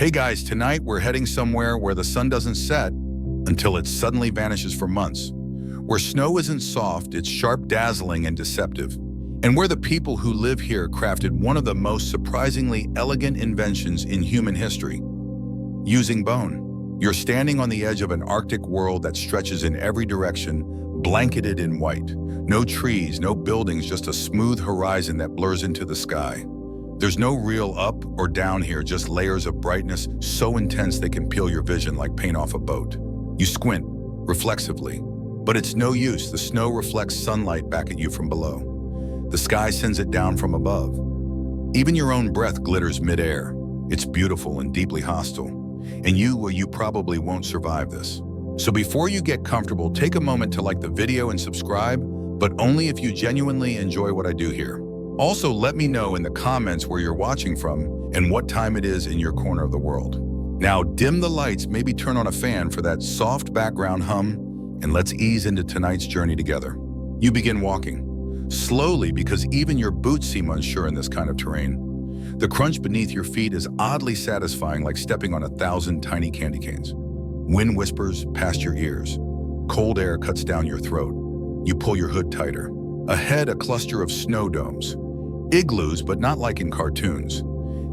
Hey guys, tonight we're heading somewhere where the sun doesn't set until it suddenly vanishes for months. Where snow isn't soft, it's sharp, dazzling, and deceptive. And where the people who live here crafted one of the most surprisingly elegant inventions in human history, using bone. You're standing on the edge of an Arctic world that stretches in every direction, blanketed in white. No trees, no buildings, just a smooth horizon that blurs into the sky. There's no real up or down here, just layers of brightness so intense they can peel your vision like paint off a boat. You squint, reflexively, but it's no use. The snow reflects sunlight back at you from below. The sky sends it down from above. Even your own breath glitters midair. It's beautiful and deeply hostile. And you probably won't survive this. So before you get comfortable, take a moment to like the video and subscribe, but only if you genuinely enjoy what I do here. Also, let me know in the comments where you're watching from and what time it is in your corner of the world. Now dim the lights, maybe turn on a fan for that soft background hum, and let's ease into tonight's journey together. You begin walking, slowly because even your boots seem unsure in this kind of terrain. The crunch beneath your feet is oddly satisfying, like stepping on 1,000 tiny candy canes. Wind whispers past your ears. Cold air cuts down your throat. You pull your hood tighter. Ahead, a cluster of snow domes. Igloos, but not like in cartoons.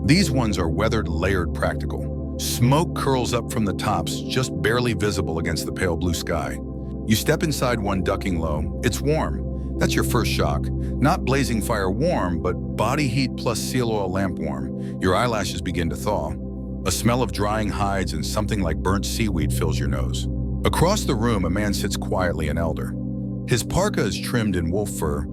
These ones are weathered, layered, practical. Smoke curls up from the tops, just barely visible against the pale blue sky. You step inside one, ducking low. It's warm. That's your first shock. Not blazing fire warm, but body heat plus seal oil lamp warm. Your eyelashes begin to thaw. A smell of drying hides and something like burnt seaweed fills your nose. Across the room, a man sits quietly, an elder. His parka is trimmed in wolf fur.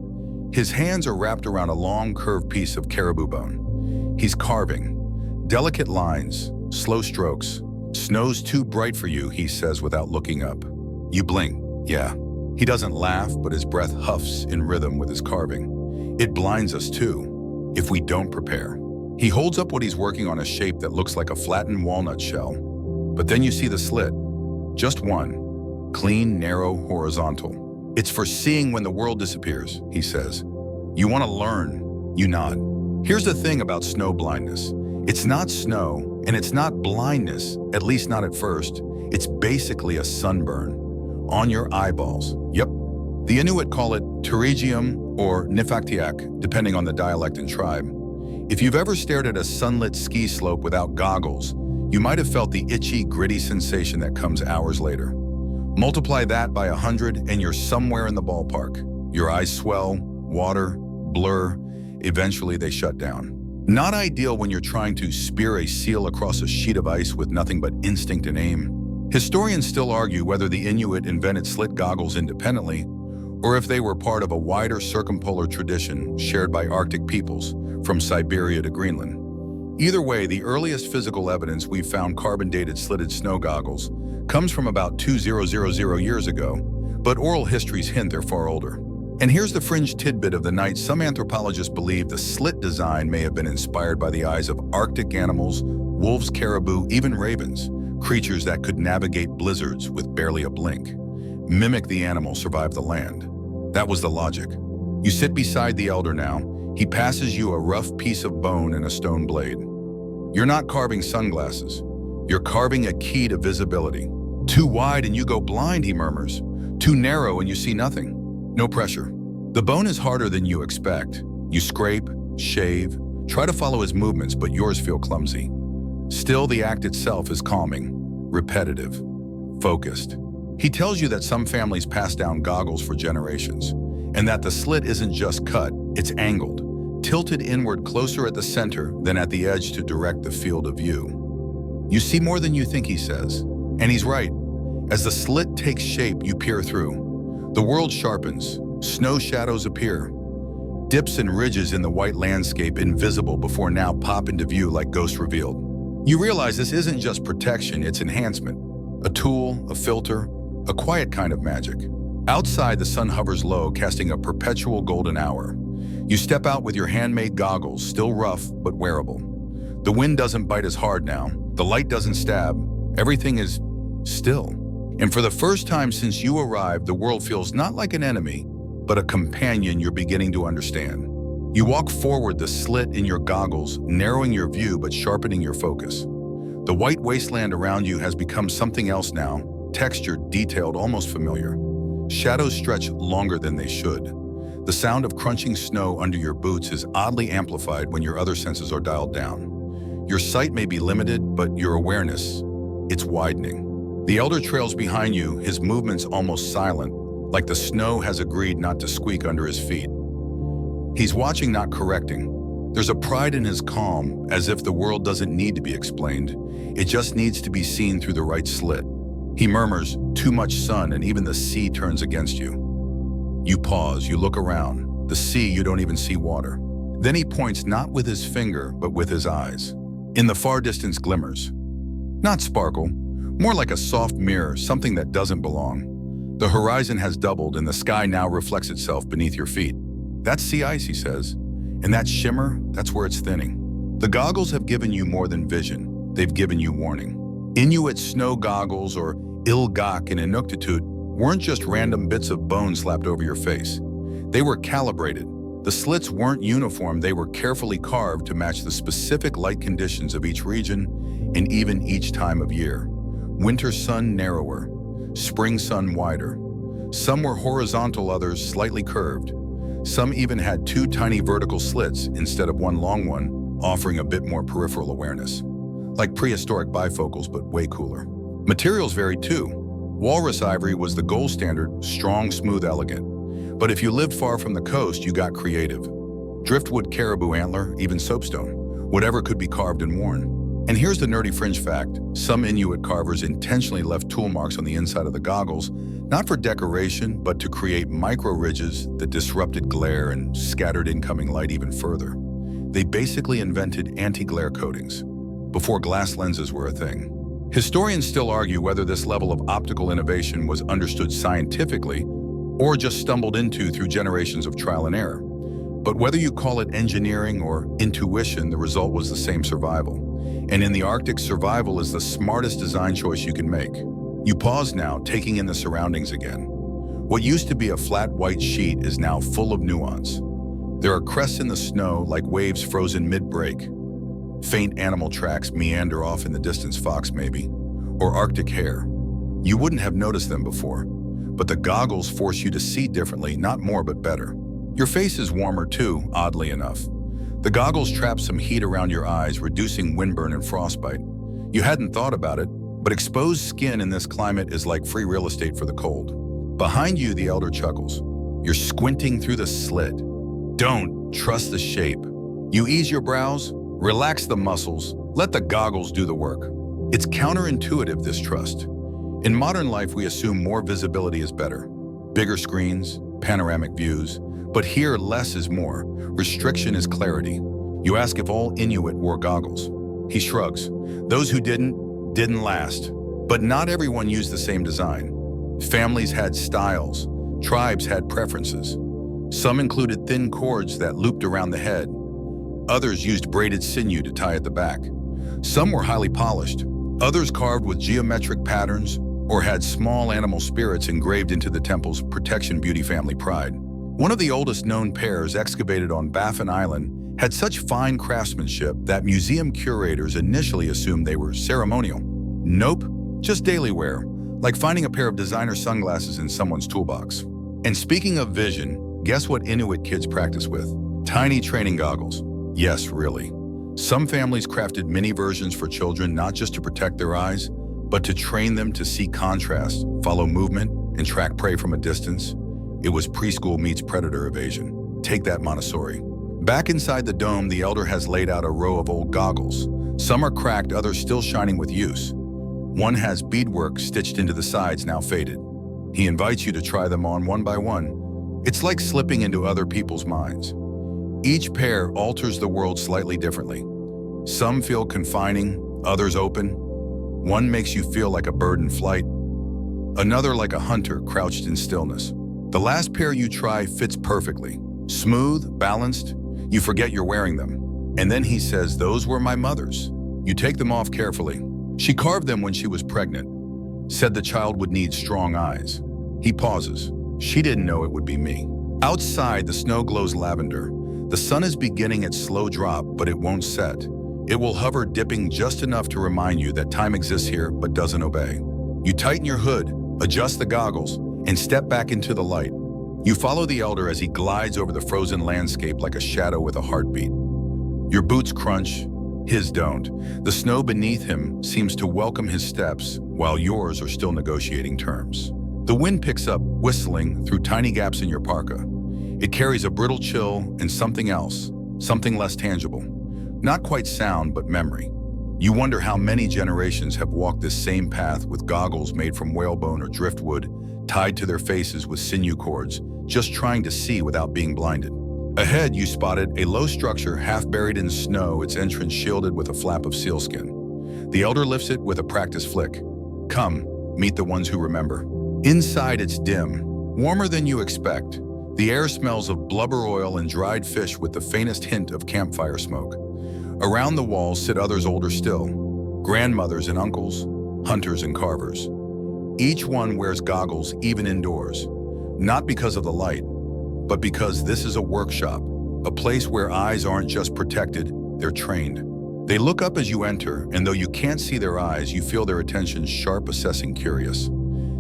His hands are wrapped around a long, curved piece of caribou bone. He's carving. Delicate lines, slow strokes. "Snow's too bright for you," he says without looking up. You blink. Yeah. He doesn't laugh, but his breath huffs in rhythm with his carving. It blinds us too, if we don't prepare. He holds up what he's working on, a shape that looks like a flattened walnut shell. But then you see the slit. Just one. Clean, narrow, horizontal. "It's for seeing when the world disappears," he says. "You want to learn." You nod. Here's the thing about snow blindness. It's not snow, and it's not blindness, at least not at first. It's basically a sunburn. On your eyeballs. Yep. The Inuit call it pterygium or nifaktiak, depending on the dialect and tribe. If you've ever stared at a sunlit ski slope without goggles, you might have felt the itchy, gritty sensation that comes hours later. Multiply that by 100 and you're somewhere in the ballpark. Your eyes swell, water, blur, eventually they shut down. Not ideal when you're trying to spear a seal across a sheet of ice with nothing but instinct and aim. Historians still argue whether the Inuit invented slit goggles independently or if they were part of a wider circumpolar tradition shared by Arctic peoples from Siberia to Greenland. Either way, the earliest physical evidence we've found, carbon-dated slitted snow goggles, comes from about 2000 years ago, but oral histories hint they're far older. And here's the fringe tidbit of the night. Some anthropologists believe the slit design may have been inspired by the eyes of Arctic animals, wolves, caribou, even ravens, creatures that could navigate blizzards with barely a blink. Mimic the animal, survive the land. That was the logic. You sit beside the elder now. He passes you a rough piece of bone and a stone blade. You're not carving sunglasses. You're carving a key to visibility. "Too wide and you go blind," he murmurs. "Too narrow and you see nothing." No pressure. The bone is harder than you expect. You scrape, shave, try to follow his movements, but yours feel clumsy. Still, the act itself is calming, repetitive, focused. He tells you that some families pass down goggles for generations, and that the slit isn't just cut, it's angled, tilted inward closer at the center than at the edge to direct the field of view. "You see more than you think," he says. And he's right. As the slit takes shape, you peer through. The world sharpens, snow shadows appear. Dips and ridges in the white landscape, invisible before now, pop into view like ghosts revealed. You realize this isn't just protection, it's enhancement. A tool, a filter, a quiet kind of magic. Outside, the sun hovers low, casting a perpetual golden hour. You step out with your handmade goggles, still rough but wearable. The wind doesn't bite as hard now. The light doesn't stab. Everything is still. And for the first time since you arrived, the world feels not like an enemy, but a companion you're beginning to understand. You walk forward, the slit in your goggles, narrowing your view but sharpening your focus. The white wasteland around you has become something else now, textured, detailed, almost familiar. Shadows stretch longer than they should. The sound of crunching snow under your boots is oddly amplified when your other senses are dialed down. Your sight may be limited, but your awareness, it's widening. The elder trails behind you, his movements almost silent, like the snow has agreed not to squeak under his feet. He's watching, not correcting. There's a pride in his calm, as if the world doesn't need to be explained. It just needs to be seen through the right slit. He murmurs, "Too much sun, and even the sea turns against you." You pause, you look around. The sea, you don't even see water. Then he points not with his finger, but with his eyes. In the far distance glimmers. Not sparkle, more like a soft mirror, something that doesn't belong. The horizon has doubled, and the sky now reflects itself beneath your feet. That's sea ice, he says. And that shimmer, that's where it's thinning. The goggles have given you more than vision. They've given you warning. Inuit snow goggles, or ilgak in Inuktitut, weren't just random bits of bone slapped over your face. They were calibrated. The slits weren't uniform, they were carefully carved to match the specific light conditions of each region and even each time of year. Winter sun narrower, spring sun wider. Some were horizontal, others slightly curved. Some even had two tiny vertical slits instead of one long one, offering a bit more peripheral awareness. Like prehistoric bifocals, but way cooler. Materials varied too. Walrus ivory was the gold standard, strong, smooth, elegant. But if you lived far from the coast, you got creative. Driftwood, caribou antler, even soapstone. Whatever could be carved and worn. And here's the nerdy fringe fact. Some Inuit carvers intentionally left tool marks on the inside of the goggles, not for decoration, but to create micro-ridges that disrupted glare and scattered incoming light even further. They basically invented anti-glare coatings, before glass lenses were a thing. Historians still argue whether this level of optical innovation was understood scientifically or just stumbled into through generations of trial and error. But whether you call it engineering or intuition, the result was the same: survival. And in the Arctic, survival is the smartest design choice you can make. You pause now, taking in the surroundings again. What used to be a flat white sheet is now full of nuance. There are crests in the snow, like waves frozen mid-break. Faint animal tracks meander off in the distance, fox maybe, or Arctic hare. You wouldn't have noticed them before, but the goggles force you to see differently, not more but better. Your face is warmer too, oddly enough. The goggles trap some heat around your eyes, reducing windburn and frostbite. You hadn't thought about it, but exposed skin in this climate is like free real estate for the cold. Behind you, the elder chuckles. You're squinting through the slit. Don't trust the shape. You ease your brows, relax the muscles, let the goggles do the work. It's counterintuitive, this trust. In modern life, we assume more visibility is better. Bigger screens, panoramic views. But here, less is more. Restriction is clarity. You ask if all Inuit wore goggles. He shrugs. Those who didn't last. But not everyone used the same design. Families had styles. Tribes had preferences. Some included thin cords that looped around the head. Others used braided sinew to tie at the back. Some were highly polished. Others carved with geometric patterns or had small animal spirits engraved into the temple's protection, beauty, family pride. One of the oldest known pairs, excavated on Baffin Island, had such fine craftsmanship that museum curators initially assumed they were ceremonial. Nope, just daily wear, like finding a pair of designer sunglasses in someone's toolbox. And speaking of vision, guess what Inuit kids practice with? Tiny training goggles. Yes, really. Some families crafted mini versions for children, not just to protect their eyes, but to train them to see contrast, follow movement, and track prey from a distance. It was preschool meets predator evasion. Take that, Montessori. Back inside the dome, the elder has laid out a row of old goggles. Some are cracked, others still shining with use. One has beadwork stitched into the sides, now faded. He invites you to try them on one by one. It's like slipping into other people's minds. Each pair alters the world slightly differently. Some feel confining, others open. One makes you feel like a bird in flight, another like a hunter crouched in stillness. The last pair you try fits perfectly. Smooth, balanced, you forget you're wearing them. And then he says, "Those were my mother's." You take them off carefully. "She carved them when she was pregnant. Said the child would need strong eyes." He pauses. "She didn't know it would be me." Outside, the snow glows lavender. The sun is beginning its slow drop, but it won't set. It will hover, dipping just enough to remind you that time exists here but doesn't obey. You tighten your hood, adjust the goggles, and step back into the light. You follow the elder as he glides over the frozen landscape like a shadow with a heartbeat. Your boots crunch, his don't. The snow beneath him seems to welcome his steps, while yours are still negotiating terms. The wind picks up, whistling through tiny gaps in your parka. It carries a brittle chill and something else, something less tangible. Not quite sound, but memory. You wonder how many generations have walked this same path with goggles made from whalebone or driftwood, tied to their faces with sinew cords, just trying to see without being blinded. Ahead, you spotted a low structure half buried in snow, its entrance shielded with a flap of sealskin. The elder lifts it with a practiced flick. Come, meet the ones who remember. Inside, it's dim, warmer than you expect. The air smells of blubber oil and dried fish with the faintest hint of campfire smoke. Around the walls sit others older still, grandmothers and uncles, hunters and carvers. Each one wears goggles even indoors, not because of the light, but because this is a workshop, a place where eyes aren't just protected, they're trained. They look up as you enter, and though you can't see their eyes, you feel their attention sharp, assessing, curious.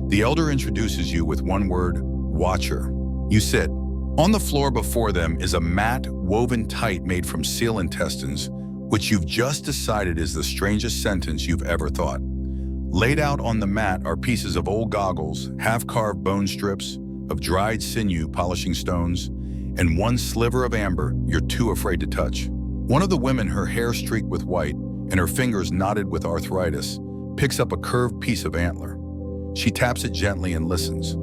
The elder introduces you with one word, watcher. You sit. On the floor before them is a mat woven tight made from seal intestines, which you've just decided is the strangest sentence you've ever thought. Laid out on the mat are pieces of old goggles, half-carved bone strips, of dried sinew polishing stones, and one sliver of amber you're too afraid to touch. One of the women, her hair streaked with white and her fingers knotted with arthritis, picks up a curved piece of antler. She taps it gently and listens.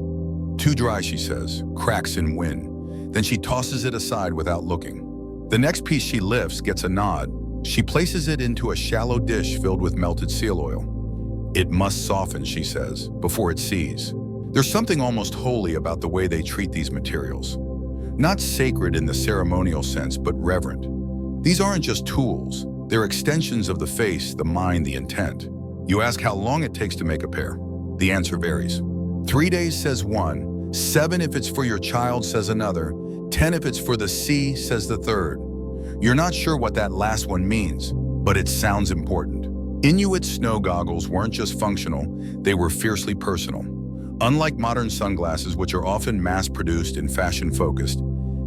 Too dry, she says, cracks in wind. Then she tosses it aside without looking. The next piece she lifts gets a nod. She places it into a shallow dish filled with melted seal oil. It must soften, she says, before it sees. There's something almost holy about the way they treat these materials. Not sacred in the ceremonial sense, but reverent. These aren't just tools. They're extensions of the face, the mind, the intent. You ask how long it takes to make a pair. The answer varies. 3 days, says one. 7 if it's for your child, says another. 10 if it's for the sea, says the third. You're not sure what that last one means, but it sounds important. Inuit snow goggles weren't just functional, they were fiercely personal. Unlike modern sunglasses, which are often mass-produced and fashion-focused,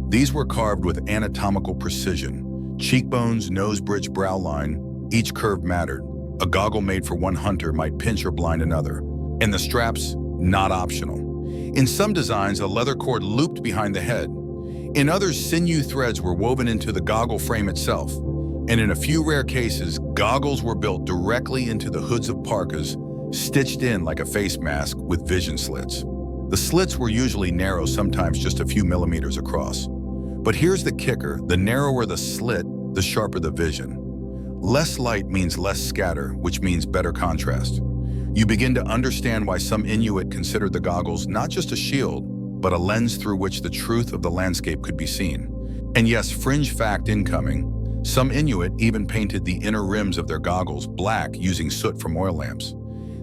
these were carved with anatomical precision. Cheekbones, nose bridge, brow line, each curve mattered. A goggle made for one hunter might pinch or blind another. And the straps, not optional. In some designs, a leather cord looped behind the head. In others, sinew threads were woven into the goggle frame itself. And in a few rare cases, goggles were built directly into the hoods of parkas, stitched in like a face mask with vision slits. The slits were usually narrow, sometimes just a few millimeters across. But here's the kicker: the narrower the slit, the sharper the vision. Less light means less scatter, which means better contrast. You begin to understand why some Inuit considered the goggles not just a shield, but a lens through which the truth of the landscape could be seen. And yes, fringe fact incoming, some Inuit even painted the inner rims of their goggles black using soot from oil lamps.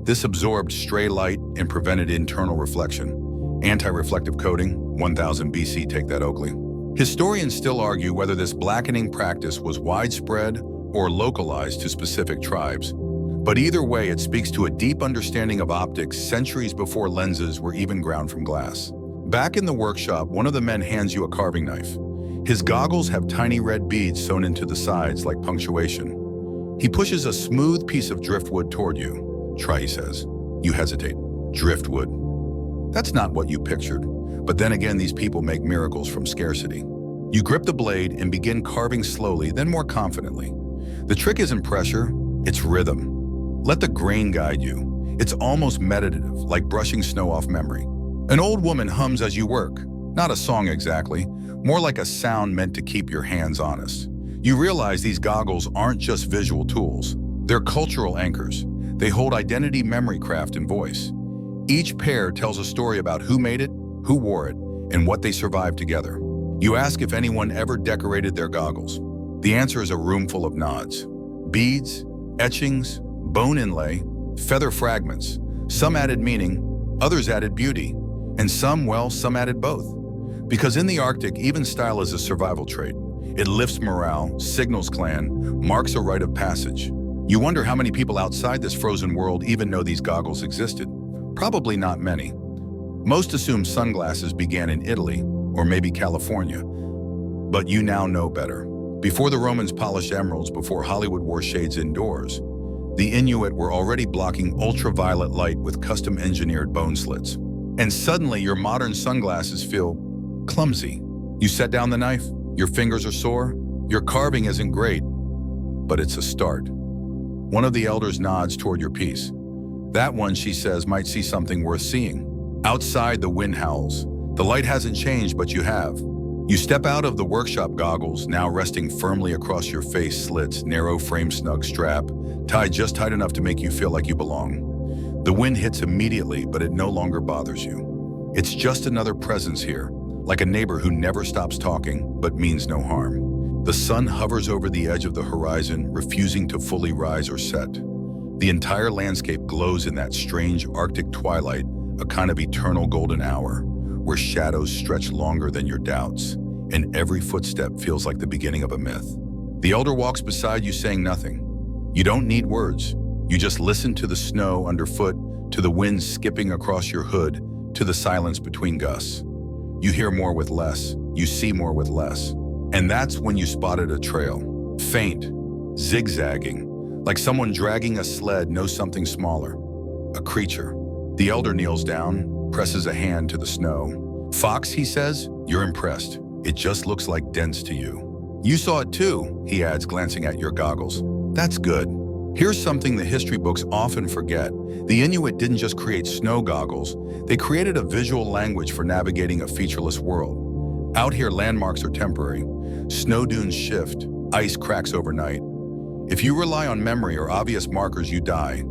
This absorbed stray light and prevented internal reflection. Anti-reflective coating, 1000 BC, take that Oakley. Historians still argue whether this blackening practice was widespread or localized to specific tribes. But either way, it speaks to a deep understanding of optics centuries before lenses were even ground from glass. Back in the workshop, one of the men hands you a carving knife. His goggles have tiny red beads sewn into the sides like punctuation. He pushes a smooth piece of driftwood toward you. Try, he says. You hesitate. Driftwood. That's not what you pictured. But then again, these people make miracles from scarcity. You grip the blade and begin carving slowly, then more confidently. The trick isn't pressure, it's rhythm. Let the grain guide you. It's almost meditative, like brushing snow off memory. An old woman hums as you work. Not a song exactly, more like a sound meant to keep your hands honest. You realize these goggles aren't just visual tools. They're cultural anchors. They hold identity, memory, craft, and voice. Each pair tells a story about who made it, who wore it, and what they survived together. You ask if anyone ever decorated their goggles. The answer is a room full of nods. Beads, etchings, bone inlay, feather fragments. Some added meaning, others added beauty, and some added both. Because in the Arctic, even style is a survival trait. It lifts morale, signals clan, marks a rite of passage. You wonder how many people outside this frozen world even know these goggles existed. Probably not many. Most assume sunglasses began in Italy, or maybe California. But you now know better. Before the Romans polished emeralds, before Hollywood wore shades indoors, the Inuit were already blocking ultraviolet light with custom-engineered bone slits. And suddenly your modern sunglasses feel clumsy. You set down the knife, your fingers are sore, your carving isn't great, but it's a start. One of the elders nods toward your piece. That one, she says, might see something worth seeing. Outside, the wind howls. The light hasn't changed, but you have. You step out of the workshop goggles, now resting firmly across your face, slits, narrow frame snug strap, tied just tight enough to make you feel like you belong. The wind hits immediately, but it no longer bothers you. It's just another presence here, like a neighbor who never stops talking, but means no harm. The sun hovers over the edge of the horizon, refusing to fully rise or set. The entire landscape glows in that strange Arctic twilight, a kind of eternal golden hour, where shadows stretch longer than your doubts, and every footstep feels like the beginning of a myth. The elder walks beside you saying nothing. You don't need words. You just listen to the snow underfoot, to the wind skipping across your hood, to the silence between gusts. You hear more with less. You see more with less. And that's when you spotted a trail. Faint, zigzagging, like someone dragging a sled knows something smaller. A creature. The elder kneels down, presses a hand to the snow. Fox, he says, you're impressed. It just looks like dents to you. You saw it too, he adds, glancing at your goggles. That's good. Here's something the history books often forget. The Inuit didn't just create snow goggles, they created a visual language for navigating a featureless world. Out here, landmarks are temporary. Snow dunes shift, ice cracks overnight. If you rely on memory or obvious markers, you die.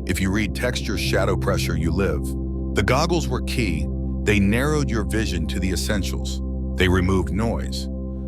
If you read texture, shadow pressure, you live. The goggles were key. They narrowed your vision to the essentials. They removed noise.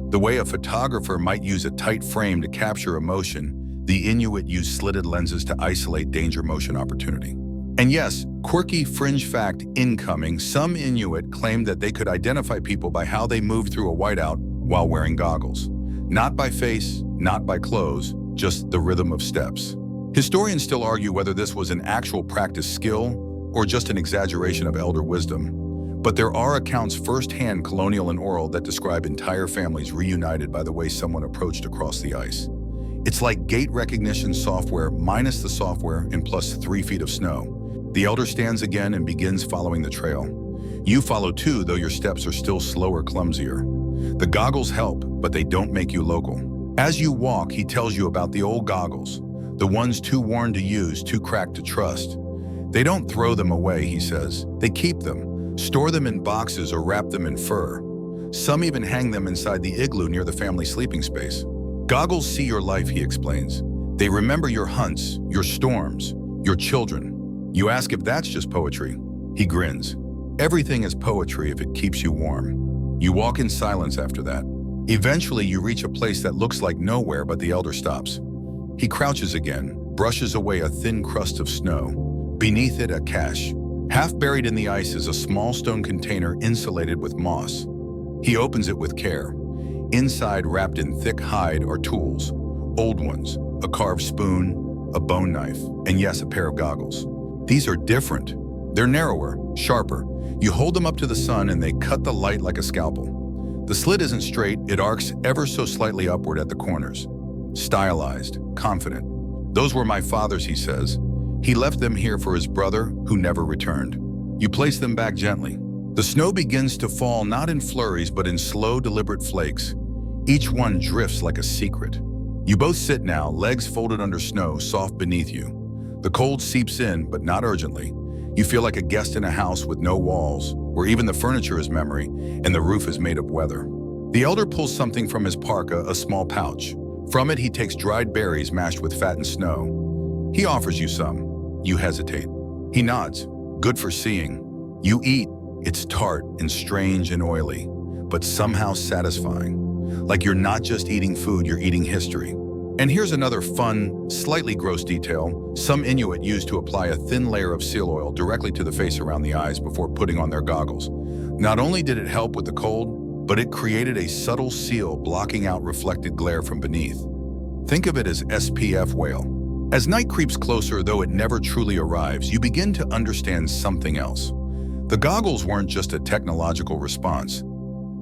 The way a photographer might use a tight frame to capture emotion, the Inuit used slitted lenses to isolate danger motion opportunity. And yes, quirky fringe fact incoming, some Inuit claimed that they could identify people by how they moved through a whiteout while wearing goggles. Not by face, not by clothes, just the rhythm of steps. Historians still argue whether this was an actual practice skill or just an exaggeration of elder wisdom. But there are accounts firsthand, colonial and oral, that describe entire families reunited by the way someone approached across the ice. It's like gait recognition software minus the software and plus 3 feet of snow. The elder stands again and begins following the trail. You follow too, though your steps are still slower, clumsier. The goggles help, but they don't make you local. As you walk, he tells you about the old goggles, the ones too worn to use, too cracked to trust. They don't throw them away, he says. They keep them, store them in boxes or wrap them in fur. Some even hang them inside the igloo near the family sleeping space. Goggles see your life, he explains. They remember your hunts, your storms, your children. You ask if that's just poetry. He grins. Everything is poetry if it keeps you warm. You walk in silence after that. Eventually, you reach a place that looks like nowhere, but the elder stops. He crouches again, brushes away a thin crust of snow. Beneath it, a cache. Half buried in the ice is a small stone container insulated with moss. He opens it with care. Inside, wrapped in thick hide, are tools. Old ones, a carved spoon, a bone knife, and yes, a pair of goggles. These are different. They're narrower, sharper. You hold them up to the sun and they cut the light like a scalpel. The slit isn't straight, it arcs ever so slightly upward at the corners. Stylized, confident. Those were my father's, he says. He left them here for his brother, who never returned. You place them back gently. The snow begins to fall not in flurries, but in slow, deliberate flakes. Each one drifts like a secret. You both sit now, legs folded under snow, soft beneath you. The cold seeps in, but not urgently. You feel like a guest in a house with no walls, where even the furniture is memory and the roof is made of weather. The elder pulls something from his parka, a small pouch. From it, he takes dried berries mashed with fattened snow. He offers you some. You hesitate. He nods. Good for seeing. You eat. It's tart and strange and oily, but somehow satisfying. Like you're not just eating food, you're eating history. And here's another fun, slightly gross detail. Some Inuit used to apply a thin layer of seal oil directly to the face around the eyes before putting on their goggles. Not only did it help with the cold, but it created a subtle seal blocking out reflected glare from beneath. Think of it as SPF whale. As night creeps closer, though it never truly arrives, you begin to understand something else. The goggles weren't just a technological response.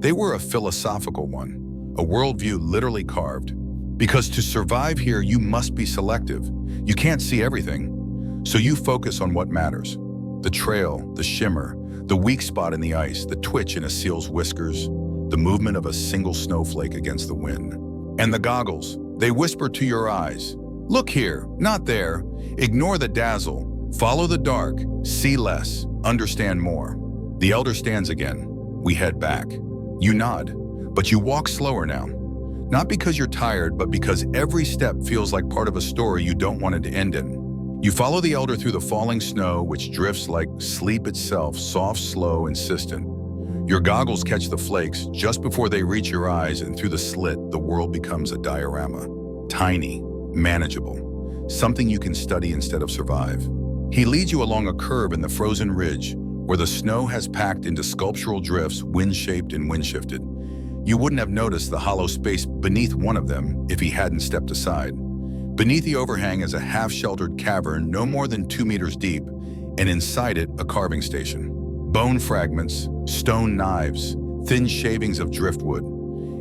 They were a philosophical one, a worldview literally carved. Because to survive here, you must be selective. You can't see everything, so you focus on what matters. The trail, the shimmer, the weak spot in the ice, the twitch in a seal's whiskers, the movement of a single snowflake against the wind. And the goggles, they whisper to your eyes, look here, not there. Ignore the dazzle, follow the dark, see less, understand more. The elder stands again. We head back. You nod, but you walk slower now. Not because you're tired, but because every step feels like part of a story you don't want it to end in. You follow the elder through the falling snow, which drifts like sleep itself, soft, slow, insistent. Your goggles catch the flakes just before they reach your eyes, and through the slit, the world becomes a diorama. Tiny, manageable, something you can study instead of survive. He leads you along a curve in the frozen ridge, where the snow has packed into sculptural drifts, wind-shaped and wind-shifted. You wouldn't have noticed the hollow space beneath one of them if he hadn't stepped aside. Beneath the overhang is a half-sheltered cavern no more than 2 meters deep, and inside it, a carving station. Bone fragments, stone knives, thin shavings of driftwood.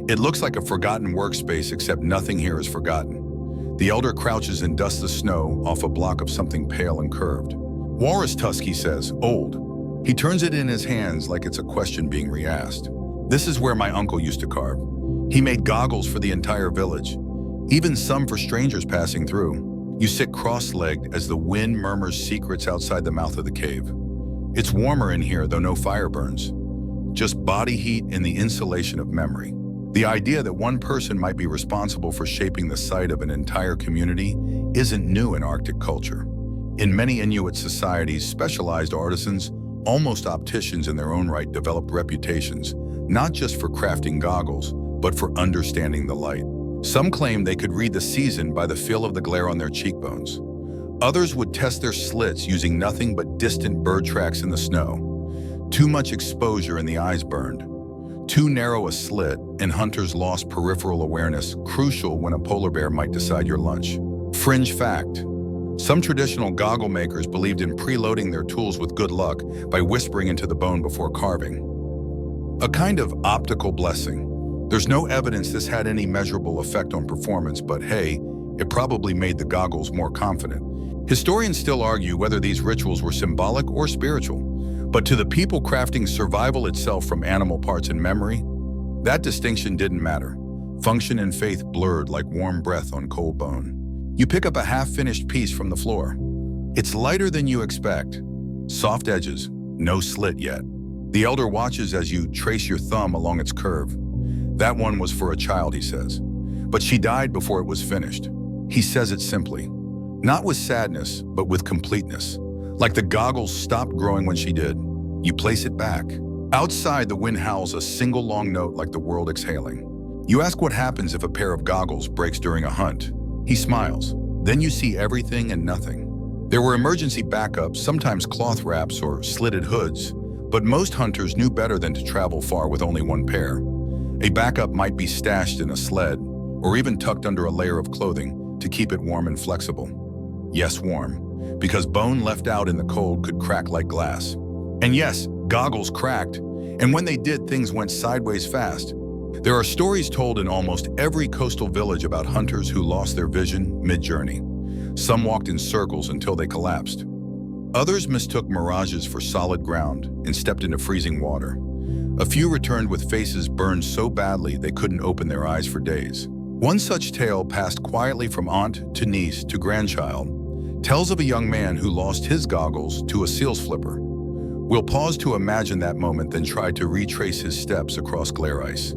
It looks like a forgotten workspace, except nothing here is forgotten. The elder crouches and dusts the snow off a block of something pale and curved. Walrus tusk, he says, old. He turns it in his hands like it's a question being re-asked. This is where my uncle used to carve. He made goggles for the entire village, even some for strangers passing through. You sit cross-legged as the wind murmurs secrets outside the mouth of the cave. It's warmer in here, though no fire burns. Just body heat and the insulation of memory. The idea that one person might be responsible for shaping the site of an entire community isn't new in Arctic culture. In many Inuit societies, specialized artisans, almost opticians in their own right, developed reputations, not just for crafting goggles, but for understanding the light. Some claimed they could read the season by the feel of the glare on their cheekbones. Others would test their slits using nothing but distant bird tracks in the snow. Too much exposure and the eyes burned. Too narrow a slit, and hunters lost peripheral awareness, crucial when a polar bear might decide your lunch. Fringe fact. Some traditional goggle makers believed in preloading their tools with good luck by whispering into the bone before carving. A kind of optical blessing. There's no evidence this had any measurable effect on performance, but hey, it probably made the goggles more confident. Historians still argue whether these rituals were symbolic or spiritual, but to the people crafting survival itself from animal parts and memory, that distinction didn't matter. Function and faith blurred like warm breath on cold bone. You pick up a half-finished piece from the floor. It's lighter than you expect. Soft edges, no slit yet. The elder watches as you trace your thumb along its curve. That one was for a child, he says, but she died before it was finished. He says it simply, not with sadness, but with completeness. Like the goggles stopped growing when she did. You place it back. Outside, the wind howls a single long note like the world exhaling. You ask what happens if a pair of goggles breaks during a hunt. He smiles. Then you see everything and nothing. There were emergency backups, sometimes cloth wraps or slitted hoods, but most hunters knew better than to travel far with only one pair. A backup might be stashed in a sled, or even tucked under a layer of clothing to keep it warm and flexible. Yes, warm, because bone left out in the cold could crack like glass. And yes, goggles cracked, and when they did, things went sideways fast. There are stories told in almost every coastal village about hunters who lost their vision mid-journey. Some walked in circles until they collapsed. Others mistook mirages for solid ground and stepped into freezing water. A few returned with faces burned so badly they couldn't open their eyes for days. One such tale, passed quietly from aunt to niece to grandchild, tells of a young man who lost his goggles to a seals flipper. We'll pause to imagine that moment, then try to retrace his steps across glare ice.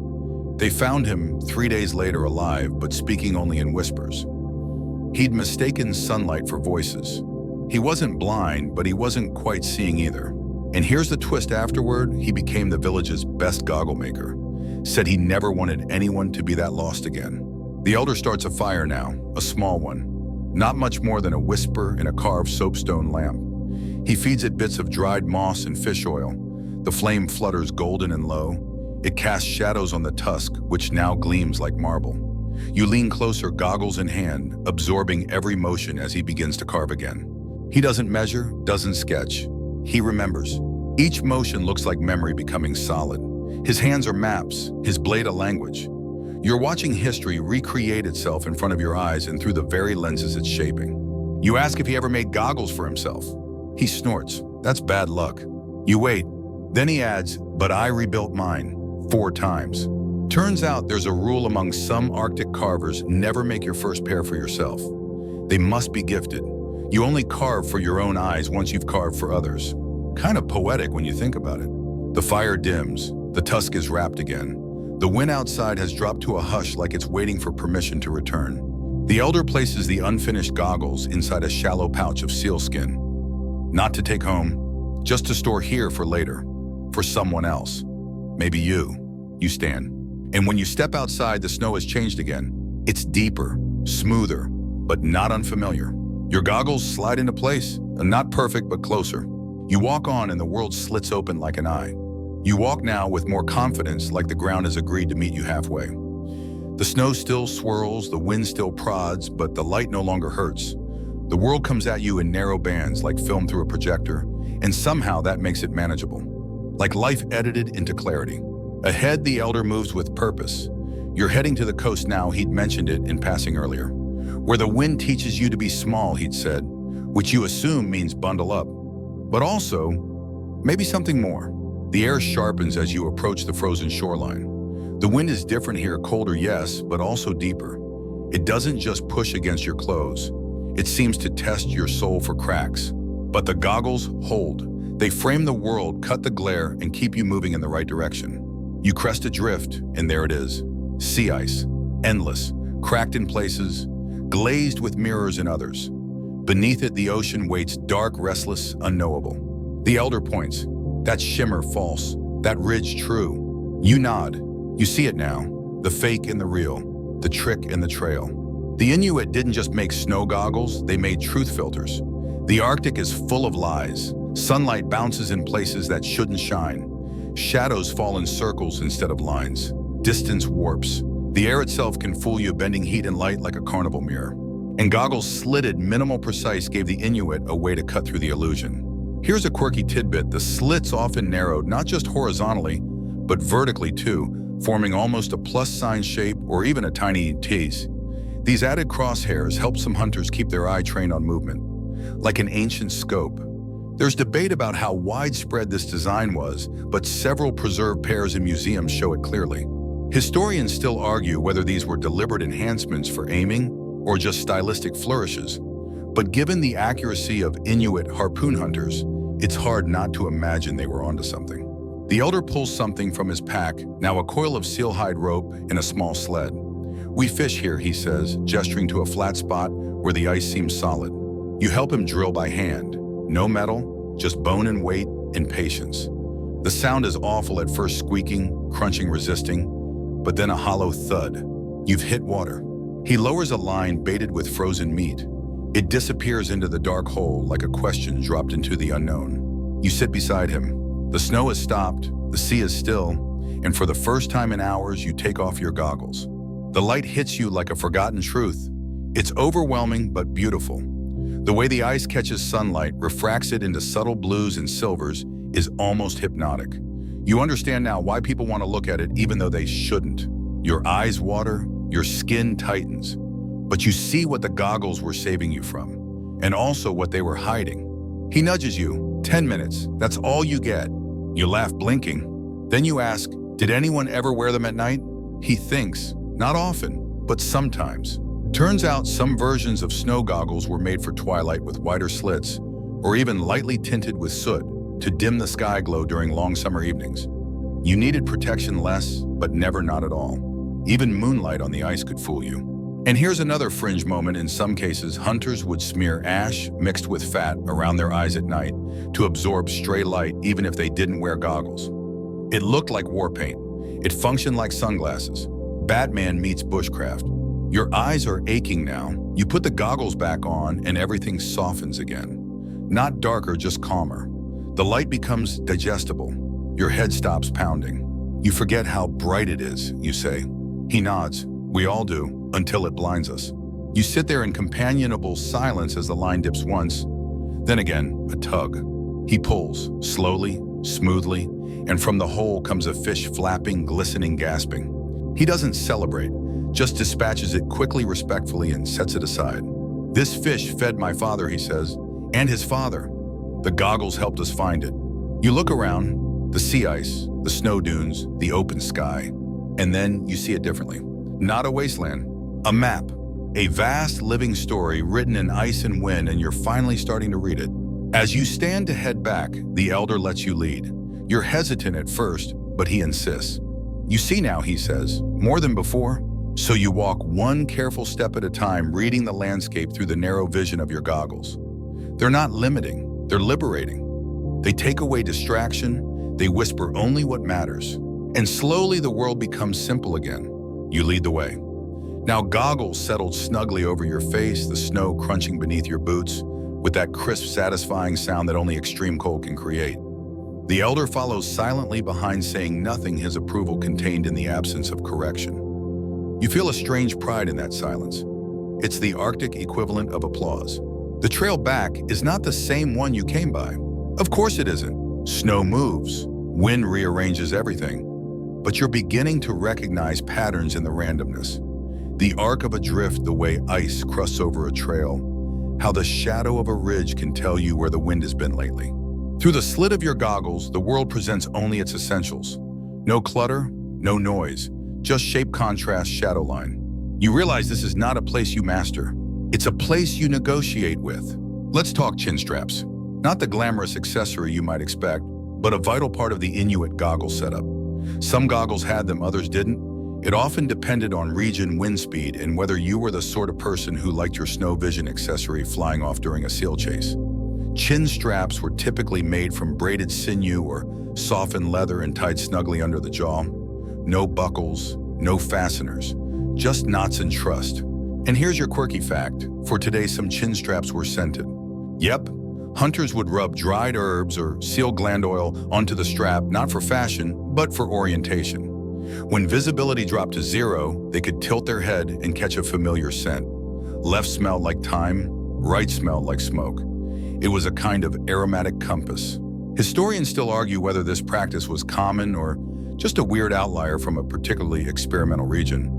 They found him 3 days later alive, but speaking only in whispers. He'd mistaken sunlight for voices. He wasn't blind, but he wasn't quite seeing either. And here's the twist afterward, he became the village's best goggle maker. Said he never wanted anyone to be that lost again. The elder starts a fire now, a small one. Not much more than a whisper in a carved soapstone lamp. He feeds it bits of dried moss and fish oil. The flame flutters golden and low. It casts shadows on the tusk, which now gleams like marble. You lean closer, goggles in hand, absorbing every motion as he begins to carve again. He doesn't measure, doesn't sketch. He remembers. Each motion looks like memory becoming solid. His hands are maps, his blade a language. You're watching history recreate itself in front of your eyes and through the very lenses it's shaping. You ask if he ever made goggles for himself. He snorts. That's bad luck. You wait. Then he adds, but I rebuilt mine 4 times. Turns out there's a rule among some Arctic carvers: never make your first pair for yourself. They must be gifted. You only carve for your own eyes once you've carved for others. Kind of poetic when you think about it. The fire dims. The tusk is wrapped again. The wind outside has dropped to a hush, like it's waiting for permission to return. The elder places the unfinished goggles inside a shallow pouch of sealskin. Not to take home, just to store here for later. For someone else. Maybe you. You stand. And when you step outside, the snow has changed again. It's deeper, smoother, but not unfamiliar. Your goggles slide into place, and not perfect, but closer. You walk on and the world slits open like an eye. You walk now with more confidence, like the ground has agreed to meet you halfway. The snow still swirls, the wind still prods, but the light no longer hurts. The world comes at you in narrow bands, like film through a projector, and somehow that makes it manageable. Like life edited into clarity. Ahead, the elder moves with purpose. You're heading to the coast now. He'd mentioned it in passing earlier. Where the wind teaches you to be small, he'd said, which you assume means bundle up. But also, maybe something more. The air sharpens as you approach the frozen shoreline. The wind is different here, colder, yes, but also deeper. It doesn't just push against your clothes. It seems to test your soul for cracks. But the goggles hold. They frame the world, cut the glare, and keep you moving in the right direction. You crest a drift, and there it is. Sea ice, endless, cracked in places, glazed with mirrors in others. Beneath it, the ocean waits, dark, restless, unknowable. The elder points. That shimmer false, that ridge true. You nod. You see it now. The fake and the real, the trick and the trail. The Inuit didn't just make snow goggles, they made truth filters. The Arctic is full of lies. Sunlight bounces in places that shouldn't shine. Shadows fall in circles instead of lines. Distance warps. The air itself can fool you, bending heat and light like a carnival mirror. And goggles slitted, minimal, precise, gave the Inuit a way to cut through the illusion. Here's a quirky tidbit. The slits often narrowed, not just horizontally, but vertically too, forming almost a plus sign shape or even a tiny tease. These added crosshairs help some hunters keep their eye trained on movement, like an ancient scope. There's debate about how widespread this design was, but several preserved pairs in museums show it clearly. Historians still argue whether these were deliberate enhancements for aiming or just stylistic flourishes. But given the accuracy of Inuit harpoon hunters, it's hard not to imagine they were onto something. The elder pulls something from his pack, now a coil of seal hide rope and a small sled. We fish here, he says, gesturing to a flat spot where the ice seems solid. You help him drill by hand. No metal, just bone and weight and patience. The sound is awful at first, squeaking, crunching, resisting, but then a hollow thud. You've hit water. He lowers a line baited with frozen meat. It disappears into the dark hole like a question dropped into the unknown. You sit beside him. The snow has stopped, the sea is still, and for the first time in hours, you take off your goggles. The light hits you like a forgotten truth. It's overwhelming but beautiful. The way the ice catches sunlight, refracts it into subtle blues and silvers, is almost hypnotic. You understand now why people want to look at it even though they shouldn't. Your eyes water, your skin tightens, but you see what the goggles were saving you from, and also what they were hiding. He nudges you. 10 minutes, that's all you get. You laugh, blinking. Then you ask, did anyone ever wear them at night? He thinks, not often, but sometimes. Turns out some versions of snow goggles were made for twilight with wider slits, or even lightly tinted with soot to dim the sky glow during long summer evenings. You needed protection less, but never not at all. Even moonlight on the ice could fool you. And here's another fringe moment. In some cases, hunters would smear ash mixed with fat around their eyes at night to absorb stray light even if they didn't wear goggles. It looked like war paint. It functioned like sunglasses. Batman meets bushcraft. Your eyes are aching now. You put the goggles back on and everything softens again. Not darker, just calmer. The light becomes digestible. Your head stops pounding. You forget how bright it is, you say. He nods. We all do, until it blinds us. You sit there in companionable silence as the line dips once. Then again, a tug. He pulls, slowly, smoothly, and from the hole comes a fish flapping, glistening, gasping. He doesn't celebrate, just dispatches it quickly, respectfully, and sets it aside. This fish fed my father, he says, and his father. The goggles helped us find it. You look around, the sea ice, the snow dunes, the open sky, and then you see it differently. Not a wasteland, a map, a vast living story written in ice and wind, and you're finally starting to read it. As you stand to head back, the elder lets you lead. You're hesitant at first, but he insists. You see now, he says, more than before. So you walk one careful step at a time, reading the landscape through the narrow vision of your goggles. They're not limiting, they're liberating. They take away distraction, they whisper only what matters. And slowly the world becomes simple again. You lead the way. Now goggles settled snugly over your face, the snow crunching beneath your boots, with that crisp, satisfying sound that only extreme cold can create. The elder follows silently behind, saying nothing, his approval contained in the absence of correction. You feel a strange pride in that silence. It's the Arctic equivalent of applause. The trail back is not the same one you came by. Of course it isn't. Snow moves, wind rearranges everything. But you're beginning to recognize patterns in the randomness. The arc of a drift, the way ice crusts over a trail, how the shadow of a ridge can tell you where the wind has been lately. Through the slit of your goggles, the world presents only its essentials. No clutter, no noise, just shape, contrast, shadow line. You realize this is not a place you master. It's a place you negotiate with. Let's talk chinstraps. Not the glamorous accessory you might expect, but a vital part of the Inuit goggle setup. Some goggles had them, others didn't. It often depended on region, wind speed, and whether you were the sort of person who liked your snow vision accessory flying off during a seal chase. Chin straps were typically made from braided sinew or softened leather and tied snugly under the jaw. No buckles, no fasteners, just knots and trust. And here's your quirky fact. For today, some chin straps were scented. Yep, hunters would rub dried herbs or seal gland oil onto the strap, not for fashion, but for orientation. When visibility dropped to zero, they could tilt their head and catch a familiar scent. Left smelled like thyme, right smelled like smoke. It was a kind of aromatic compass. Historians still argue whether this practice was common or just a weird outlier from a particularly experimental region.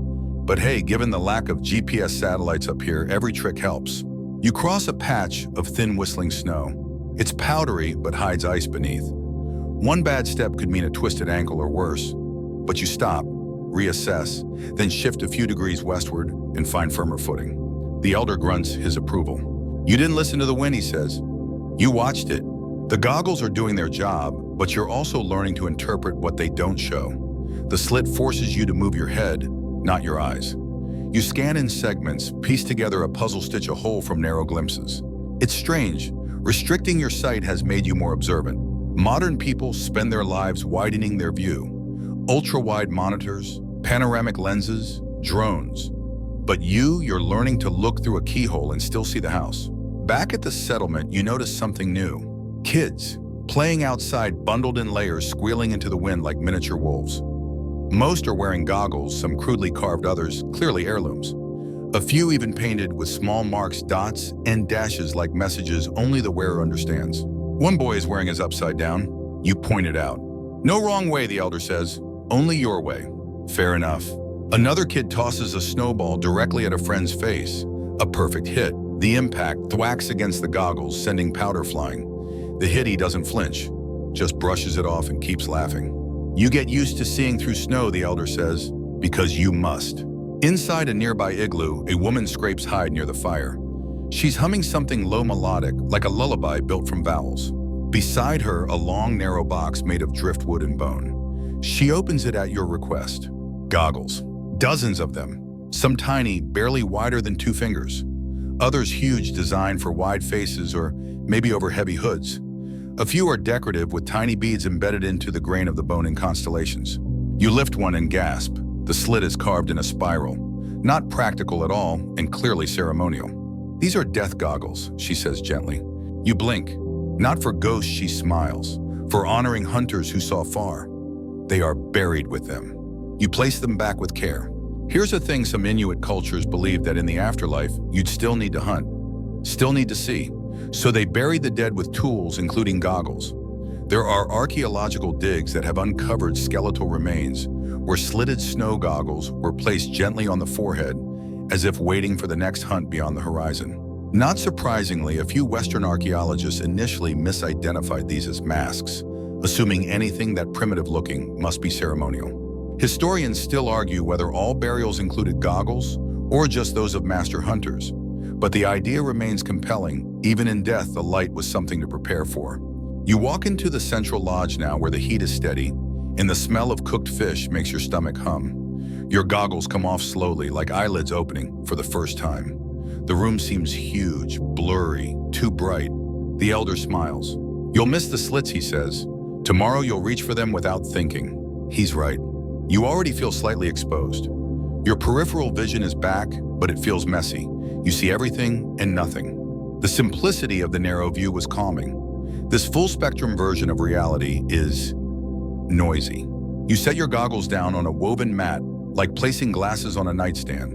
But hey, given the lack of GPS satellites up here, every trick helps. You cross a patch of thin whistling snow. It's powdery but hides ice beneath. One bad step could mean a twisted ankle or worse. But you stop, reassess, then shift a few degrees westward and find firmer footing. The elder grunts his approval. You didn't listen to the wind, he says. You watched it. The goggles are doing their job, but you're also learning to interpret what they don't show. The slit forces you to move your head, not your eyes. You scan in segments, piece together a puzzle, stitch a hole from narrow glimpses. It's strange. Restricting your sight has made you more observant. Modern people spend their lives widening their view. Ultra-wide monitors, panoramic lenses, drones. But you're learning to look through a keyhole and still see the house. Back at the settlement, you notice something new. Kids, playing outside, bundled in layers, squealing into the wind like miniature wolves. Most are wearing goggles, some crudely carved, others clearly heirlooms. A few even painted with small marks, dots, and dashes like messages only the wearer understands. One boy is wearing his upside down. You point it out. No wrong way, the elder says. Only your way. Fair enough. Another kid tosses a snowball directly at a friend's face. A perfect hit. The impact thwacks against the goggles, sending powder flying. The hitty doesn't flinch, just brushes it off and keeps laughing. You get used to seeing through snow, the elder says, because you must. Inside a nearby igloo, a woman scrapes hide near the fire. She's humming something low melodic, like a lullaby built from vowels. Beside her, a long, narrow box made of driftwood and bone. She opens it at your request. Goggles. Dozens of them. Some tiny, barely wider than 2 fingers. Others huge, designed for wide faces or maybe over heavy hoods. A few are decorative with tiny beads embedded into the grain of the bone in constellations. You lift one and gasp. The slit is carved in a spiral. Not practical at all and clearly ceremonial. These are death goggles, she says gently. You blink. Not for ghosts, she smiles. For honoring hunters who saw far. they are buried with them. You place them back with care. Here's a thing: some Inuit cultures believe that in the afterlife, you'd still need to hunt, still need to see. So they buried the dead with tools, including goggles. There are archaeological digs that have uncovered skeletal remains where slitted snow goggles were placed gently on the forehead, as if waiting for the next hunt beyond the horizon. Not surprisingly, a few Western archaeologists initially misidentified these as masks, assuming anything that primitive-looking must be ceremonial. Historians still argue whether all burials included goggles or just those of master hunters, but the idea remains compelling. Even in death, the light was something to prepare for. You walk into the central lodge now, where the heat is steady, and the smell of cooked fish makes your stomach hum. Your goggles come off slowly, like eyelids opening for the first time. The room seems huge, blurry, too bright. The elder smiles. "You'll miss the slits," he says. "Tomorrow you'll reach for them without thinking." He's right. You already feel slightly exposed. Your peripheral vision is back, but it feels messy. You see everything and nothing. The simplicity of the narrow view was calming. This full-spectrum version of reality is noisy. You set your goggles down on a woven mat, like placing glasses on a nightstand.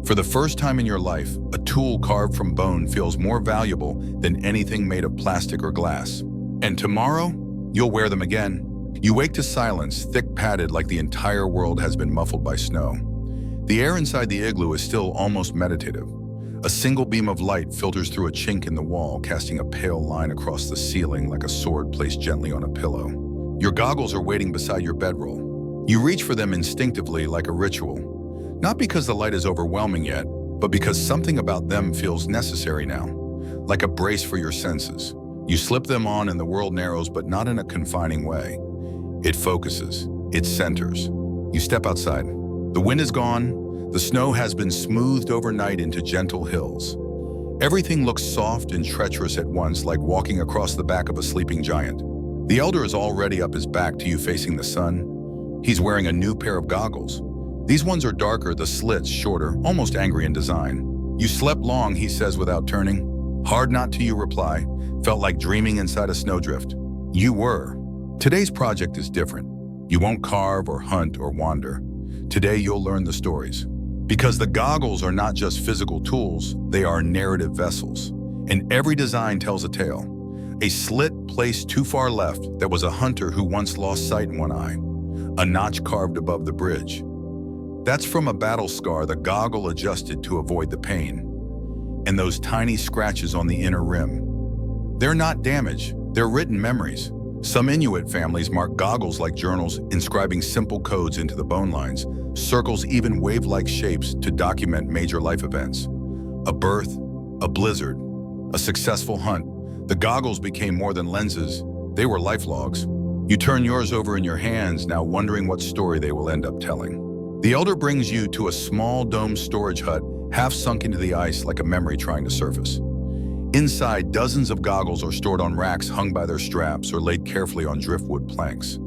For the first time in your life, a tool carved from bone feels more valuable than anything made of plastic or glass. And tomorrow, you'll wear them again. You wake to silence, thick padded, like the entire world has been muffled by snow. The air inside the igloo is still almost meditative. A single beam of light filters through a chink in the wall, casting a pale line across the ceiling like a sword placed gently on a pillow. Your goggles are waiting beside your bedroll. You reach for them instinctively, like a ritual. Not because the light is overwhelming yet, but because something about them feels necessary now, like a brace for your senses. You slip them on and the world narrows, but not in a confining way. It focuses, it centers. You step outside. The wind is gone, the snow has been smoothed overnight into gentle hills. Everything looks soft and treacherous at once, like walking across the back of a sleeping giant. The elder is already up his back to you, facing the sun. He's wearing a new pair of goggles. These ones are darker, the slits shorter, almost angry in design. "You slept long," he says without turning. "Hard not to," you reply. "Felt like dreaming inside a snowdrift." You were. Today's project is different. You won't carve or hunt or wander. Today you'll learn the stories. Because the goggles are not just physical tools, they are narrative vessels. And every design tells a tale. A slit placed too far left that was a hunter who once lost sight in one eye. A notch carved above the bridge. That's from a battle scar the goggle adjusted to avoid the pain. And those tiny scratches on the inner rim. They're not damage, they're written memories. Some Inuit families mark goggles like journals, inscribing simple codes into the bone lines. Circles even wave-like shapes to document major life events. A birth, a blizzard, a successful hunt. The goggles became more than lenses, they were life logs. You turn yours over in your hands, now wondering what story they will end up telling. The elder brings you to a small domed storage hut, half sunk into the ice like a memory trying to surface. Inside, dozens of goggles are stored on racks hung by their straps or laid carefully on driftwood planks.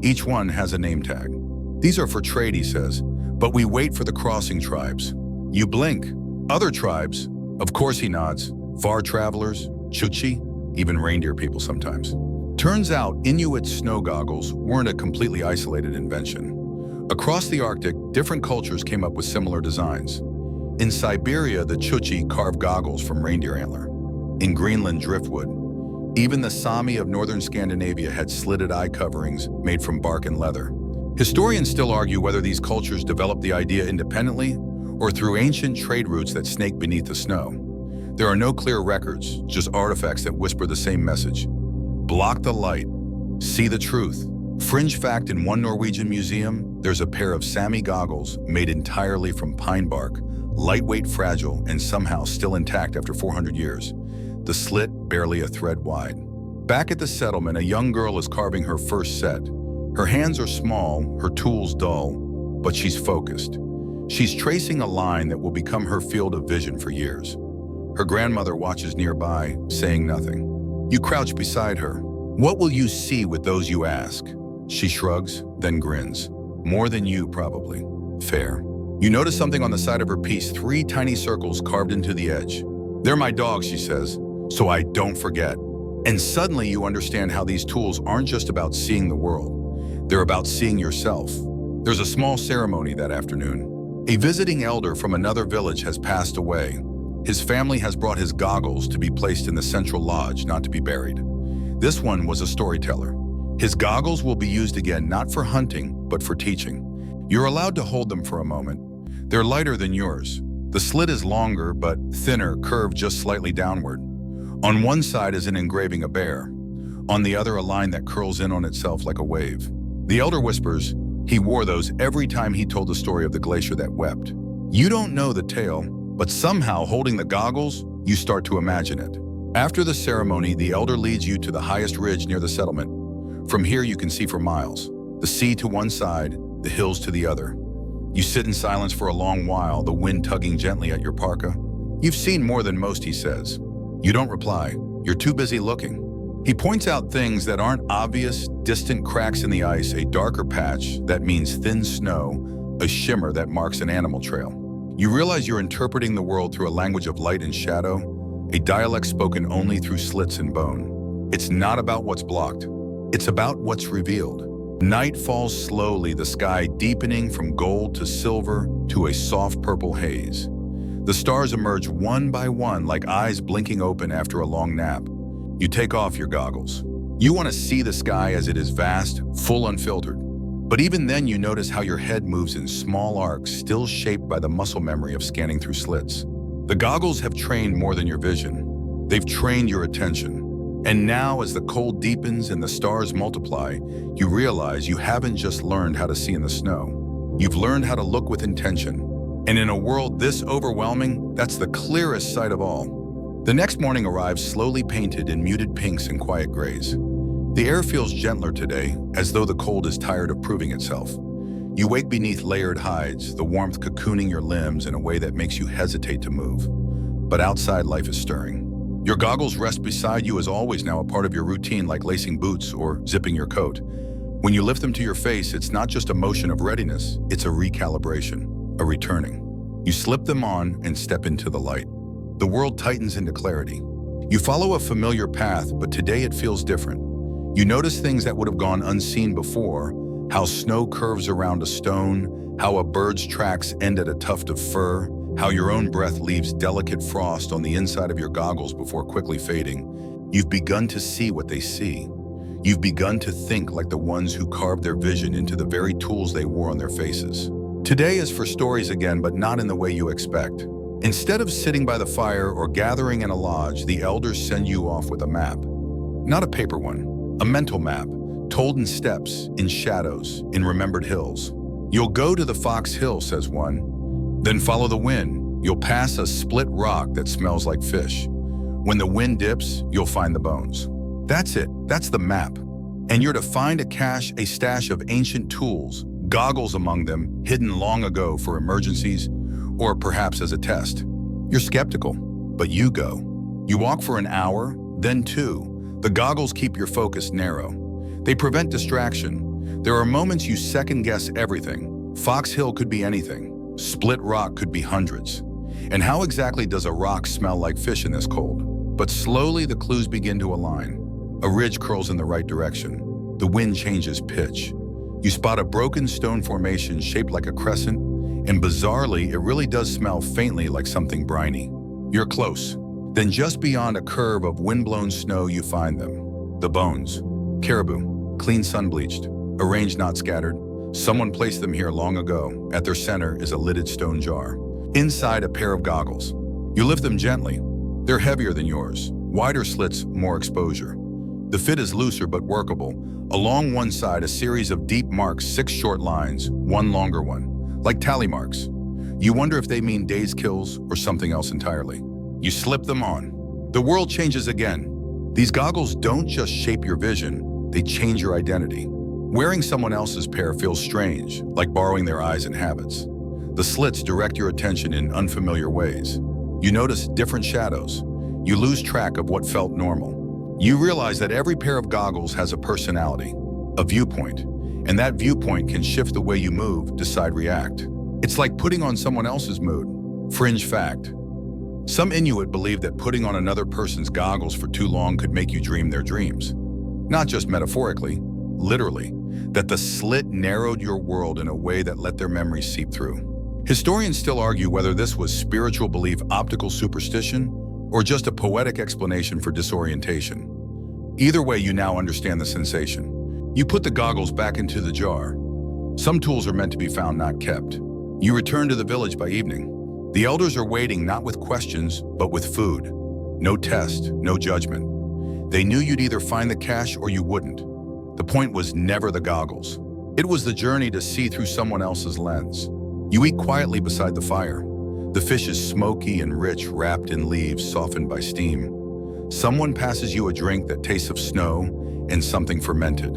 Each one has a name tag. "These are for trade," he says, "but we wait for the crossing tribes." You blink. "Other tribes?" "Of course," he nods. "Far travelers, Chuchi, even reindeer people sometimes." Turns out, Inuit snow goggles weren't a completely isolated invention. Across the Arctic, different cultures came up with similar designs. In Siberia, the Chuchi carved goggles from reindeer antler. In Greenland, driftwood. Even the Sami of northern Scandinavia had slitted eye coverings made from bark and leather. Historians still argue whether these cultures developed the idea independently or through ancient trade routes that snake beneath the snow. There are no clear records, just artifacts that whisper the same message. Block the light. See the truth. Fringe fact: in one Norwegian museum, there's a pair of Sami goggles made entirely from pine bark, lightweight, fragile, and somehow still intact after 400 years. The slit barely a thread wide. Back at the settlement, a young girl is carving her first set. Her hands are small, her tools dull, but she's focused. She's tracing a line that will become her field of vision for years. Her grandmother watches nearby, saying nothing. You crouch beside her. "What will you see with those you ask?" She shrugs, then grins. "More than you, probably." Fair. You notice something on the side of her piece, 3 tiny circles carved into the edge. "They're my dogs," she says, "so I don't forget." And suddenly you understand how these tools aren't just about seeing the world. They're about seeing yourself. There's a small ceremony that afternoon. A visiting elder from another village has passed away. His family has brought his goggles to be placed in the central lodge, not to be buried. This one was a storyteller. His goggles will be used again not for hunting, but for teaching. You're allowed to hold them for a moment. They're lighter than yours. The slit is longer, but thinner, curved just slightly downward. On one side is an engraving of a bear. On the other, a line that curls in on itself like a wave. The elder whispers, he wore those every time he told the story of the glacier that wept. You don't know the tale, but somehow holding the goggles, you start to imagine it. After the ceremony, the elder leads you to the highest ridge near the settlement. From here you can see for miles. The sea to one side, the hills to the other. You sit in silence for a long while, the wind tugging gently at your parka. You've seen more than most, he says. You don't reply. You're too busy looking. He points out things that aren't obvious, distant cracks in the ice, a darker patch that means thin snow, a shimmer that marks an animal trail. You realize you're interpreting the world through a language of light and shadow, a dialect spoken only through slits and bone. It's not about what's blocked. It's about what's revealed. Night falls slowly, the sky deepening from gold to silver to a soft purple haze. The stars emerge one by one like eyes blinking open after a long nap. You take off your goggles. You want to see the sky as it is vast, full unfiltered. But even then you notice how your head moves in small arcs, still shaped by the muscle memory of scanning through slits. The goggles have trained more than your vision. They've trained your attention. And now, as the cold deepens and the stars multiply, you realize you haven't just learned how to see in the snow. You've learned how to look with intention. And in a world this overwhelming, that's the clearest sight of all. The next morning arrives slowly painted in muted pinks and quiet grays. The air feels gentler today, as though the cold is tired of proving itself. You wake beneath layered hides, the warmth cocooning your limbs in a way that makes you hesitate to move. But outside, life is stirring. Your goggles rest beside you as always now, a part of your routine, like lacing boots or zipping your coat. When you lift them to your face, it's not just a motion of readiness, it's a recalibration, a returning. You slip them on and step into the light. The world tightens into clarity. You follow a familiar path, but today it feels different. You notice things that would have gone unseen before, how snow curves around a stone, how a bird's tracks end at a tuft of fur, how your own breath leaves delicate frost on the inside of your goggles before quickly fading. You've begun to see what they see. You've begun to think like the ones who carved their vision into the very tools they wore on their faces. Today is for stories again, but not in the way you expect. Instead of sitting by the fire or gathering in a lodge, the elders send you off with a map. Not a paper one, a mental map, told in steps, in shadows, in remembered hills. You'll go to the Fox Hill, says one. Then follow the wind. You'll pass a split rock that smells like fish. When the wind dips, you'll find the bones. That's it. That's the map. And you're to find a cache, a stash of ancient tools, goggles among them, hidden long ago for emergencies, or perhaps as a test. You're skeptical, but you go. You walk for an hour, then 2. The goggles keep your focus narrow. They prevent distraction. There are moments you second-guess everything. Fox Hill could be anything. Split rock could be hundreds. And how exactly does a rock smell like fish in this cold? But slowly the clues begin to align. A ridge curls in the right direction. The wind changes pitch. You spot a broken stone formation shaped like a crescent, and bizarrely, it really does smell faintly like something briny. You're close. Then just beyond a curve of windblown snow, you find them. The bones. Caribou, clean sun-bleached, arranged not scattered. Someone placed them here long ago. At their center is a lidded stone jar. Inside, a pair of goggles. You lift them gently. They're heavier than yours. Wider slits, more exposure. The fit is looser but workable. Along one side, a series of deep marks, 6 short lines, one longer one. Like tally marks. You wonder if they mean days kills or something else entirely. You slip them on. The world changes again. These goggles don't just shape your vision, they change your identity. Wearing someone else's pair feels strange, like borrowing their eyes and habits. The slits direct your attention in unfamiliar ways. You notice different shadows. You lose track of what felt normal. You realize that every pair of goggles has a personality, a viewpoint. And that viewpoint can shift the way you move, decide, react. It's like putting on someone else's mood. Fringe fact. Some Inuit believe that putting on another person's goggles for too long could make you dream their dreams. Not just metaphorically, literally. that the slit narrowed your world in a way that let their memories seep through. Historians still argue whether this was spiritual belief, optical superstition, or just a poetic explanation for disorientation. Either way, you now understand the sensation. You put the goggles back into the jar. Some tools are meant to be found, not kept. You return to the village by evening. The elders are waiting not with questions, but with food. No test, no judgment. They knew you'd either find the cash or you wouldn't. The point was never the goggles. It was the journey to see through someone else's lens. You eat quietly beside the fire. The fish is smoky and rich, wrapped in leaves softened by steam. Someone passes you a drink that tastes of snow and something fermented.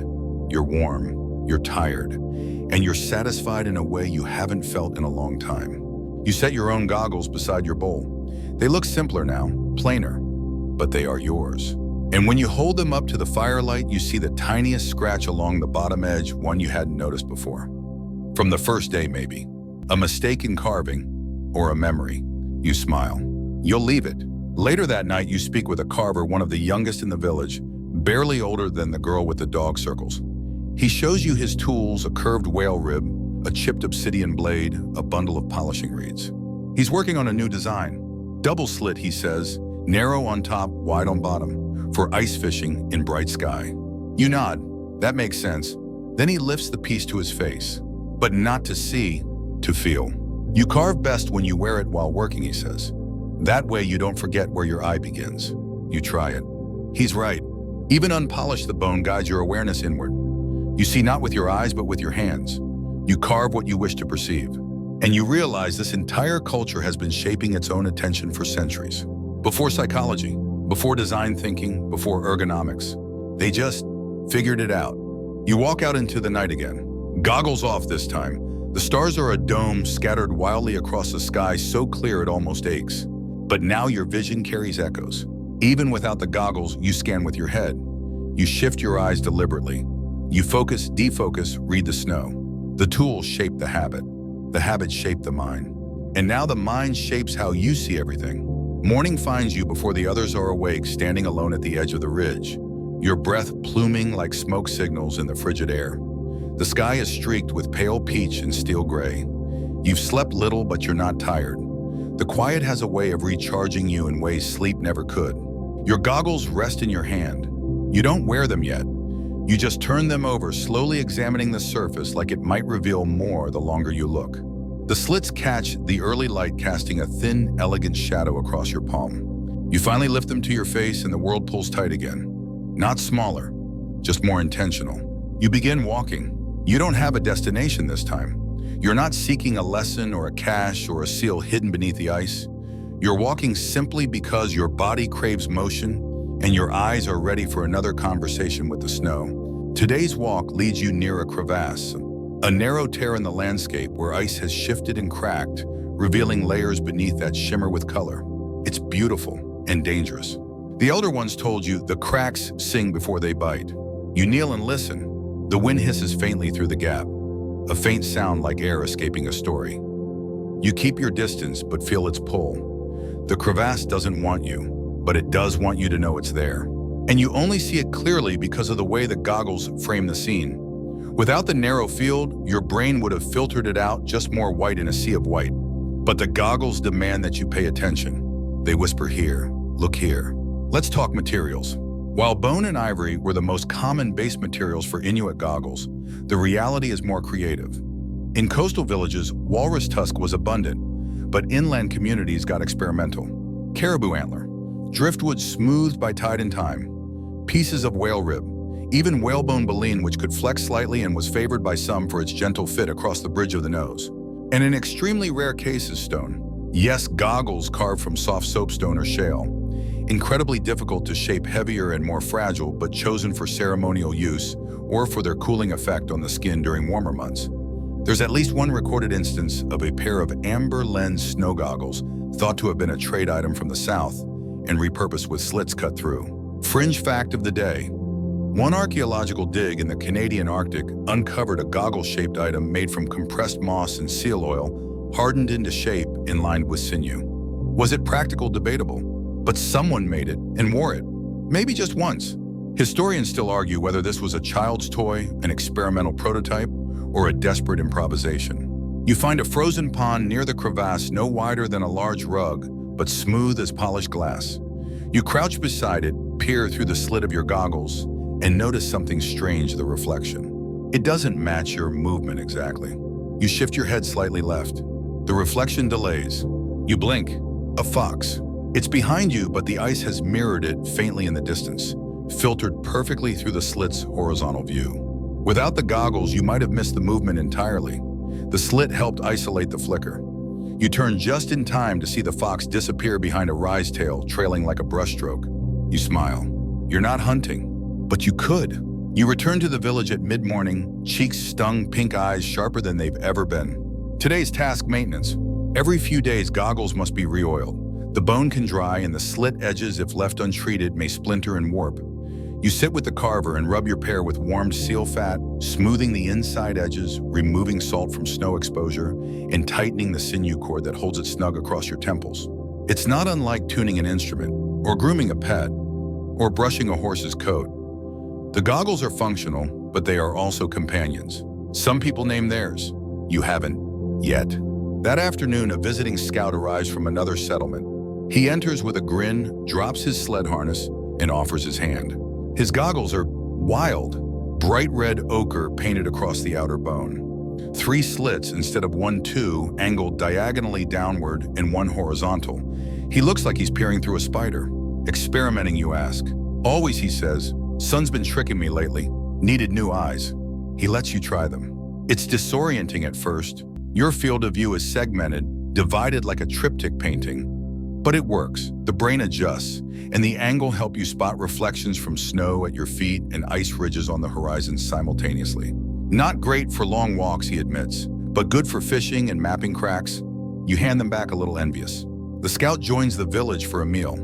You're warm, you're tired, and you're satisfied in a way you haven't felt in a long time. You set your own goggles beside your bowl. They look simpler now, plainer, but they are yours. And when you hold them up to the firelight, you see the tiniest scratch along the bottom edge, one you hadn't noticed before. From the first day, maybe. A mistake in carving, or a memory. You smile. You'll leave it. Later that night, you speak with a carver, one of the youngest in the village, barely older than the girl with the dog circles. He shows you his tools, a curved whale rib, a chipped obsidian blade, a bundle of polishing reeds. He's working on a new design. Double slit, he says, narrow on top, wide on bottom, for ice fishing in bright sky. You nod. That makes sense. Then he lifts the piece to his face. But not to see, to feel. You carve best when you wear it while working, he says. That way you don't forget where your eye begins. You try it. He's right. Even unpolished, the bone guides your awareness inward. You see not with your eyes, but with your hands. You carve what you wish to perceive. And you realize this entire culture has been shaping its own attention for centuries. Before psychology, before design thinking, before ergonomics. They just figured it out. You walk out into the night again. Goggles off this time. The stars are a dome scattered wildly across the sky, so clear it almost aches. But now your vision carries echoes. Even without the goggles, you scan with your head. You shift your eyes deliberately. You focus, defocus, read the snow. The tools shape the habit. The habit shaped the mind. And now the mind shapes how you see everything. Morning finds you before the others are awake, standing alone at the edge of the ridge. Your breath pluming like smoke signals in the frigid air. The sky is streaked with pale peach and steel gray. You've slept little, but you're not tired. The quiet has a way of recharging you in ways sleep never could. Your goggles rest in your hand. You don't wear them yet. You just turn them over, slowly examining the surface like it might reveal more the longer you look. The slits catch the early light, casting a thin, elegant shadow across your palm. You finally lift them to your face and the world pulls tight again. Not smaller, just more intentional. You begin walking. You don't have a destination this time. You're not seeking a lesson or a cache or a seal hidden beneath the ice. You're walking simply because your body craves motion and your eyes are ready for another conversation with the snow. Today's walk leads you near a crevasse, a narrow tear in the landscape where ice has shifted and cracked, revealing layers beneath that shimmer with color. It's beautiful and dangerous. The elder ones told you the cracks sing before they bite. You kneel and listen. The wind hisses faintly through the gap, a faint sound like air escaping a story. You keep your distance but feel its pull. The crevasse doesn't want you, but it does want you to know it's there. And you only see it clearly because of the way the goggles frame the scene. Without the narrow field, your brain would have filtered it out, just more white in a sea of white. But the goggles demand that you pay attention. They whisper here, look here. Let's talk materials. While bone and ivory were the most common base materials for Inuit goggles, the reality is more creative. In coastal villages, walrus tusk was abundant, but inland communities got experimental. Caribou antler, driftwood smoothed by tide and time, pieces of whale rib, even whalebone baleen, which could flex slightly and was favored by some for its gentle fit across the bridge of the nose. And in extremely rare cases, stone. Yes, goggles carved from soft soapstone or shale. Incredibly difficult to shape, heavier and more fragile, but chosen for ceremonial use or for their cooling effect on the skin during warmer months. There's at least one recorded instance of a pair of amber lens snow goggles thought to have been a trade item from the south and repurposed with slits cut through. Fringe fact of the day. One archaeological dig in the Canadian Arctic uncovered a goggle-shaped item made from compressed moss and seal oil, hardened into shape and lined with sinew. Was it practical? Debatable. But someone made it and wore it, maybe just once. Historians still argue whether this was a child's toy, an experimental prototype, or a desperate improvisation. You find a frozen pond near the crevasse no wider than a large rug, but smooth as polished glass. You crouch beside it, peer through the slit of your goggles, and notice something strange: the reflection. It doesn't match your movement exactly. You shift your head slightly left. The reflection delays. You blink. A fox. It's behind you, but the ice has mirrored it faintly in the distance, filtered perfectly through the slit's horizontal view. Without the goggles, you might have missed the movement entirely. The slit helped isolate the flicker. You turn just in time to see the fox disappear behind a rise tail, trailing like a brushstroke. You smile. You're not hunting, but you could. You return to the village at mid-morning, cheeks stung, pink eyes sharper than they've ever been. Today's task: maintenance. Every few days, goggles must be re-oiled. The bone can dry, and the slit edges, if left untreated, may splinter and warp. You sit with the carver and rub your pair with warmed seal fat, smoothing the inside edges, removing salt from snow exposure, and tightening the sinew cord that holds it snug across your temples. It's not unlike tuning an instrument, or grooming a pet, or brushing a horse's coat. The goggles are functional, but they are also companions. Some people name theirs. You haven't yet. That afternoon, a visiting scout arrives from another settlement. He enters with a grin, drops his sled harness, and offers his hand. His goggles are wild, bright red ochre painted across the outer bone. 3 slits instead of 1, 2, angled diagonally downward and 1 horizontal. He looks like he's peering through a spider. Experimenting, you ask. Always, he says. Son's been tricking me lately. Needed new eyes. He lets you try them. It's disorienting at first. Your field of view is segmented, divided like a triptych painting. But it works. The brain adjusts, and the angle helps you spot reflections from snow at your feet and ice ridges on the horizon simultaneously. Not great for long walks, he admits, but good for fishing and mapping cracks. You hand them back a little envious. The scout joins the village for a meal.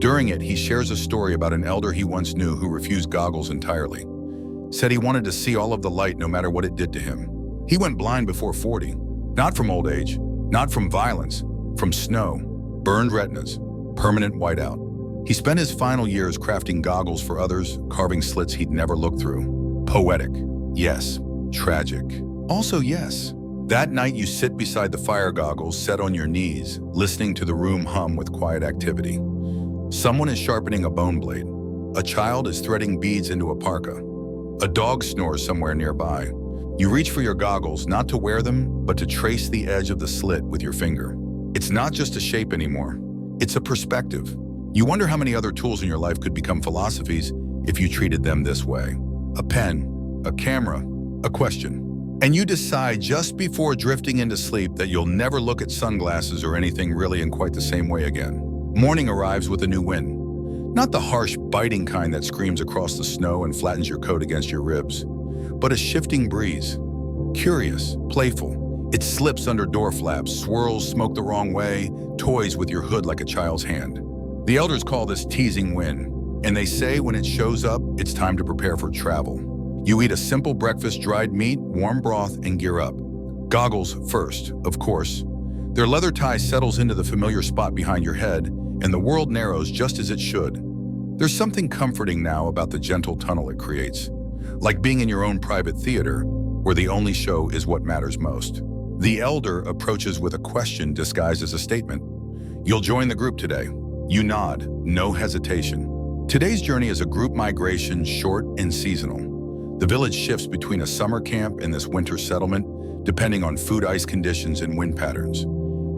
During it, he shares a story about an elder he once knew who refused goggles entirely. Said he wanted to see all of the light no matter what it did to him. He went blind before 40. Not from old age, not from violence, from snow. Burned retinas, permanent whiteout. He spent his final years crafting goggles for others, carving slits he'd never looked through. Poetic, yes. Tragic, also yes. That night you sit beside the fire goggles, set on your knees, listening to the room hum with quiet activity. Someone is sharpening a bone blade. A child is threading beads into a parka. A dog snores somewhere nearby. You reach for your goggles, not to wear them, but to trace the edge of the slit with your finger. It's not just a shape anymore. It's a perspective. You wonder how many other tools in your life could become philosophies if you treated them this way. A pen, a camera, a question. And you decide just before drifting into sleep that you'll never look at sunglasses or anything really in quite the same way again. Morning arrives with a new wind. Not the harsh, biting kind that screams across the snow and flattens your coat against your ribs, but a shifting breeze. Curious, playful. It slips under door flaps, swirls smoke the wrong way, toys with your hood like a child's hand. The elders call this teasing wind, and they say when it shows up, it's time to prepare for travel. You eat a simple breakfast, dried meat, warm broth, and gear up. Goggles first, of course. Their leather tie settles into the familiar spot behind your head, and the world narrows just as it should. There's something comforting now about the gentle tunnel it creates, like being in your own private theater, where the only show is what matters most. The elder approaches with a question disguised as a statement. You'll join the group today. You nod, no hesitation. Today's journey is a group migration, short and seasonal. The village shifts between a summer camp and this winter settlement, depending on food ice conditions and wind patterns.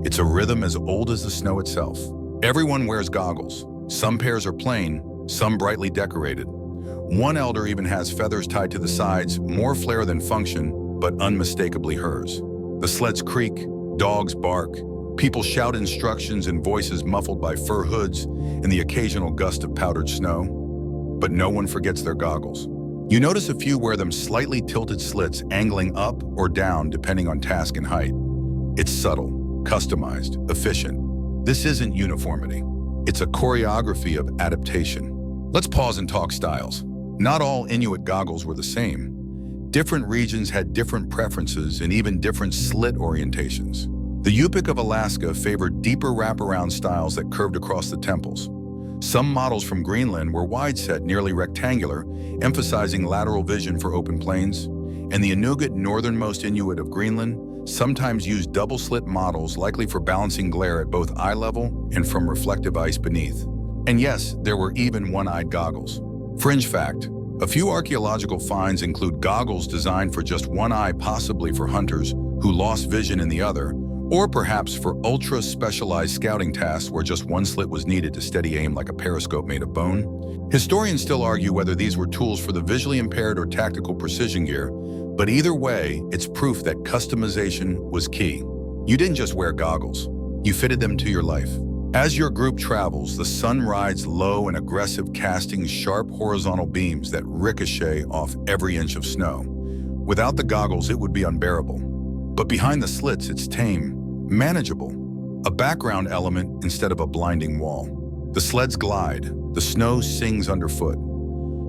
It's a rhythm as old as the snow itself. Everyone wears goggles. Some pairs are plain, some brightly decorated. One elder even has feathers tied to the sides, more flair than function, but unmistakably hers. The sleds creak, dogs bark, people shout instructions in voices muffled by fur hoods and the occasional gust of powdered snow. But no one forgets their goggles. You notice a few wear them slightly tilted slits, angling up or down depending on task and height. It's subtle, customized, efficient. This isn't uniformity. It's a choreography of adaptation. Let's pause and talk styles. Not all Inuit goggles were the same. Different regions had different preferences and even different slit orientations. The Yupik of Alaska favored deeper wraparound styles that curved across the temples. Some models from Greenland were wide-set, nearly rectangular, emphasizing lateral vision for open plains, and the Inuit, northernmost Inuit of Greenland, sometimes used double-slit models, likely for balancing glare at both eye level and from reflective ice beneath. And yes, there were even one-eyed goggles. Fringe fact: a few archaeological finds include goggles designed for just one eye, possibly for hunters who lost vision in the other, or perhaps for ultra-specialized scouting tasks where just one slit was needed to steady aim like a periscope made of bone. Historians still argue whether these were tools for the visually impaired or tactical precision gear, but either way, it's proof that customization was key. You didn't just wear goggles, you fitted them to your life. As your group travels, the sun rides low and aggressive, casting sharp horizontal beams that ricochet off every inch of snow. Without the goggles, it would be unbearable. But behind the slits, it's tame, manageable, a background element instead of a blinding wall. The sleds glide, the snow sings underfoot.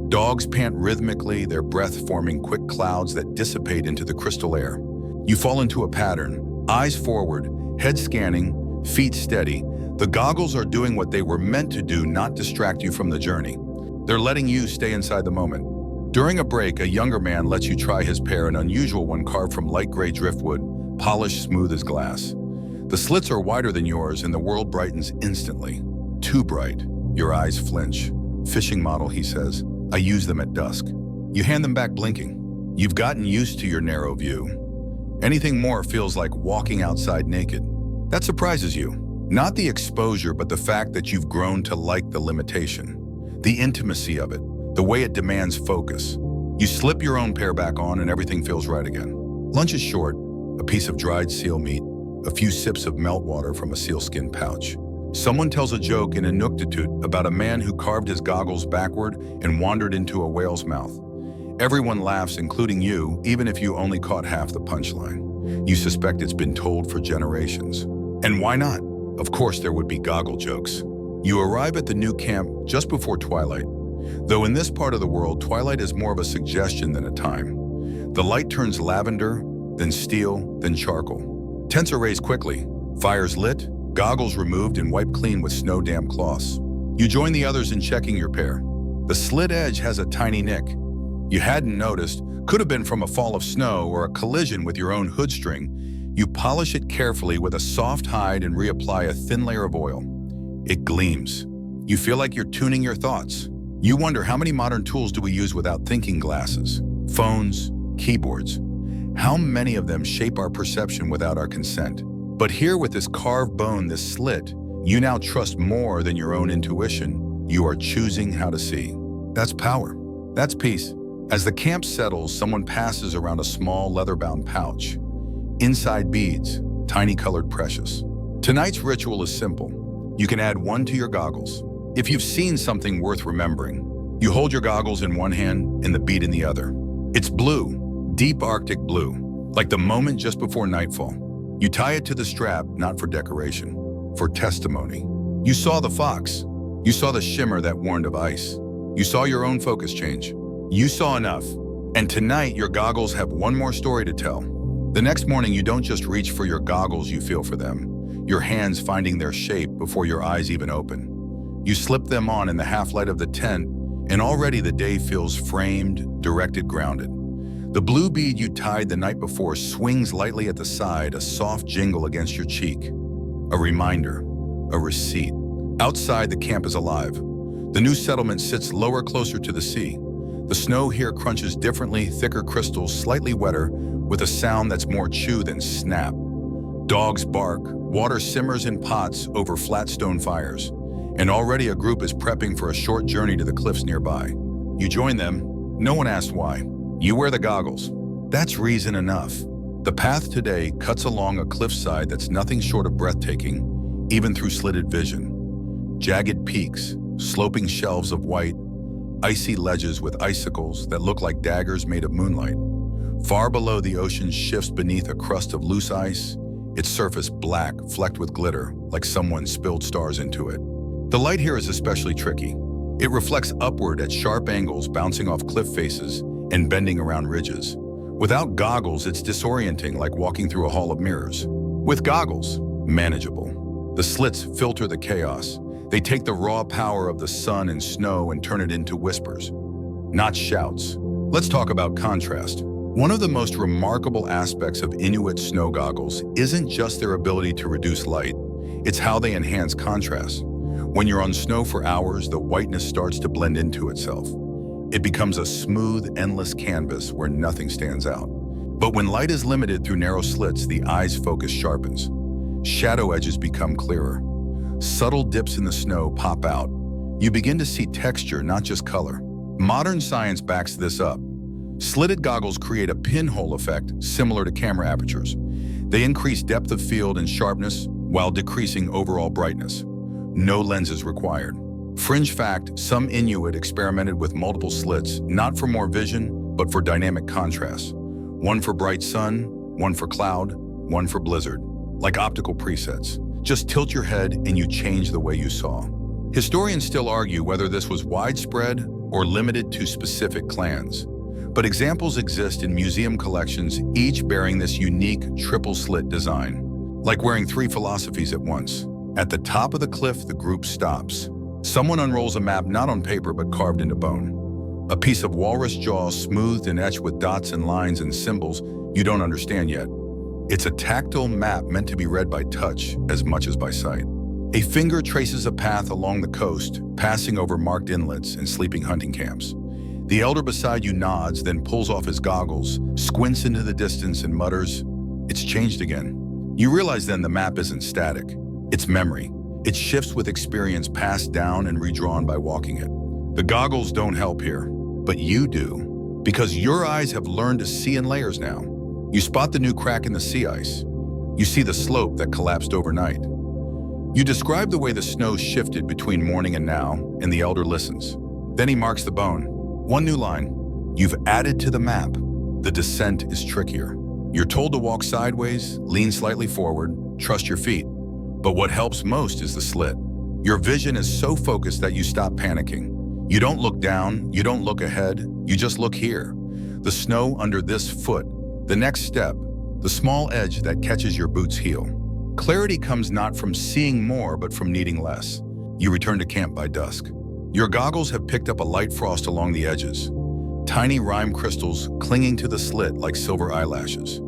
Dogs pant rhythmically, their breath forming quick clouds that dissipate into the crystal air. You fall into a pattern, eyes forward, head scanning, feet steady. The goggles are doing what they were meant to do, not distract you from the journey. They're letting you stay inside the moment. During a break, a younger man lets you try his pair, an unusual one carved from light gray driftwood, polished smooth as glass. The slits are wider than yours and the world brightens instantly. Too bright. Your eyes flinch. Fishing model, he says. I use them at dusk. You hand them back blinking. You've gotten used to your narrow view. Anything more feels like walking outside naked. That surprises you. Not the exposure, but the fact that you've grown to like the limitation. The intimacy of it. The way it demands focus. You slip your own pair back on and everything feels right again. Lunch is short. A piece of dried seal meat. A few sips of meltwater from a sealskin pouch. Someone tells a joke in Inuktitut about a man who carved his goggles backward and wandered into a whale's mouth. Everyone laughs, including you, even if you only caught half the punchline. You suspect it's been told for generations. And why not? Of course there would be goggle jokes. You arrive at the new camp just before twilight. Though in this part of the world, twilight is more of a suggestion than a time. The light turns lavender, then steel, then charcoal. Tents are raised quickly, fires lit, goggles removed and wiped clean with snow-damp cloths. You join the others in checking your pair. The slit edge has a tiny nick. You hadn't noticed, could have been from a fall of snow or a collision with your own hood string. You polish it carefully with a soft hide and reapply a thin layer of oil. It gleams. You feel like you're tuning your thoughts. You wonder, how many modern tools do we use without thinking glasses? Phones, keyboards. How many of them shape our perception without our consent? But here with this carved bone, this slit, you now trust more than your own intuition. You are choosing how to see. That's power. That's peace. As the camp settles, someone passes around a small leather-bound pouch. Inside beads, tiny colored precious. Tonight's ritual is simple. You can add one to your goggles. If you've seen something worth remembering, you hold your goggles in one hand and the bead in the other. It's blue, deep Arctic blue, like the moment just before nightfall. You tie it to the strap, not for decoration, for testimony. You saw the fox. You saw the shimmer that warned of ice. You saw your own focus change. You saw enough. And tonight, your goggles have one more story to tell. The next morning, you don't just reach for your goggles, you feel for them. Your hands finding their shape before your eyes even open. You slip them on in the half-light of the tent, and already the day feels framed, directed, grounded. The blue bead you tied the night before swings lightly at the side, a soft jingle against your cheek. A reminder, a receipt. Outside, the camp is alive. The new settlement sits lower, closer to the sea. The snow here crunches differently, thicker crystals, slightly wetter, with a sound that's more chew than snap. Dogs bark, water simmers in pots over flat stone fires, and already a group is prepping for a short journey to the cliffs nearby. You join them. No one asked why. You wear the goggles. That's reason enough. The path today cuts along a cliffside that's nothing short of breathtaking, even through slitted vision. Jagged peaks, sloping shelves of white, icy ledges with icicles that look like daggers made of moonlight. Far below, the ocean shifts beneath a crust of loose ice, its surface black, flecked with glitter, like someone spilled stars into it. The light here is especially tricky. It reflects upward at sharp angles, bouncing off cliff faces and bending around ridges. Without goggles, it's disorienting, like walking through a hall of mirrors. With goggles, manageable. The slits filter the chaos, They take the raw power of the sun and snow and turn it into whispers, not shouts. Let's talk about contrast. One of the most remarkable aspects of Inuit snow goggles isn't just their ability to reduce light, it's how they enhance contrast. When you're on snow for hours, the whiteness starts to blend into itself. It becomes a smooth, endless canvas where nothing stands out. But when light is limited through narrow slits, the eye's focus sharpens. Shadow edges become clearer. Subtle dips in the snow pop out. You begin to see texture, not just color. Modern science backs this up. Slitted goggles create a pinhole effect similar to camera apertures. They increase depth of field and sharpness while decreasing overall brightness. No lenses required. Fringe fact, some Inuit experimented with multiple slits, not for more vision, but for dynamic contrast. One for bright sun, one for cloud, one for blizzard. Like optical presets. Just tilt your head and you change the way you saw. Historians still argue whether this was widespread or limited to specific clans. But examples exist in museum collections, each bearing this unique triple slit design. Like wearing three philosophies at once. At the top of the cliff, the group stops. Someone unrolls a map not on paper but carved into bone. A piece of walrus jaw smoothed and etched with dots and lines and symbols you don't understand yet. It's a tactile map meant to be read by touch as much as by sight. A finger traces a path along the coast, passing over marked inlets and sleeping hunting camps. The elder beside you nods, then pulls off his goggles, squints into the distance and mutters, "It's changed again." You realize then the map isn't static. It's memory. It shifts with experience passed down and redrawn by walking it. The goggles don't help here, but you do, because your eyes have learned to see in layers now. You spot the new crack in the sea ice. You see the slope that collapsed overnight. You describe the way the snow shifted between morning and now, and the elder listens. Then he marks the bone. One new line. You've added to the map. The descent is trickier. You're told to walk sideways, lean slightly forward, trust your feet. But what helps most is the slit. Your vision is so focused that you stop panicking. You don't look down, you don't look ahead, you just look here. The snow under this foot. The next step, the small edge that catches your boot's heel. Clarity comes not from seeing more, but from needing less. You return to camp by dusk. Your goggles have picked up a light frost along the edges. Tiny rime crystals clinging to the slit like silver eyelashes.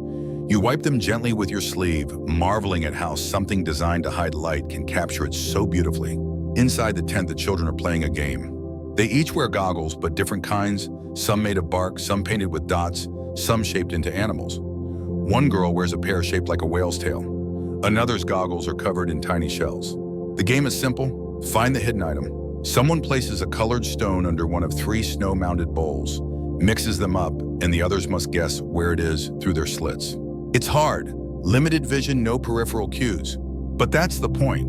You wipe them gently with your sleeve, marveling at how something designed to hide light can capture it so beautifully. Inside the tent, the children are playing a game. They each wear goggles, but different kinds, some made of bark, some painted with dots, some shaped into animals. One girl wears a pair shaped like a whale's tail. Another's goggles are covered in tiny shells. The game is simple. Find the hidden item. Someone places a colored stone under one of 3 snow-mounted bowls, mixes them up, and the others must guess where it is through their slits. It's hard. Limited vision, no peripheral cues. But that's the point.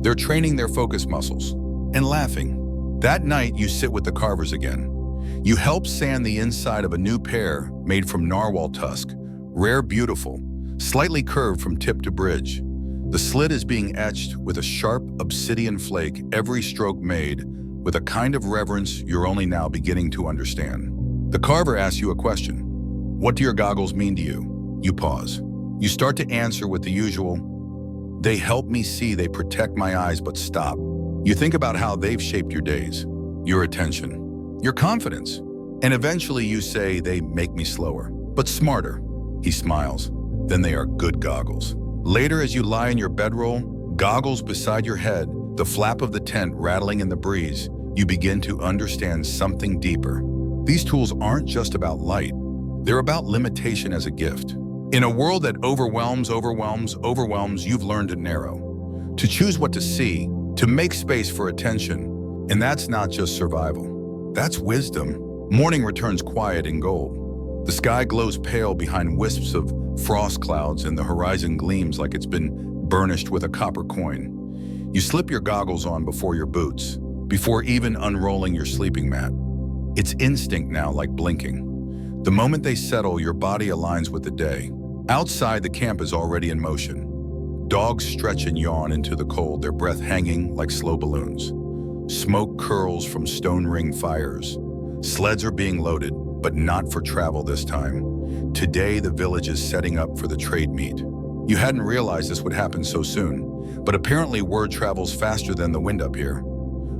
They're training their focus muscles and laughing. That night, you sit with the carvers again. You help sand the inside of a new pair made from narwhal tusk, rare, beautiful, slightly curved from tip to bridge. The slit is being etched with a sharp obsidian flake, every stroke made with a kind of reverence you're only now beginning to understand. The carver asks you a question. What do your goggles mean to you? You pause. You start to answer with the usual, they help me see, they protect my eyes, but stop. You think about how they've shaped your days, your attention, your confidence, and eventually you say they make me slower, but smarter. He smiles. Then they are good goggles. Later, as you lie in your bedroll, goggles beside your head, the flap of the tent rattling in the breeze, you begin to understand something deeper. These tools aren't just about light. They're about limitation as a gift. In a world that overwhelms, you've learned to narrow, to choose what to see, to make space for attention. And that's not just survival. That's wisdom. Morning returns quiet in gold. The sky glows pale behind wisps of frost clouds and the horizon gleams like it's been burnished with a copper coin. You slip your goggles on before your boots, before even unrolling your sleeping mat. It's instinct now, like blinking. The moment they settle, your body aligns with the day. Outside, the camp is already in motion. Dogs stretch and yawn into the cold, their breath hanging like slow balloons. Smoke curls from stone ring fires. Sleds are being loaded, but not for travel this time. Today, the village is setting up for the trade meet. You hadn't realized this would happen so soon. but apparently word travels faster than the wind up here.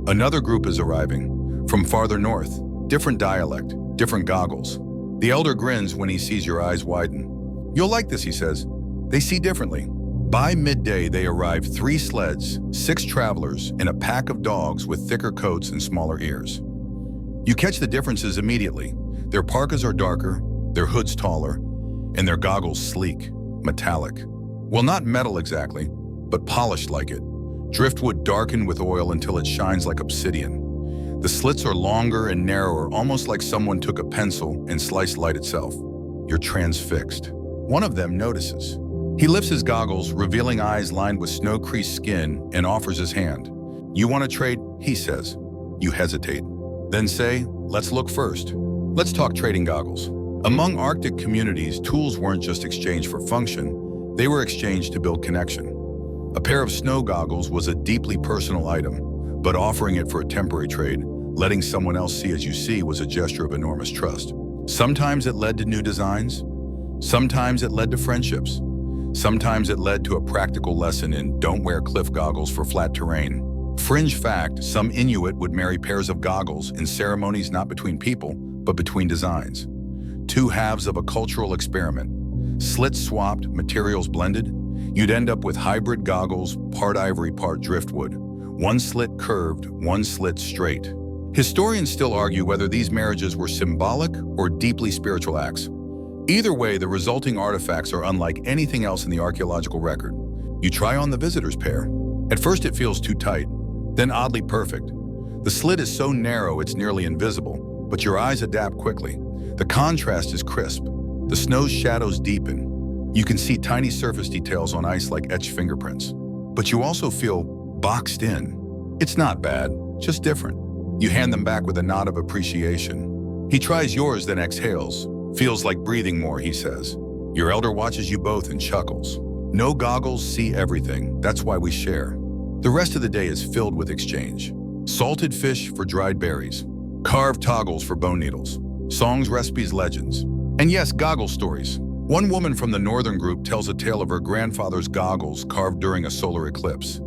Another group is arriving, from farther north, different dialect, different goggles. The elder grins when he sees your eyes widen. "You'll like this," he says. They see differently. By midday, they arrive 3 sleds, 6 travelers, and a pack of dogs with thicker coats and smaller ears. You catch the differences immediately. Their parkas are darker, their hoods taller, and their goggles sleek, metallic. Well, not metal exactly, but polished like it. Driftwood darkened with oil until it shines like obsidian. The slits are longer and narrower, almost like someone took a pencil and sliced light itself. You're transfixed. One of them notices. He lifts his goggles, revealing eyes lined with snow-creased skin, and offers his hand. "You want to trade?" he says. You hesitate. Then say, "Let's look first. Let's talk trading goggles." Among Arctic communities, tools weren't just exchanged for function, they were exchanged to build connection. A pair of snow goggles was a deeply personal item, but offering it for a temporary trade, letting someone else see as you see, was a gesture of enormous trust. Sometimes it led to new designs. Sometimes it led to friendships. Sometimes it led to a practical lesson in don't wear cliff goggles for flat terrain. Fringe fact, some Inuit would marry pairs of goggles in ceremonies not between people, but between designs. 2 halves of a cultural experiment. Slits swapped, materials blended. You'd end up with hybrid goggles, part ivory, part driftwood. One slit curved, one slit straight. Historians still argue whether these marriages were symbolic or deeply spiritual acts. Either way, the resulting artifacts are unlike anything else in the archaeological record. You try on the visitor's pair. At first it feels too tight, then oddly perfect. The slit is so narrow it's nearly invisible, but your eyes adapt quickly. The contrast is crisp. The snow's shadows deepen. You can see tiny surface details on ice like etched fingerprints. But you also feel boxed in. It's not bad, just different. You hand them back with a nod of appreciation. He tries yours, then exhales. "Feels like breathing more," he says. Your elder watches you both and chuckles. No goggles see everything, that's why we share. The rest of the day is filled with exchange. Salted fish for dried berries. Carved toggles for bone needles. Songs, recipes, legends. And yes, goggle stories. One woman from the northern group tells a tale of her grandfather's goggles carved during a solar eclipse.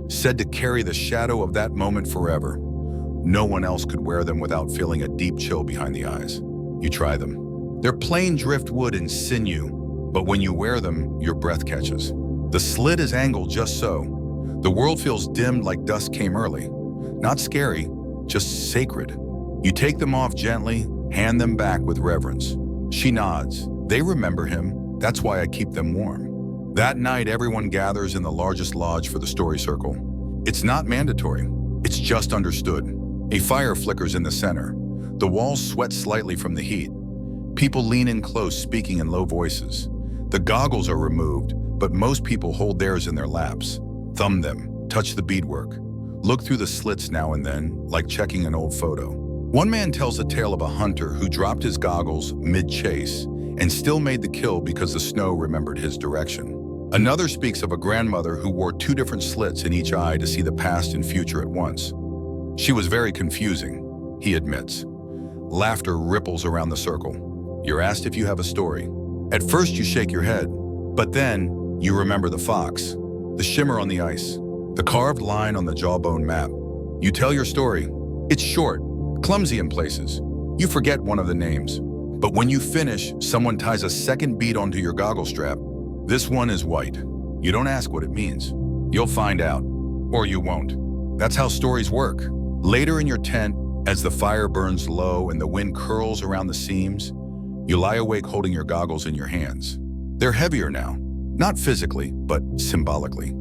Said to carry the shadow of that moment forever. No one else could wear them without feeling a deep chill behind the eyes. You try them. They're plain driftwood and sinew, but when you wear them, your breath catches. The slit is angled just so. The world feels dimmed like dusk came early. Not scary, just sacred. You take them off gently, hand them back with reverence. She nods. They remember him. That's why I keep them warm. That night, everyone gathers in the largest lodge for the story circle. It's not mandatory. It's just understood. A fire flickers in the center. The walls sweat slightly from the heat. People lean in close, speaking in low voices. The goggles are removed, but most people hold theirs in their laps. Thumb them, touch the beadwork. Look through the slits now and then, like checking an old photo. One man tells a tale of a hunter who dropped his goggles mid-chase and still made the kill because the snow remembered his direction. Another speaks of a grandmother who wore 2 different slits in each eye to see the past and future at once. She was very confusing, he admits. Laughter ripples around the circle. You're asked if you have a story. At first you shake your head, but then you remember the fox, the shimmer on the ice, the carved line on the jawbone map. You tell your story. It's short, clumsy in places. You forget one of the names. But when you finish, someone ties a second bead onto your goggle strap. This one is white. You don't ask what it means. You'll find out, or you won't. That's how stories work. Later in your tent, as the fire burns low and the wind curls around the seams, you lie awake holding your goggles in your hands. They're heavier now, not physically, but symbolically.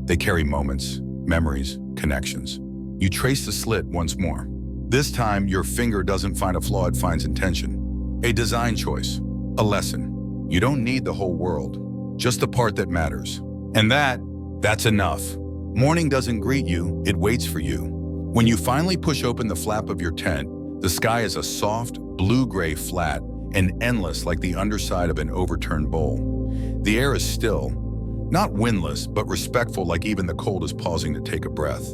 They carry moments, memories, connections. You trace the slit once more. This time, your finger doesn't find a flaw, it finds intention. A design choice, a lesson. You don't need the whole world, just the part that matters. And that's enough. Morning doesn't greet you, it waits for you. When you finally push open the flap of your tent, the sky is a soft, blue-gray flat and endless like the underside of an overturned bowl. The air is still, not windless, but respectful, like even the cold is pausing to take a breath.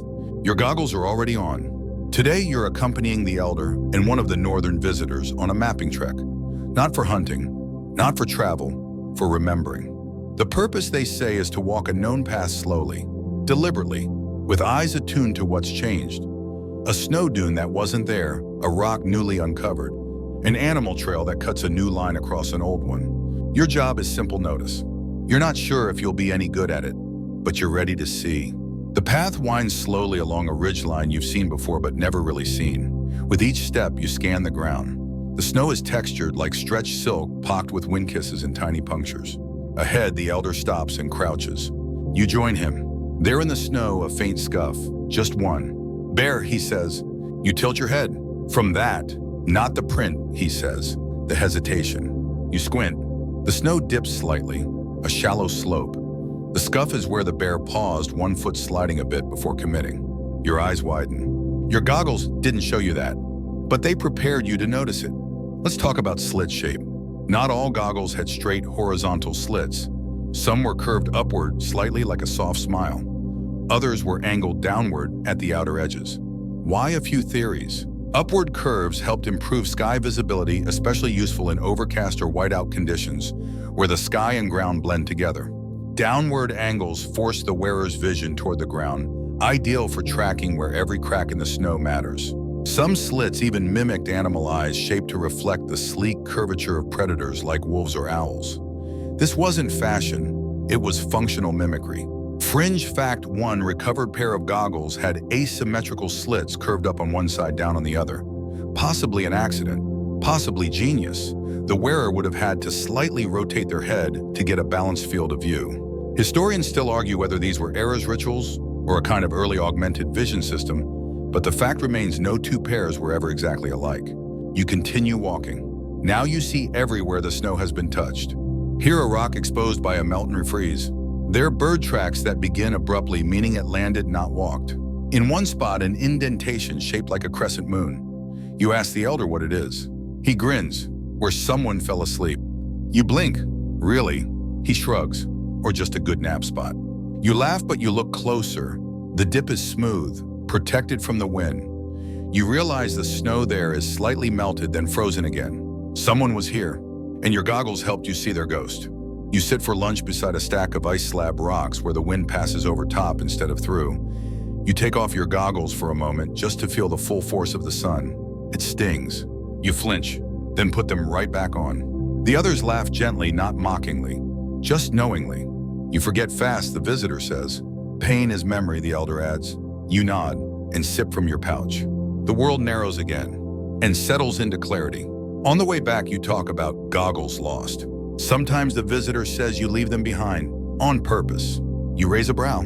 Your goggles are already on. Today, you're accompanying the elder and one of the northern visitors on a mapping trek. Not for hunting, not for travel, for remembering. The purpose, they say, is to walk a known path slowly, deliberately, with eyes attuned to what's changed. A snow dune that wasn't there, a rock newly uncovered, an animal trail that cuts a new line across an old one. Your job is simple notice. You're not sure if you'll be any good at it, but you're ready to see. The path winds slowly along a ridgeline you've seen before but never really seen. With each step, you scan the ground. The snow is textured like stretched silk pocked with wind kisses and tiny punctures. Ahead, the elder stops and crouches. You join him. There in the snow, a faint scuff, just one. "Bear," he says. You tilt your head. From that, not the print, he says, the hesitation. You squint. The snow dips slightly, a shallow slope. The scuff is where the bear paused, 1 foot sliding a bit before committing. Your eyes widen. Your goggles didn't show you that, but they prepared you to notice it. Let's talk about slit shape. Not all goggles had straight horizontal slits. Some were curved upward, slightly like a soft smile. Others were angled downward at the outer edges. Why? A few theories. Upward curves helped improve sky visibility, especially useful in overcast or whiteout conditions, where the sky and ground blend together. Downward angles force the wearer's vision toward the ground, ideal for tracking where every crack in the snow matters. Some slits even mimicked animal eyes shaped to reflect the sleek curvature of predators like wolves or owls. This wasn't fashion, it was functional mimicry. Fringe fact: one recovered pair of goggles had asymmetrical slits curved up on one side, down on the other. Possibly an accident, possibly genius. The wearer would have had to slightly rotate their head to get a balanced field of view. Historians still argue whether these were Era's rituals or a kind of early augmented vision system, but the fact remains no two pairs were ever exactly alike. You continue walking. Now you see everywhere the snow has been touched. Here a rock exposed by a melt and refreeze. There are bird tracks that begin abruptly, meaning it landed, not walked. In one spot, an indentation shaped like a crescent moon. You ask the elder what it is. He grins, where someone fell asleep. You blink. Really? He shrugs. Or just a good nap spot. You laugh, but you look closer. The dip is smooth, protected from the wind. You realize the snow there is slightly melted, then frozen again. Someone was here, and your goggles helped you see their ghost. You sit for lunch beside a stack of ice slab rocks where the wind passes over top instead of through. You take off your goggles for a moment just to feel the full force of the sun. It stings. You flinch, then put them right back on. The others laugh gently, not mockingly, just knowingly. You forget fast, the visitor says. Pain is memory, the elder adds. You nod and sip from your pouch. The world narrows again and settles into clarity. On the way back, you talk about goggles lost. Sometimes the visitor says you leave them behind, on purpose. You raise a brow.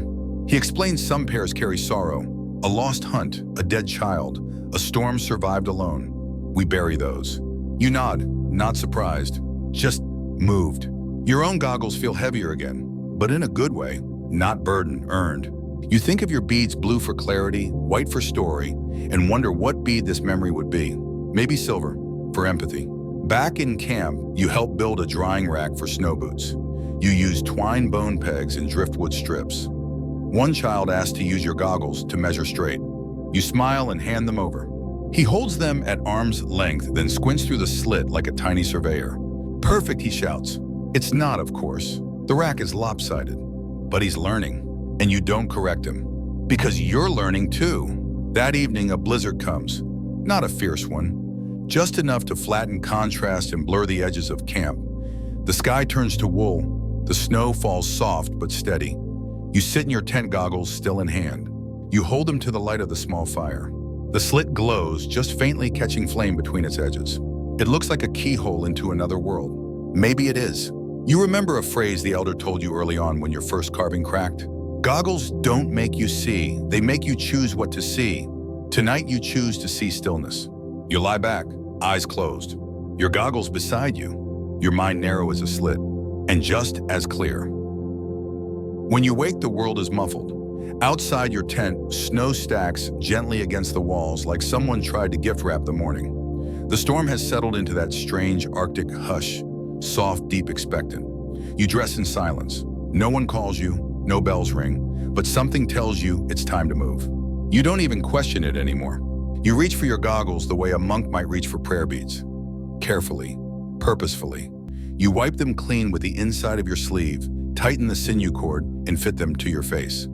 He explains some pairs carry sorrow, a lost hunt, a dead child, a storm survived alone. We bury those. You nod, not surprised, just moved. Your own goggles feel heavier again, but in a good way, not burden, earned. You think of your beads, blue for clarity, white for story, and wonder what bead this memory would be. Maybe silver, for empathy. Back in camp, you help build a drying rack for snow boots. You use twine bone pegs and driftwood strips. One child asks to use your goggles to measure straight. You smile and hand them over. He holds them at arm's length, then squints through the slit like a tiny surveyor. Perfect, he shouts. It's not, of course. The rack is lopsided. But he's learning, and you don't correct him. Because you're learning too. That evening, a blizzard comes. Not a fierce one. Just enough to flatten contrast and blur the edges of camp. The sky turns to wool. The snow falls soft but steady. You sit in your tent, goggles still in hand. You hold them to the light of the small fire. The slit glows, just faintly catching flame between its edges. It looks like a keyhole into another world. Maybe it is. You remember a phrase the elder told you early on when your first carving cracked? Goggles don't make you see, they make you choose what to see. Tonight you choose to see stillness. You lie back, eyes closed. Your goggles beside you. Your mind narrow as a slit, and just as clear. When you wake, the world is muffled. Outside your tent, snow stacks gently against the walls like someone tried to gift wrap the morning. The storm has settled into that strange Arctic hush, soft, deep, expectant. You dress in silence. No one calls you, no bells ring, but something tells you it's time to move. You don't even question it anymore. You reach for your goggles the way a monk might reach for prayer beads. Carefully, purposefully. You wipe them clean with the inside of your sleeve, tighten the sinew cord, and fit them to your face.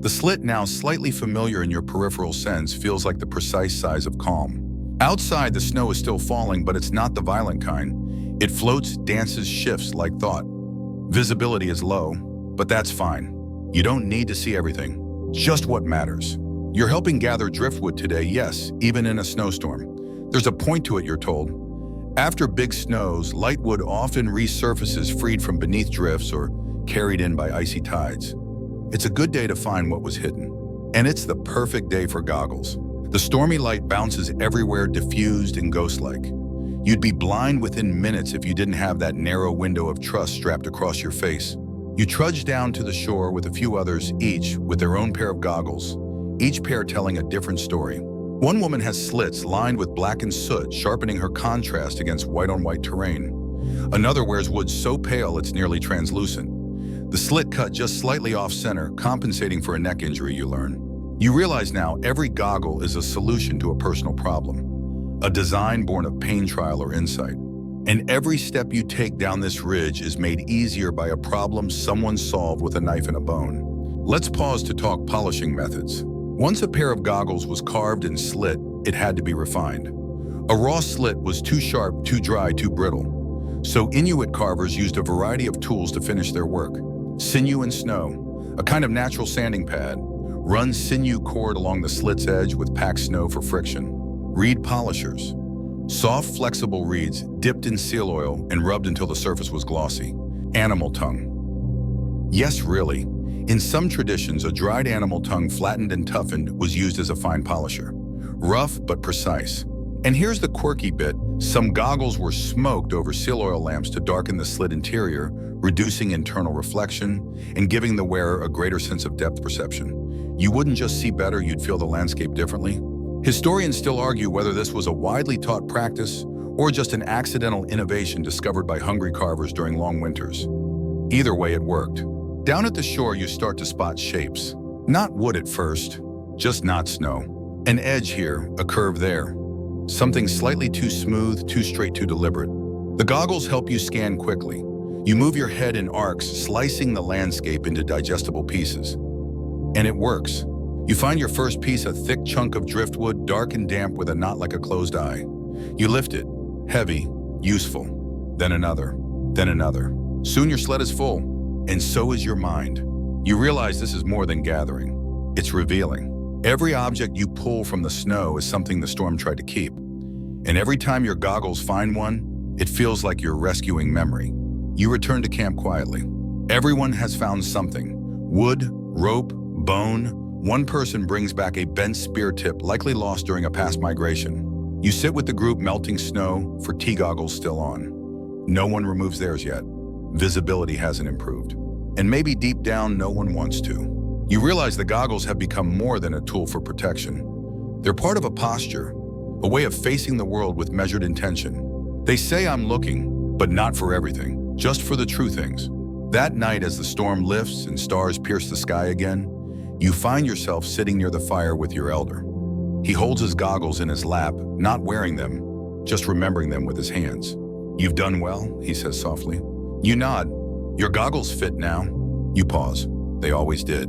The slit, now slightly familiar in your peripheral sense, feels like the precise size of calm. Outside, the snow is still falling, but it's not the violent kind. It floats, dances, shifts like thought. Visibility is low, but that's fine. You don't need to see everything, just what matters. You're helping gather driftwood today, yes, even in a snowstorm. There's a point to it, you're told. After big snows, light wood often resurfaces freed from beneath drifts or carried in by icy tides. It's a good day to find what was hidden. And it's the perfect day for goggles. The stormy light bounces everywhere, diffused and ghost-like. You'd be blind within minutes if you didn't have that narrow window of trust strapped across your face. You trudge down to the shore with a few others, each with their own pair of goggles, each pair telling a different story. One woman has slits lined with blackened soot, sharpening her contrast against white-on-white terrain. Another wears wood so pale it's nearly translucent. The slit cut just slightly off-center, compensating for a neck injury, you learn. You realize now every goggle is a solution to a personal problem, a design born of pain, trial, or insight. And every step you take down this ridge is made easier by a problem someone solved with a knife and a bone. Let's pause to talk polishing methods. Once a pair of goggles was carved and slit, it had to be refined. A raw slit was too sharp, too dry, too brittle. So Inuit carvers used a variety of tools to finish their work. Sinew and snow, a kind of natural sanding pad, run sinew cord along the slit's edge with packed snow for friction. Reed polishers, soft, flexible reeds dipped in seal oil and rubbed until the surface was glossy. Animal tongue. Yes, really. In some traditions, a dried animal tongue flattened and toughened was used as a fine polisher. Rough but precise. And here's the quirky bit. Some goggles were smoked over seal oil lamps to darken the slit interior, reducing internal reflection and giving the wearer a greater sense of depth perception. You wouldn't just see better, you'd feel the landscape differently. Historians still argue whether this was a widely taught practice or just an accidental innovation discovered by hungry carvers during long winters. Either way, it worked. Down at the shore, you start to spot shapes. Not wood at first, just not snow. An edge here, a curve there. Something slightly too smooth, too straight, too deliberate. The goggles help you scan quickly. You move your head in arcs, slicing the landscape into digestible pieces. And it works. You find your first piece, a thick chunk of driftwood, dark and damp with a knot like a closed eye. You lift it, heavy, useful. Then another, then another. Soon your sled is full. And so is your mind. You realize this is more than gathering. It's revealing. Every object you pull from the snow is something the storm tried to keep. And every time your goggles find one, it feels like you're rescuing memory. You return to camp quietly. Everyone has found something. Wood, rope, bone. One person brings back a bent spear tip, likely lost during a past migration. You sit with the group melting snow, fatigue goggles still on. No one removes theirs yet. Visibility hasn't improved. And maybe deep down, no one wants to. You realize the goggles have become more than a tool for protection. They're part of a posture, a way of facing the world with measured intention. They say I'm looking, but not for everything, just for the true things. That night, as the storm lifts and stars pierce the sky again, you find yourself sitting near the fire with your elder. He holds his goggles in his lap, not wearing them, just remembering them with his hands. "You've done well," he says softly. You nod. "Your goggles fit now." You pause. "They always did."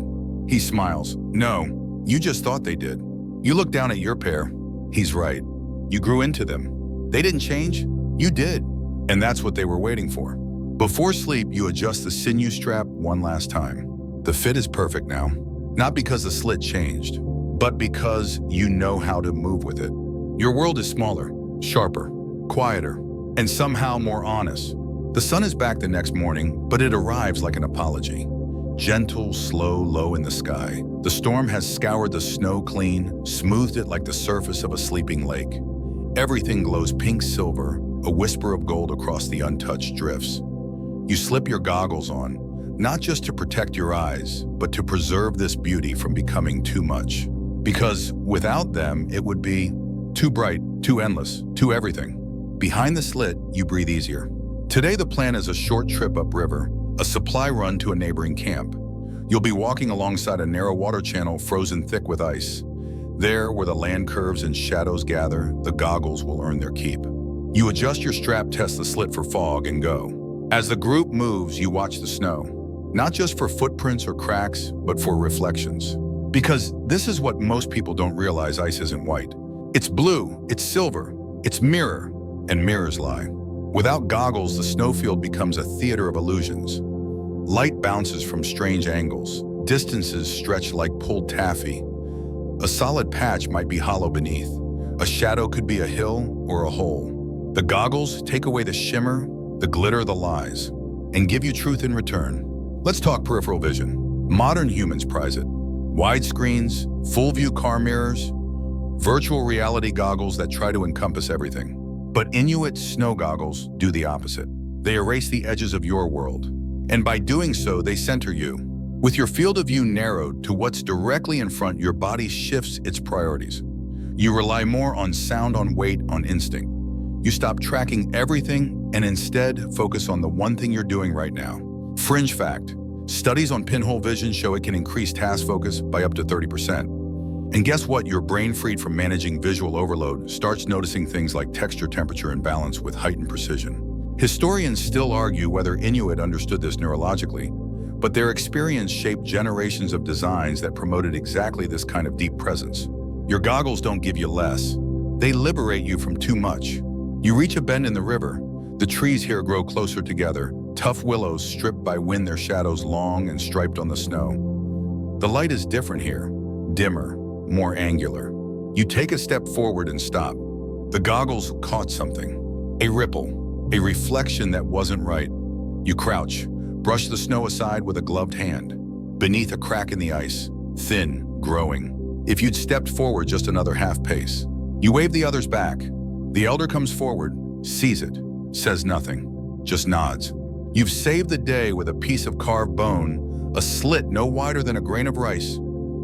He smiles. "No, you just thought they did." You look down at your pair. He's right. You grew into them. They didn't change. You did. And that's what they were waiting for. Before sleep, you adjust the sinew strap one last time. The fit is perfect now. Not because the slit changed, but because you know how to move with it. Your world is smaller, sharper, quieter, and somehow more honest. The sun is back the next morning, but it arrives like an apology. Gentle, slow, low in the sky. The storm has scoured the snow clean, smoothed it like the surface of a sleeping lake. Everything glows pink silver, a whisper of gold across the untouched drifts. You slip your goggles on, not just to protect your eyes, but to preserve this beauty from becoming too much. Because without them, it would be too bright, too endless, too everything. Behind the slit, you breathe easier. Today, the plan is a short trip upriver, a supply run to a neighboring camp. You'll be walking alongside a narrow water channel frozen thick with ice. There, where the land curves and shadows gather, the goggles will earn their keep. You adjust your strap, test the slit for fog, and go. As the group moves, you watch the snow. Not just for footprints or cracks, but for reflections. Because this is what most people don't realize: ice isn't white. It's blue, it's silver, it's mirror, and mirrors lie. Without goggles, the snowfield becomes a theater of illusions. Light bounces from strange angles. Distances stretch like pulled taffy. A solid patch might be hollow beneath. A shadow could be a hill or a hole. The goggles take away the shimmer, the glitter, the lies, and give you truth in return. Let's talk peripheral vision. Modern humans prize it. Wide screens, full-view car mirrors, virtual reality goggles that try to encompass everything. But Inuit snow goggles do the opposite. They erase the edges of your world. And by doing so, they center you. With your field of view narrowed to what's directly in front, your body shifts its priorities. You rely more on sound, on weight, on instinct. You stop tracking everything and instead focus on the one thing you're doing right now. Fringe fact: studies on pinhole vision show it can increase task focus by up to 30%. And guess what? Your brain, freed from managing visual overload, starts noticing things like texture, temperature, and balance with heightened precision. Historians still argue whether Inuit understood this neurologically, but their experience shaped generations of designs that promoted exactly this kind of deep presence. Your goggles don't give you less. They liberate you from too much. You reach a bend in the river. The trees here grow closer together, tough willows stripped by wind, their shadows long and striped on the snow. The light is different here, dimmer, more angular. You take a step forward and stop. The goggles caught something. A ripple, a reflection that wasn't right. You crouch, brush the snow aside with a gloved hand. Beneath, a crack in the ice, thin, growing. If you'd stepped forward just another half pace. You wave the others back. The elder comes forward, sees it, says nothing, just nods. You've saved the day with a piece of carved bone, a slit no wider than a grain of rice,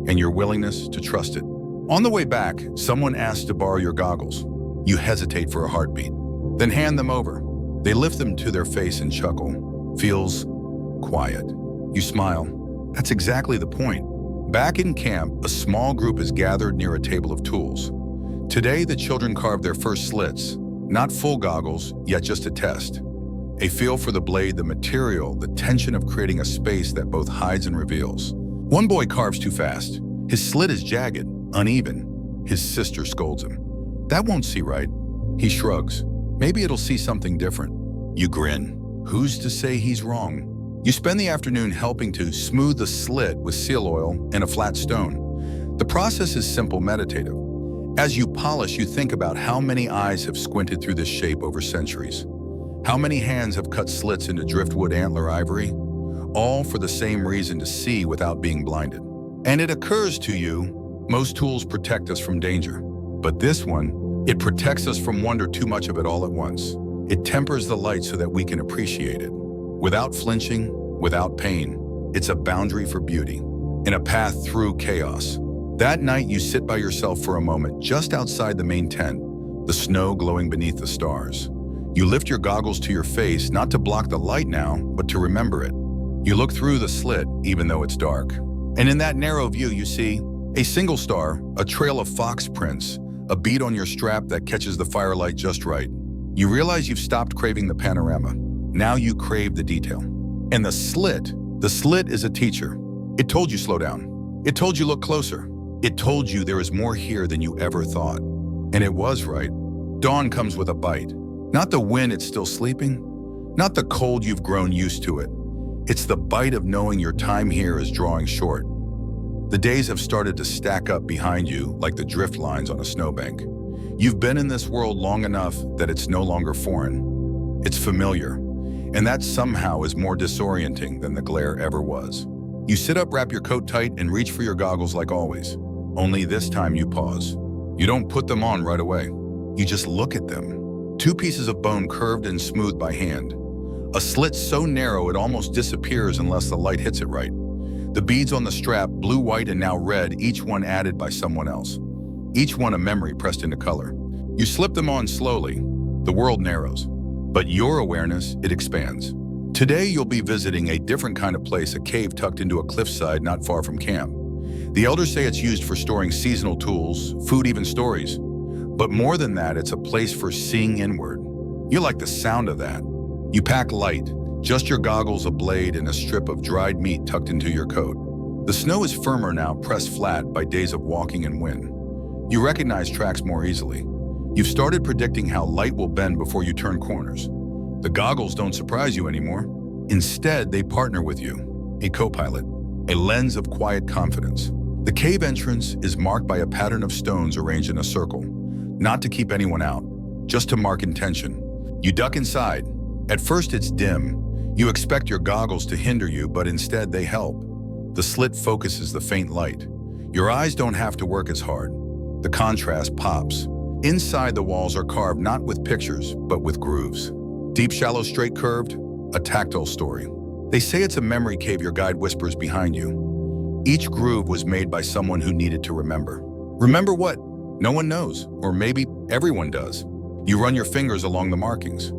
and your willingness to trust it. On the way back, someone asks to borrow your goggles. You hesitate for a heartbeat, then hand them over. They lift them to their face and chuckle. Feels quiet. You smile. That's exactly the point. Back in camp, a small group is gathered near a table of tools. Today, the children carve their first slits, not full goggles, yet just a test. A feel for the blade, the material, the tension of creating a space that both hides and reveals. One boy carves too fast. His slit is jagged, uneven. His sister scolds him. That won't see right. He shrugs. Maybe it'll see something different. You grin. Who's to say he's wrong? You spend the afternoon helping to smooth the slit with seal oil and a flat stone. The process is simple, meditative. As you polish, you think about how many eyes have squinted through this shape over centuries. How many hands have cut slits into driftwood, antler, ivory? All for the same reason: to see without being blinded. And it occurs to you, most tools protect us from danger. But this one, it protects us from wonder, too much of it all at once. It tempers the light so that we can appreciate it. Without flinching, without pain. It's a boundary for beauty, and a path through chaos. That night, you sit by yourself for a moment just outside the main tent, the snow glowing beneath the stars. You lift your goggles to your face, not to block the light now, but to remember it. You look through the slit, even though it's dark. And in that narrow view, you see a single star, a trail of fox prints, a bead on your strap that catches the firelight just right. You realize you've stopped craving the panorama. Now you crave the detail. And the slit is a teacher. It told you slow down. It told you look closer. It told you there is more here than you ever thought. And it was right. Dawn comes with a bite. Not the wind, it's still sleeping. Not the cold, you've grown used to it. It's the bite of knowing your time here is drawing short. The days have started to stack up behind you like the drift lines on a snowbank. You've been in this world long enough that it's no longer foreign. It's familiar. And that somehow is more disorienting than the glare ever was. You sit up, wrap your coat tight, and reach for your goggles like always. Only this time you pause. You don't put them on right away. You just look at them. Two pieces of bone curved and smoothed by hand. A slit so narrow it almost disappears unless the light hits it right. The beads on the strap, blue, white, and now red, each one added by someone else. Each one a memory pressed into color. You slip them on slowly. The world narrows. But your awareness, it expands. Today you'll be visiting a different kind of place, a cave tucked into a cliffside not far from camp. The elders say it's used for storing seasonal tools, food, even stories. But more than that, it's a place for seeing inward. You like the sound of that. You pack light, just your goggles, a blade, and a strip of dried meat tucked into your coat. The snow is firmer now, pressed flat by days of walking and wind. You recognize tracks more easily. You've started predicting how light will bend before you turn corners. The goggles don't surprise you anymore. Instead, they partner with you, a co-pilot, a lens of quiet confidence. The cave entrance is marked by a pattern of stones arranged in a circle, not to keep anyone out, just to mark intention. You duck inside. At first it's dim. You expect your goggles to hinder you, but instead they help. The slit focuses the faint light. Your eyes don't have to work as hard. The contrast pops. Inside, the walls are carved not with pictures, but with grooves. Deep, shallow, straight, curved, a tactile story. They say it's a memory cave your guide whispers behind you. Each groove was made by someone who needed to remember. Remember what? No one knows, or maybe everyone does. You run your fingers along the markings.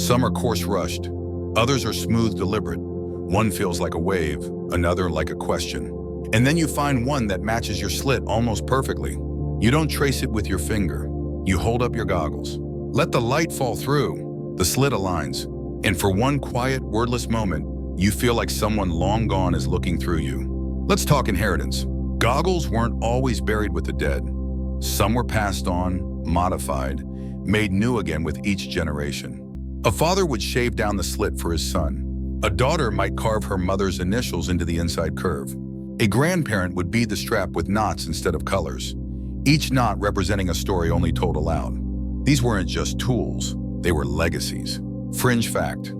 Some are coarse rushed, others are smooth, deliberate. One feels like a wave, another like a question. And then you find one that matches your slit almost perfectly. You don't trace it with your finger. You hold up your goggles. Let the light fall through. The slit aligns. And for one quiet, wordless moment, you feel like someone long gone is looking through you. Let's talk inheritance. Goggles weren't always buried with the dead. Some were passed on, modified, made new again with each generation. A father would shave down the slit for his son. A daughter might carve her mother's initials into the inside curve. A grandparent would bead the strap with knots instead of colors, each knot representing a story only told aloud. These weren't just tools, they were legacies. Fringe fact.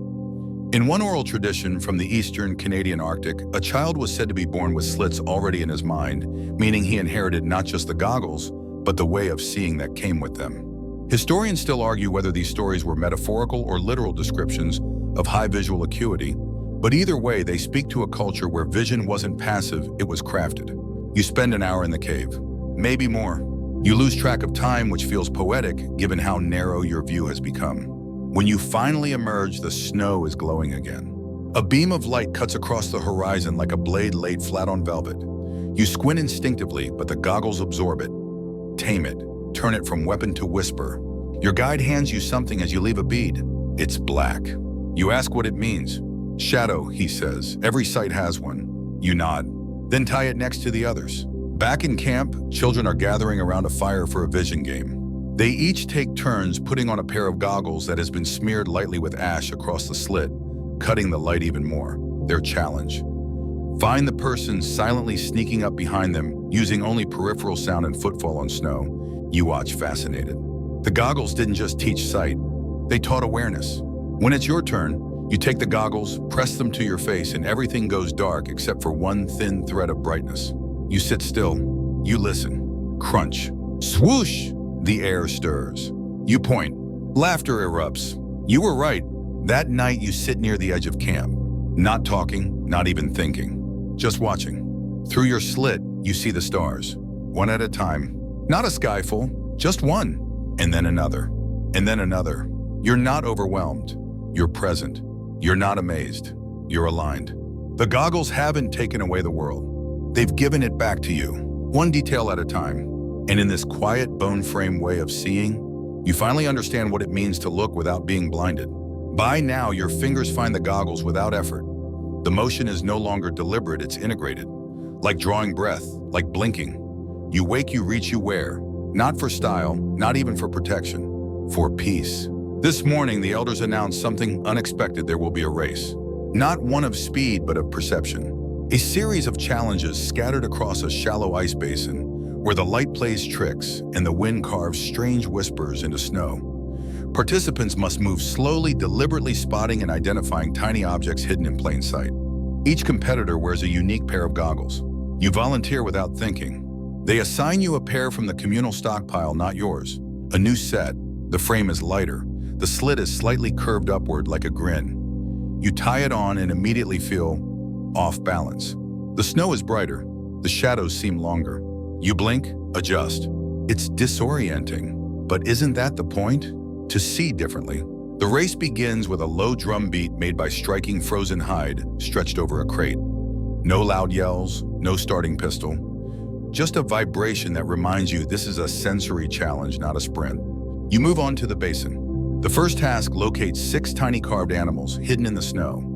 In one oral tradition from the eastern Canadian Arctic, a child was said to be born with slits already in his mind, meaning he inherited not just the goggles, but the way of seeing that came with them. Historians still argue whether these stories were metaphorical or literal descriptions of high visual acuity, but either way, they speak to a culture where vision wasn't passive, it was crafted. You spend an hour in the cave, maybe more. You lose track of time, which feels poetic given how narrow your view has become. When you finally emerge, the snow is glowing again. A beam of light cuts across the horizon like a blade laid flat on velvet. You squint instinctively, but the goggles absorb it, tame it, turn it from weapon to whisper. Your guide hands you something as you leave a bead. It's black. You ask what it means. Shadow, he says. Every site has one. You nod, then tie it next to the others. Back in camp, children are gathering around a fire for a vision game. They each take turns putting on a pair of goggles that has been smeared lightly with ash across the slit, cutting the light even more. Their challenge. Find the person silently sneaking up behind them, using only peripheral sound and footfall on snow. You watch fascinated. The goggles didn't just teach sight, they taught awareness. When it's your turn, you take the goggles, press them to your face, and everything goes dark except for one thin thread of brightness. You sit still. You listen. Crunch. Swoosh! The air stirs. You point. Laughter erupts. You were right. That night you sit near the edge of camp. Not talking, not even thinking. Just watching. Through your slit, you see the stars. One at a time. Not a sky full, just one. And then another. And then another. You're not overwhelmed. You're present. You're not amazed. You're aligned. The goggles haven't taken away the world. They've given it back to you, one detail at a time. And in this quiet, bone-frame way of seeing, you finally understand what it means to look without being blinded. By now, your fingers find the goggles without effort. The motion is no longer deliberate, it's integrated. Like drawing breath, like blinking. You wake, you reach, you wear. Not for style, not even for protection, for peace. This morning, the elders announced something unexpected. There will be a race. Not one of speed, but of perception. A series of challenges scattered across a shallow ice basin where the light plays tricks and the wind carves strange whispers into snow. Participants must move slowly, deliberately spotting and identifying tiny objects hidden in plain sight. Each competitor wears a unique pair of goggles. You volunteer without thinking. They assign you a pair from the communal stockpile, not yours. A new set. The frame is lighter. The slit is slightly curved upward like a grin. You tie it on and immediately feel off balance. The snow is brighter. The shadows seem longer. You blink, adjust. It's disorienting, but isn't that the point? To see differently. The race begins with a low drum beat made by striking frozen hide stretched over a crate. No loud yells, no starting pistol. Just a vibration that reminds you this is a sensory challenge, not a sprint. You move on to the basin. The first task locates 6 tiny carved animals hidden in the snow.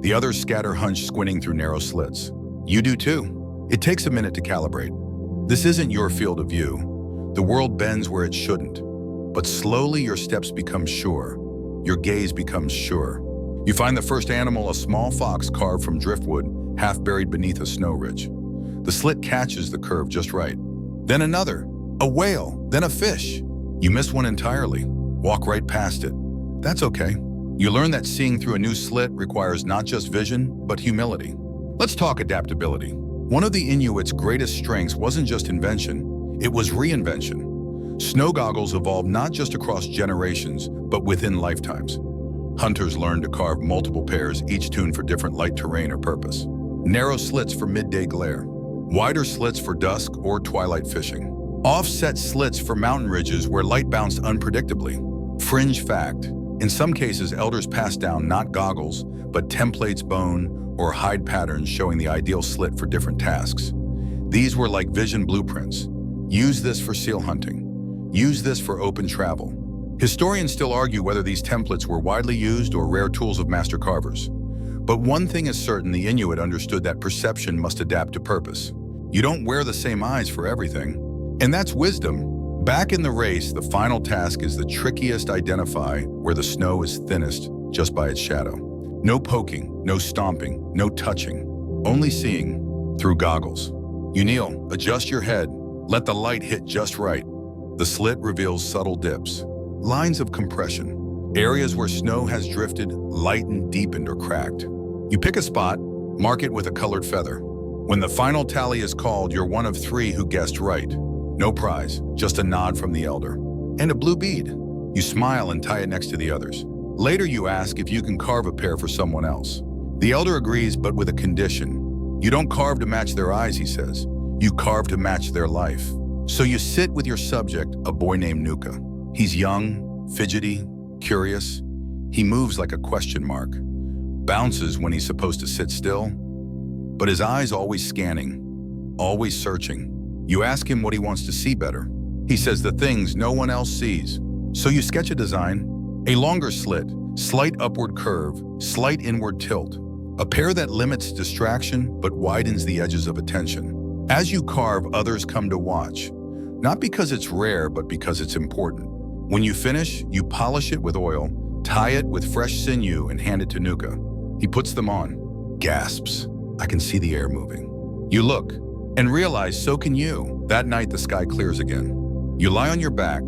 The others scatter hunched, squinting through narrow slits. You do too. It takes a minute to calibrate. This isn't your field of view. The world bends where it shouldn't. But slowly your steps become sure. Your gaze becomes sure. You find the first animal, a small fox carved from driftwood, half buried beneath a snow ridge. The slit catches the curve just right. Then another, a whale, then a fish. You miss one entirely. Walk right past it. That's okay. You learn that seeing through a new slit requires not just vision, but humility. Let's talk adaptability. One of the Inuits' greatest strengths wasn't just invention, it was reinvention. Snow goggles evolved not just across generations, but within lifetimes. Hunters learned to carve multiple pairs, each tuned for different light terrain or purpose. Narrow slits for midday glare, wider slits for dusk or twilight fishing. Offset slits for mountain ridges where light bounced unpredictably. Fringe fact, in some cases elders passed down not goggles, but templates, bone, or hide patterns showing the ideal slit for different tasks. These were like vision blueprints. Use this for seal hunting. Use this for open travel. Historians still argue whether these templates were widely used or rare tools of master carvers. But one thing is certain, the Inuit understood that perception must adapt to purpose. You don't wear the same eyes for everything. And that's wisdom. Back in the race, the final task is the trickiest. Identify where the snow is thinnest just by its shadow. No poking, no stomping, no touching, only seeing through goggles. You kneel, adjust your head, let the light hit just right. The slit reveals subtle dips, lines of compression, areas where snow has drifted, lightened, deepened, or cracked. You pick a spot, mark it with a colored feather. When the final tally is called, you're one of 3 who guessed right. No prize, just a nod from the elder. And a blue bead. You smile and tie it next to the others. Later you ask if you can carve a pair for someone else. The elder agrees, but with a condition. You don't carve to match their eyes, he says. You carve to match their life. So you sit with your subject, a boy named Nuka. He's young, fidgety, curious. He moves like a question mark. Bounces when he's supposed to sit still. But his eyes always scanning, always searching. You ask him what he wants to see better. He says the things no one else sees. So you sketch a design, a longer slit, slight upward curve, slight inward tilt, a pair that limits distraction but widens the edges of attention. As you carve, others come to watch, not because it's rare, but because it's important. When you finish, you polish it with oil, tie it with fresh sinew, and hand it to Nuka. He puts them on, gasps. I can see the air moving. You look and realize so can you. That night, the sky clears again. You lie on your back,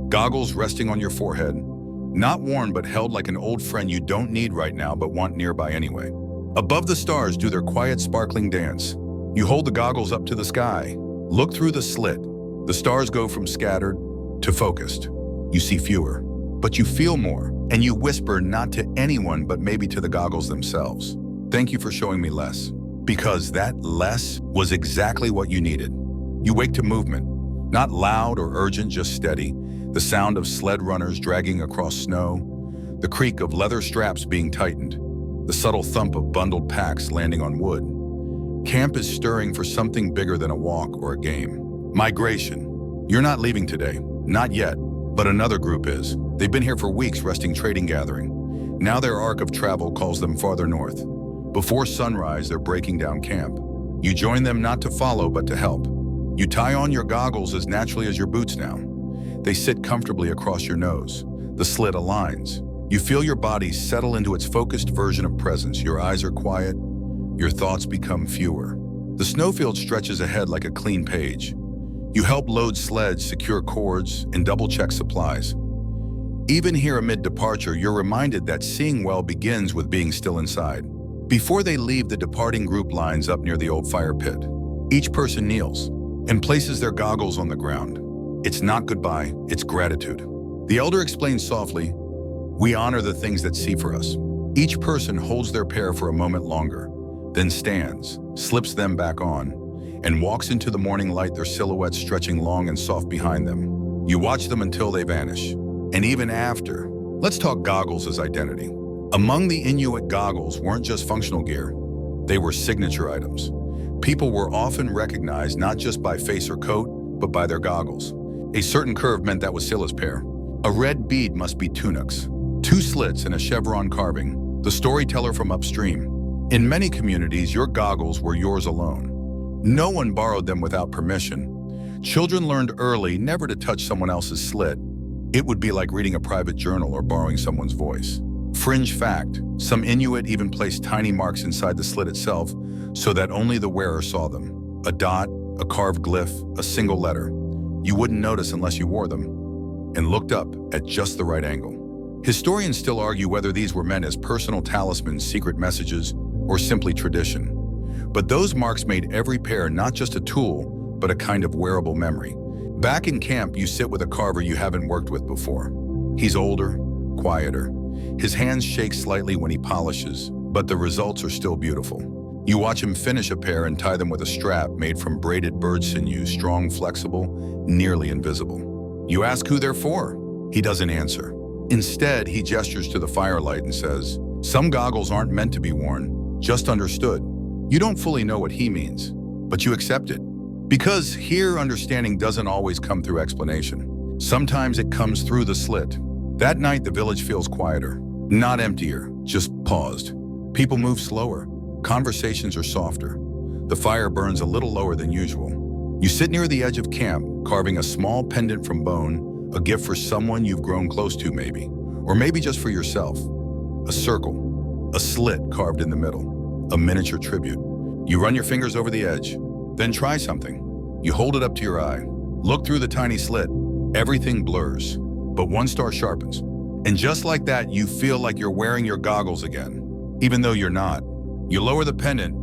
goggles resting on your forehead, not worn but held like an old friend you don't need right now but want nearby anyway. Above, the stars do their quiet, sparkling dance. You hold the goggles up to the sky, look through the slit. The stars go from scattered to focused. You see fewer, but you feel more, and you whisper not to anyone but maybe to the goggles themselves. Thank you for showing me less. Because that less was exactly what you needed. You wake to movement, not loud or urgent, just steady. The sound of sled runners dragging across snow, the creak of leather straps being tightened, the subtle thump of bundled packs landing on wood. Camp is stirring for something bigger than a walk or a game. Migration. You're not leaving today, not yet, but another group is. They've been here for weeks, resting, trading, gathering. Now their arc of travel calls them farther north. Before sunrise, they're breaking down camp. You join them not to follow, but to help. You tie on your goggles as naturally as your boots now. They sit comfortably across your nose. The slit aligns. You feel your body settle into its focused version of presence. Your eyes are quiet. Your thoughts become fewer. The snowfield stretches ahead like a clean page. You help load sleds, secure cords, and double-check supplies. Even here amid departure, you're reminded that seeing well begins with being still inside. Before they leave, the departing group lines up near the old fire pit. Each person kneels and places their goggles on the ground. It's not goodbye, it's gratitude. The elder explains softly, we honor the things that see for us. Each person holds their pair for a moment longer, then stands, slips them back on, and walks into the morning light, their silhouettes stretching long and soft behind them. You watch them until they vanish. And even after, let's talk goggles as identity. Among the Inuit, goggles weren't just functional gear. They were signature items. People were often recognized not just by face or coat, but by their goggles. A certain curve meant that was Scylla's pair. A red bead must be Tunuk's. 2 slits and a chevron carving, the storyteller from upstream. In many communities, your goggles were yours alone. No one borrowed them without permission. Children learned early never to touch someone else's slit. It would be like reading a private journal or borrowing someone's voice. Fringe fact, some Inuit even placed tiny marks inside the slit itself so that only the wearer saw them. A dot, a carved glyph, a single letter. You wouldn't notice unless you wore them and looked up at just the right angle. Historians still argue whether these were meant as personal talismans, secret messages, or simply tradition. But those marks made every pair not just a tool, but a kind of wearable memory. Back in camp, you sit with a carver you haven't worked with before. He's older, quieter. His hands shake slightly when he polishes, but the results are still beautiful. You watch him finish a pair and tie them with a strap made from braided bird sinew, strong, flexible, nearly invisible. You ask who they're for. He doesn't answer. Instead, he gestures to the firelight and says, "Some goggles aren't meant to be worn, just understood." You don't fully know what he means, but you accept it. Because here, understanding doesn't always come through explanation. Sometimes it comes through the slit. That night, the village feels quieter. Not emptier, just paused. People move slower. Conversations are softer. The fire burns a little lower than usual. You sit near the edge of camp, carving a small pendant from bone, a gift for someone you've grown close to maybe, or maybe just for yourself. A circle, a slit carved in the middle, a miniature tribute. You run your fingers over the edge, then try something. You hold it up to your eye, look through the tiny slit. Everything blurs, but one star sharpens. And just like that, you feel like you're wearing your goggles again, even though you're not. You lower the pendant,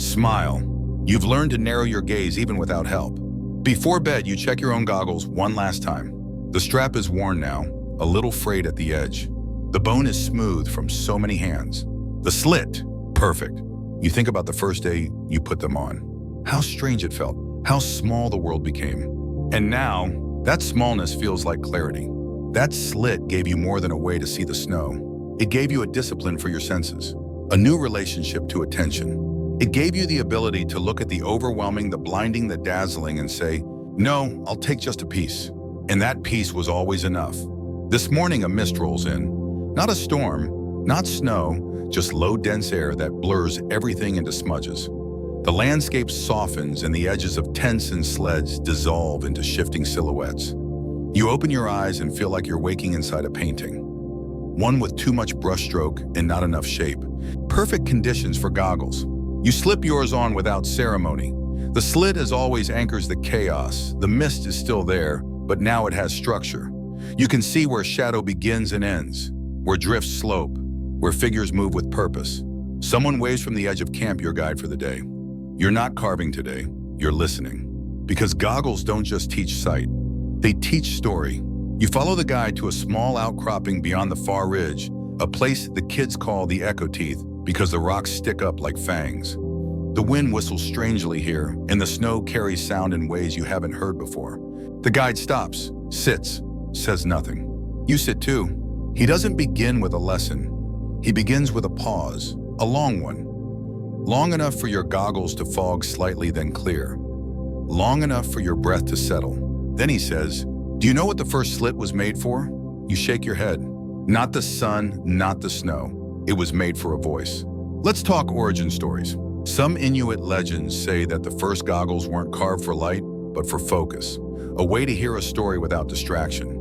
smile. You've learned to narrow your gaze even without help. Before bed, you check your own goggles one last time. The strap is worn now, a little frayed at the edge. The bone is smooth from so many hands. The slit, perfect. You think about the first day you put them on. How strange it felt, how small the world became. And now, that smallness feels like clarity. That slit gave you more than a way to see the snow. It gave you a discipline for your senses, a new relationship to attention. It gave you the ability to look at the overwhelming, the blinding, the dazzling, and say, "No, I'll take just a piece." And that piece was always enough. This morning, a mist rolls in. Not a storm, not snow, just low, dense air that blurs everything into smudges. The landscape softens and the edges of tents and sleds dissolve into shifting silhouettes. You open your eyes and feel like you're waking inside a painting. One with too much brushstroke and not enough shape. Perfect conditions for goggles. You slip yours on without ceremony. The slit as always anchors the chaos. The mist is still there, but now it has structure. You can see where shadow begins and ends, where drifts slope, where figures move with purpose. Someone waves from the edge of camp, your guide for the day. You're not carving today, you're listening. Because goggles don't just teach sight, they teach story. You follow the guide to a small outcropping beyond the far ridge, a place the kids call the echo teeth because the rocks stick up like fangs. The wind whistles strangely here, and the snow carries sound in ways you haven't heard before. The guide stops, sits, says nothing. You sit too. He doesn't begin with a lesson. He begins with a pause, a long one. Long enough for your goggles to fog slightly, then clear. Long enough for your breath to settle. Then he says, "Do you know what the first slit was made for?" You shake your head. Not the sun, not the snow. It was made for a voice. Let's talk origin stories. Some Inuit legends say that the first goggles weren't carved for light, but for focus. A way to hear a story without distraction.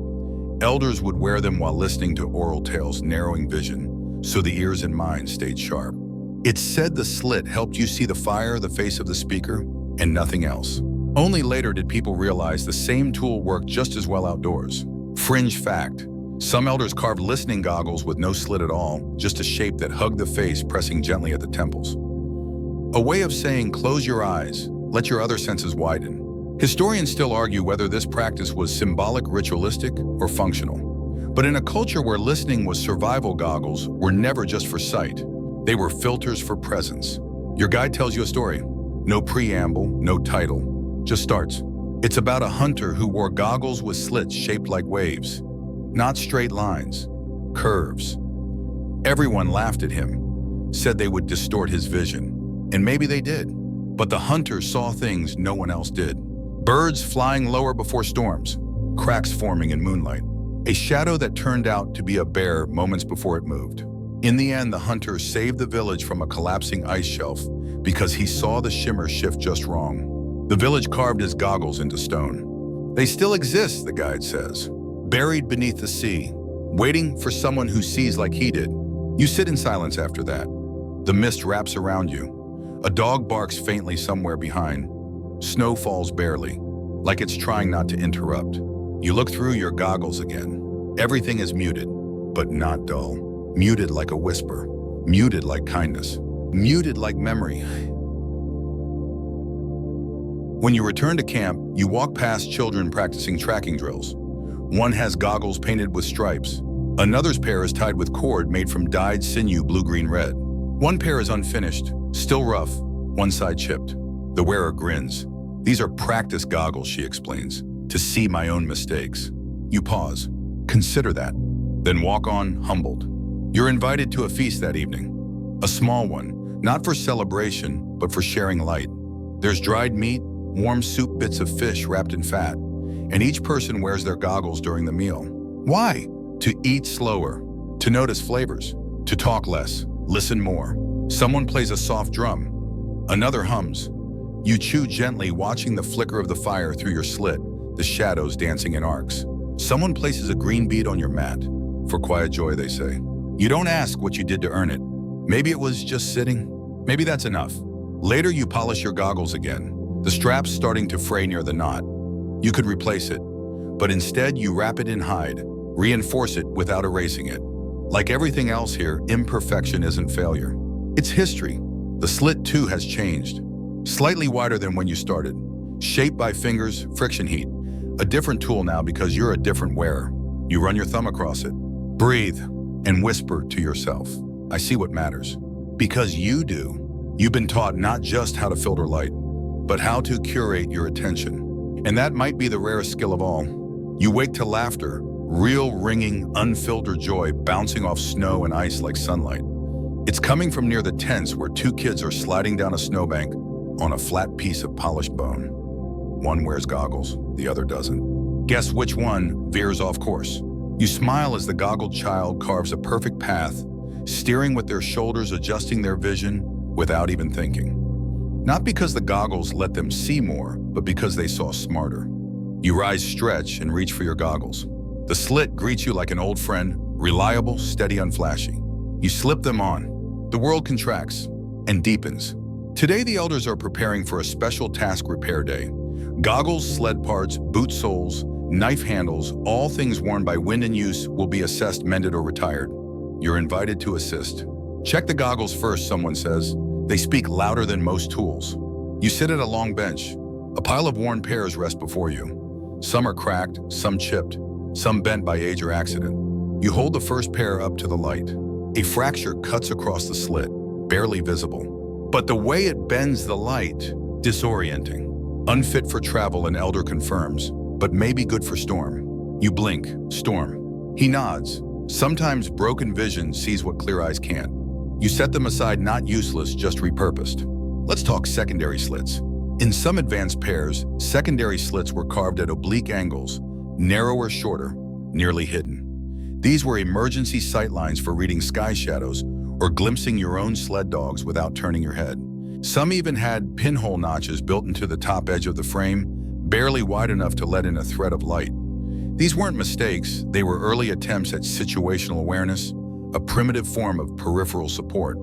Elders would wear them while listening to oral tales, narrowing vision, so the ears and mind stayed sharp. It's said the slit helped you see the fire, the face of the speaker, and nothing else. Only later did people realize the same tool worked just as well outdoors. Fringe fact, some elders carved listening goggles with no slit at all, just a shape that hugged the face, pressing gently at the temples. A way of saying, close your eyes, let your other senses widen. Historians still argue whether this practice was symbolic, ritualistic, or functional. But in a culture where listening was survival, goggles were never just for sight. They were filters for presence. Your guide tells you a story. No preamble, no title, just starts. It's about a hunter who wore goggles with slits shaped like waves. Not straight lines, curves. Everyone laughed at him, said they would distort his vision. And maybe they did. But the hunter saw things no one else did. Birds flying lower before storms, cracks forming in moonlight. A shadow that turned out to be a bear moments before it moved. In the end, the hunter saved the village from a collapsing ice shelf because he saw the shimmer shift just wrong. The village carved his goggles into stone. They still exist, the guide says, buried beneath the sea, waiting for someone who sees like he did. You sit in silence after that. The mist wraps around you. A dog barks faintly somewhere behind. Snow falls barely, like it's trying not to interrupt. You look through your goggles again. Everything is muted, but not dull. Muted like a whisper. Muted like kindness. Muted like memory. When you return to camp, you walk past children practicing tracking drills. One has goggles painted with stripes. Another's pair is tied with cord made from dyed sinew blue-green-red. One pair is unfinished, still rough, one side chipped. The wearer grins. These are practice goggles, she explains, to see my own mistakes. You pause. Consider that. Then walk on, humbled. You're invited to a feast that evening. A small one, not for celebration, but for sharing light. There's dried meat, warm soup, bits of fish wrapped in fat, and each person wears their goggles during the meal. Why? To eat slower, to notice flavors, to talk less, listen more. Someone plays a soft drum. Another hums. You chew gently, watching the flicker of the fire through your slit, the shadows dancing in arcs. Someone places a green bead on your mat. For quiet joy, they say. You don't ask what you did to earn it. Maybe it was just sitting. Maybe that's enough. Later, you polish your goggles again, the straps starting to fray near the knot. You could replace it, but instead you wrap it in hide, reinforce it without erasing it. Like everything else here, imperfection isn't failure. It's history. The slit too has changed. Slightly wider than when you started. Shaped by fingers, friction heat. A different tool now because you're a different wearer. You run your thumb across it. Breathe and whisper to yourself, I see what matters. Because you do. You've been taught not just how to filter light, but how to curate your attention. And that might be the rarest skill of all. You wake to laughter, real ringing, unfiltered joy bouncing off snow and ice like sunlight. It's coming from near the tents where two kids are sliding down a snowbank on a flat piece of polished bone. One wears goggles, the other doesn't. Guess which one veers off course? You smile as the goggled child carves a perfect path, steering with their shoulders, adjusting their vision without even thinking. Not because the goggles let them see more, but because they saw smarter. You rise, stretch, and reach for your goggles. The slit greets you like an old friend, reliable, steady, unflashy. You slip them on. The world contracts and deepens. Today, the elders are preparing for a special task repair day. Goggles, sled parts, boot soles, knife handles, all things worn by wind and use will be assessed, mended, or retired. You're invited to assist. Check the goggles first, someone says. They speak louder than most tools. You sit at a long bench. A pile of worn pairs rest before you. Some are cracked, some chipped, some bent by age or accident. You hold the first pair up to the light. A fracture cuts across the slit, barely visible. But the way it bends the light, disorienting. Unfit for travel, an elder confirms, but maybe good for storm. You blink, storm. He nods. Sometimes broken vision sees what clear eyes can't. You set them aside, not useless, just repurposed. Let's talk secondary slits. In some advanced pairs, secondary slits were carved at oblique angles, narrower, shorter, nearly hidden. These were emergency sight lines for reading sky shadows or glimpsing your own sled dogs without turning your head. Some even had pinhole notches built into the top edge of the frame, barely wide enough to let in a thread of light. These weren't mistakes, they were early attempts at situational awareness, a primitive form of peripheral support.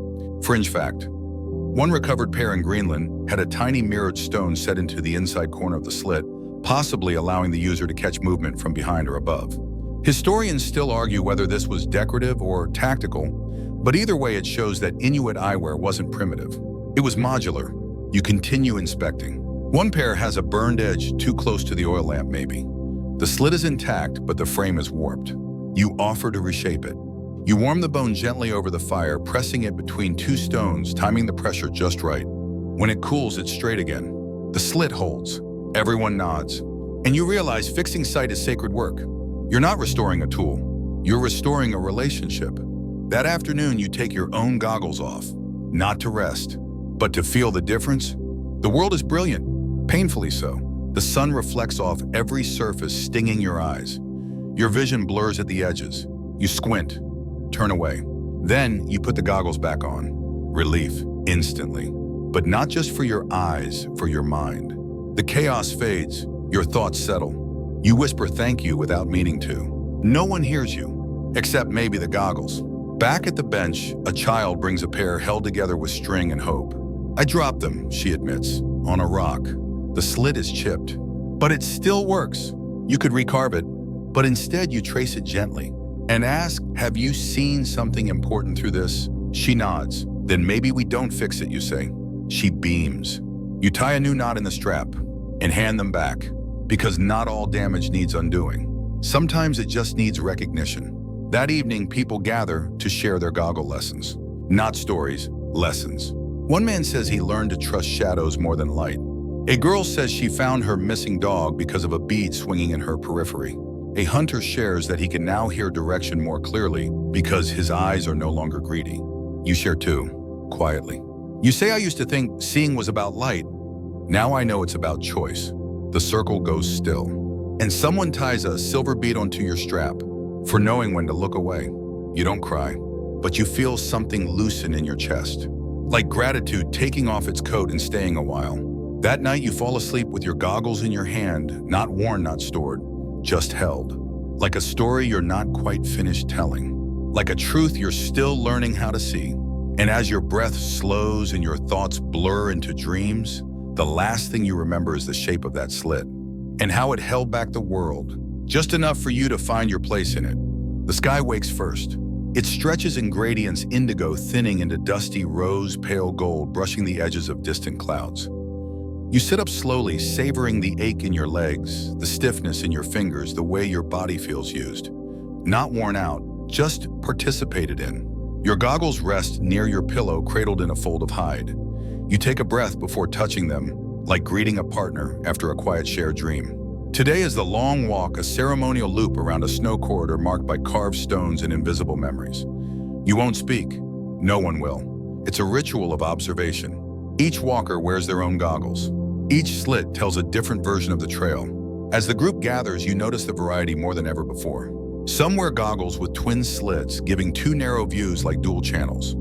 Fringe fact: one recovered pair in Greenland had a tiny mirrored stone set into the inside corner of the slit, possibly allowing the user to catch movement from behind or above. Historians still argue whether this was decorative or tactical, but either way it shows that Inuit eyewear wasn't primitive. It was modular. You continue inspecting. One pair has a burned edge too close to the oil lamp, maybe. The slit is intact, but the frame is warped. You offer to reshape it. You warm the bone gently over the fire, pressing it between two stones, timing the pressure just right. When it cools, it's straight again. The slit holds. Everyone nods. And you realize fixing sight is sacred work. You're not restoring a tool. You're restoring a relationship. That afternoon, you take your own goggles off, not to rest, but to feel the difference. The world is brilliant, painfully so. The sun reflects off every surface, stinging your eyes. Your vision blurs at the edges. You squint, turn away. Then you put the goggles back on. Relief, instantly. But not just for your eyes, for your mind. The chaos fades, your thoughts settle. You whisper thank you without meaning to. No one hears you, except maybe the goggles. Back at the bench, a child brings a pair held together with string and hope. I dropped them, she admits, on a rock. The slit is chipped, but it still works. You could recarve it, but instead you trace it gently and ask, have you seen something important through this? She nods. Then maybe we don't fix it, you say. She beams. You tie a new knot in the strap and hand them back, because not all damage needs undoing. Sometimes it just needs recognition. That evening, people gather to share their goggle lessons. Not stories, lessons. One man says he learned to trust shadows more than light. A girl says she found her missing dog because of a bead swinging in her periphery. A hunter shares that he can now hear direction more clearly because his eyes are no longer greedy. You share too, quietly. You say, I used to think seeing was about light. Now I know it's about choice. The circle goes still. And someone ties a silver bead onto your strap for knowing when to look away. You don't cry, but you feel something loosen in your chest. Like gratitude taking off its coat and staying a while. That night you fall asleep with your goggles in your hand, not worn, not stored, just held. Like a story you're not quite finished telling. Like a truth you're still learning how to see. And as your breath slows and your thoughts blur into dreams, the last thing you remember is the shape of that slit and how it held back the world, just enough for you to find your place in it. The sky wakes first. It stretches in gradients, indigo thinning into dusty rose pale gold, brushing the edges of distant clouds. You sit up slowly, savoring the ache in your legs, the stiffness in your fingers, the way your body feels used. Not worn out, just participated in. Your goggles rest near your pillow, cradled in a fold of hide. You take a breath before touching them, like greeting a partner after a quiet shared dream. Today is the long walk, a ceremonial loop around a snow corridor marked by carved stones and invisible memories. You won't speak. No one will. It's a ritual of observation. Each walker wears their own goggles. Each slit tells a different version of the trail. As the group gathers, you notice the variety more than ever before. Some wear goggles with twin slits, giving two narrow views like dual channels.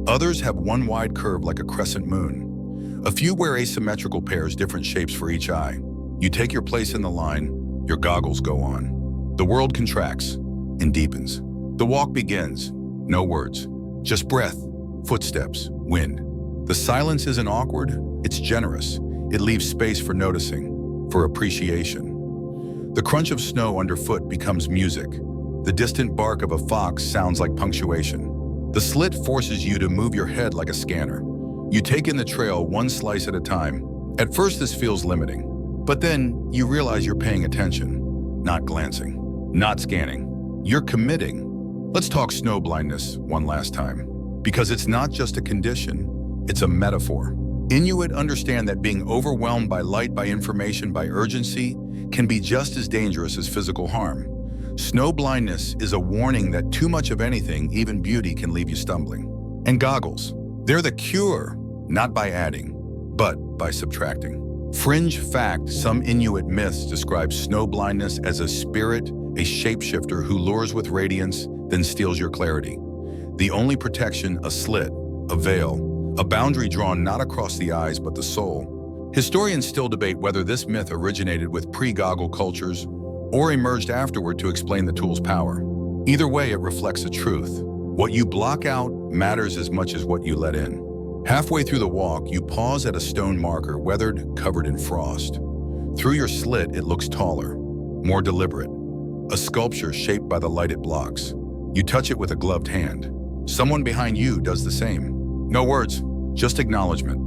Others have one wide curve like a crescent moon. A few wear asymmetrical pairs, different shapes for each eye. You take your place in the line, your goggles go on. The world contracts and deepens. The walk begins, no words, just breath, footsteps, wind. The silence isn't awkward, it's generous. It leaves space for noticing, for appreciation. The crunch of snow underfoot becomes music. The distant bark of a fox sounds like punctuation. The slit forces you to move your head like a scanner. You take in the trail one slice at a time. At first this feels limiting, but then you realize you're paying attention, not glancing, not scanning. You're committing. Let's talk snow blindness one last time, because it's not just a condition, it's a metaphor. Inuit understand that being overwhelmed by light, by information, by urgency can be just as dangerous as physical harm. Snow blindness is a warning that too much of anything, even beauty, can leave you stumbling. And goggles, they're the cure, not by adding, but by subtracting. Fringe fact, some Inuit myths describe snow blindness as a spirit, a shapeshifter who lures with radiance, then steals your clarity. The only protection, a slit, a veil, a boundary drawn not across the eyes but the soul. Historians still debate whether this myth originated with pre-goggle cultures or emerged afterward to explain the tool's power. Either way, it reflects a truth. What you block out matters as much as what you let in. Halfway through the walk, you pause at a stone marker, weathered, covered in frost. Through your slit, it looks taller, more deliberate. A sculpture shaped by the light it blocks. You touch it with a gloved hand. Someone behind you does the same. No words, just acknowledgement.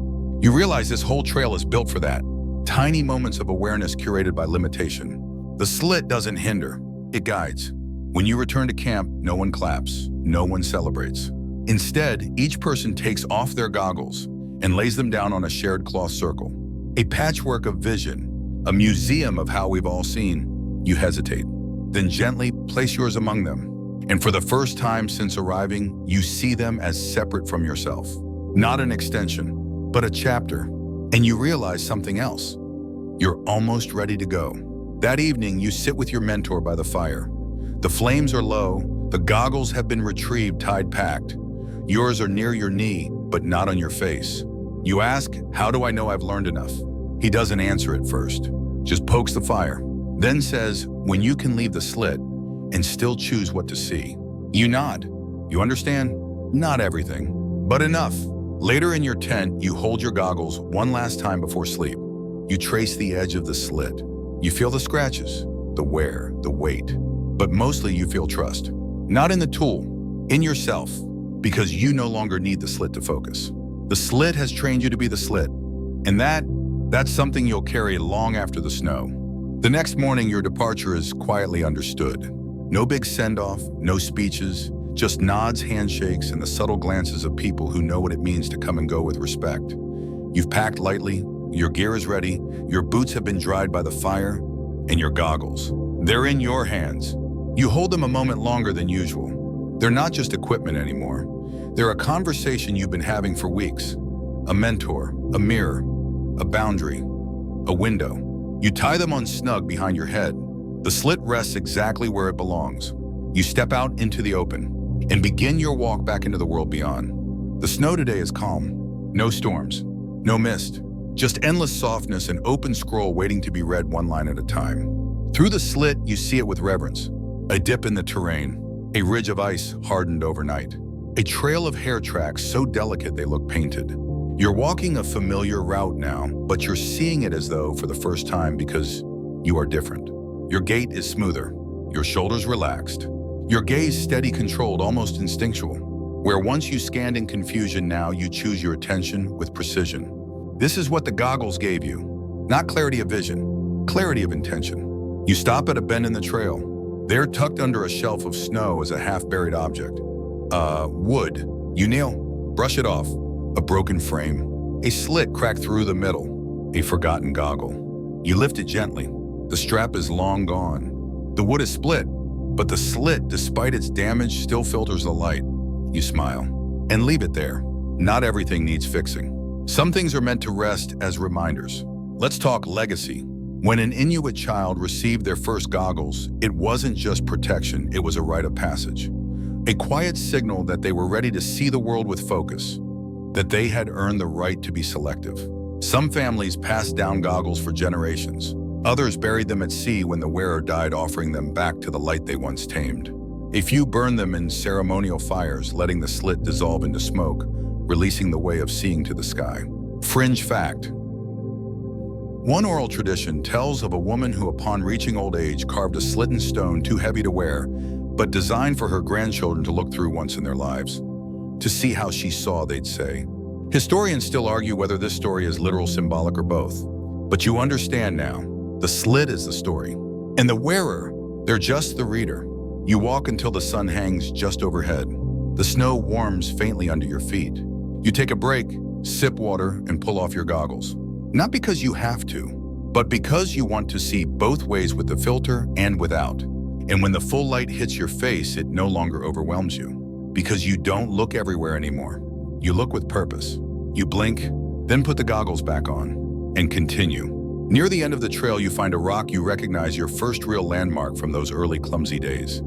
You realize this whole trail is built for that. Tiny moments of awareness curated by limitation. The slit doesn't hinder, it guides. When you return to camp, no one claps, no one celebrates. Instead, each person takes off their goggles and lays them down on a shared cloth circle. A patchwork of vision, a museum of how we've all seen. You hesitate, then gently place yours among them. And for the first time since arriving, you see them as separate from yourself. Not an extension, but a chapter. And you realize something else. You're almost ready to go. That evening, you sit with your mentor by the fire. The flames are low, the goggles have been retrieved, tied, packed. Yours are near your knee, but not on your face. You ask, how do I know I've learned enough? He doesn't answer at first, just pokes the fire, then says, when you can leave the slit and still choose what to see. You nod. You understand? Not everything, but enough. Later in your tent, you hold your goggles one last time before sleep. You trace the edge of the slit. You feel the scratches, the wear, the weight, but mostly you feel trust. Not in the tool, in yourself, because you no longer need the slit to focus. The slit has trained you to be the slit, and that's something you'll carry long after the snow. The next morning, your departure is quietly understood. No big send-off, no speeches, just nods, handshakes, and the subtle glances of people who know what it means to come and go with respect. You've packed lightly, your gear is ready, your boots have been dried by the fire, and your goggles. They're in your hands. You hold them a moment longer than usual. They're not just equipment anymore. They're a conversation you've been having for weeks. A mentor, a mirror, a boundary, a window. You tie them on snug behind your head. The slit rests exactly where it belongs. You step out into the open and begin your walk back into the world beyond. The snow today is calm. No storms, no mist, just endless softness and open scroll waiting to be read one line at a time. Through the slit, you see it with reverence. A dip in the terrain, a ridge of ice hardened overnight, a trail of hair tracks so delicate they look painted. You're walking a familiar route now, but you're seeing it as though for the first time because you are different. Your gait is smoother, your shoulders relaxed, your gaze steady, controlled, almost instinctual. Where once you scanned in confusion, now you choose your attention with precision. This is what the goggles gave you. Not clarity of vision, clarity of intention. You stop at a bend in the trail. There, tucked under a shelf of snow, is a half-buried object. Wood. You kneel, brush it off. A broken frame. A slit cracked through the middle. A forgotten goggle. You lift it gently. The strap is long gone. The wood is split, but the slit, despite its damage, still filters the light. You smile and leave it there. Not everything needs fixing. Some things are meant to rest as reminders. Let's talk legacy. When an Inuit child received their first goggles, it wasn't just protection, it was a rite of passage. A quiet signal that they were ready to see the world with focus, that they had earned the right to be selective. Some families passed down goggles for generations. Others buried them at sea when the wearer died, offering them back to the light they once tamed. A few burned them in ceremonial fires, letting the slit dissolve into smoke, releasing the way of seeing to the sky. Fringe fact. One oral tradition tells of a woman who, upon reaching old age, carved a slit in stone too heavy to wear, but designed for her grandchildren to look through once in their lives. To see how she saw, they'd say. Historians still argue whether this story is literal, symbolic, or both. But you understand now. The slit is the story, and the wearer, they're just the reader. You walk until the sun hangs just overhead. The snow warms faintly under your feet. You take a break, sip water, and pull off your goggles. Not because you have to, but because you want to see both ways, with the filter and without. And when the full light hits your face, it no longer overwhelms you, because you don't look everywhere anymore. You look with purpose. You blink, then put the goggles back on, and continue. Near the end of the trail, you find a rock you recognize, your first real landmark from those early clumsy days.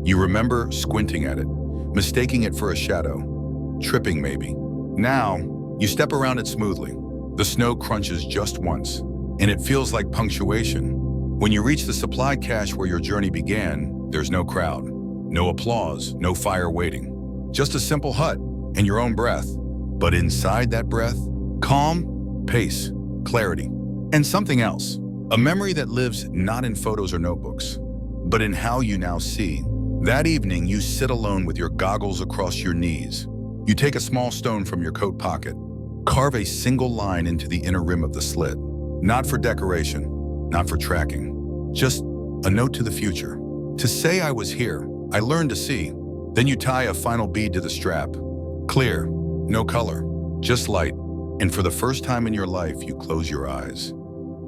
You remember squinting at it, mistaking it for a shadow, tripping maybe. Now, you step around it smoothly. The snow crunches just once, and it feels like punctuation. When you reach the supply cache where your journey began, there's no crowd, no applause, no fire waiting. Just a simple hut and your own breath. But inside that breath, calm, pace, clarity. And something else, a memory that lives not in photos or notebooks, but in how you now see. That evening, you sit alone with your goggles across your knees. You take a small stone from your coat pocket, carve a single line into the inner rim of the slit. Not for decoration, not for tracking, just a note to the future. To say I was here, I learned to see. Then you tie a final bead to the strap. Clear, no color, just light. And for the first time in your life, you close your eyes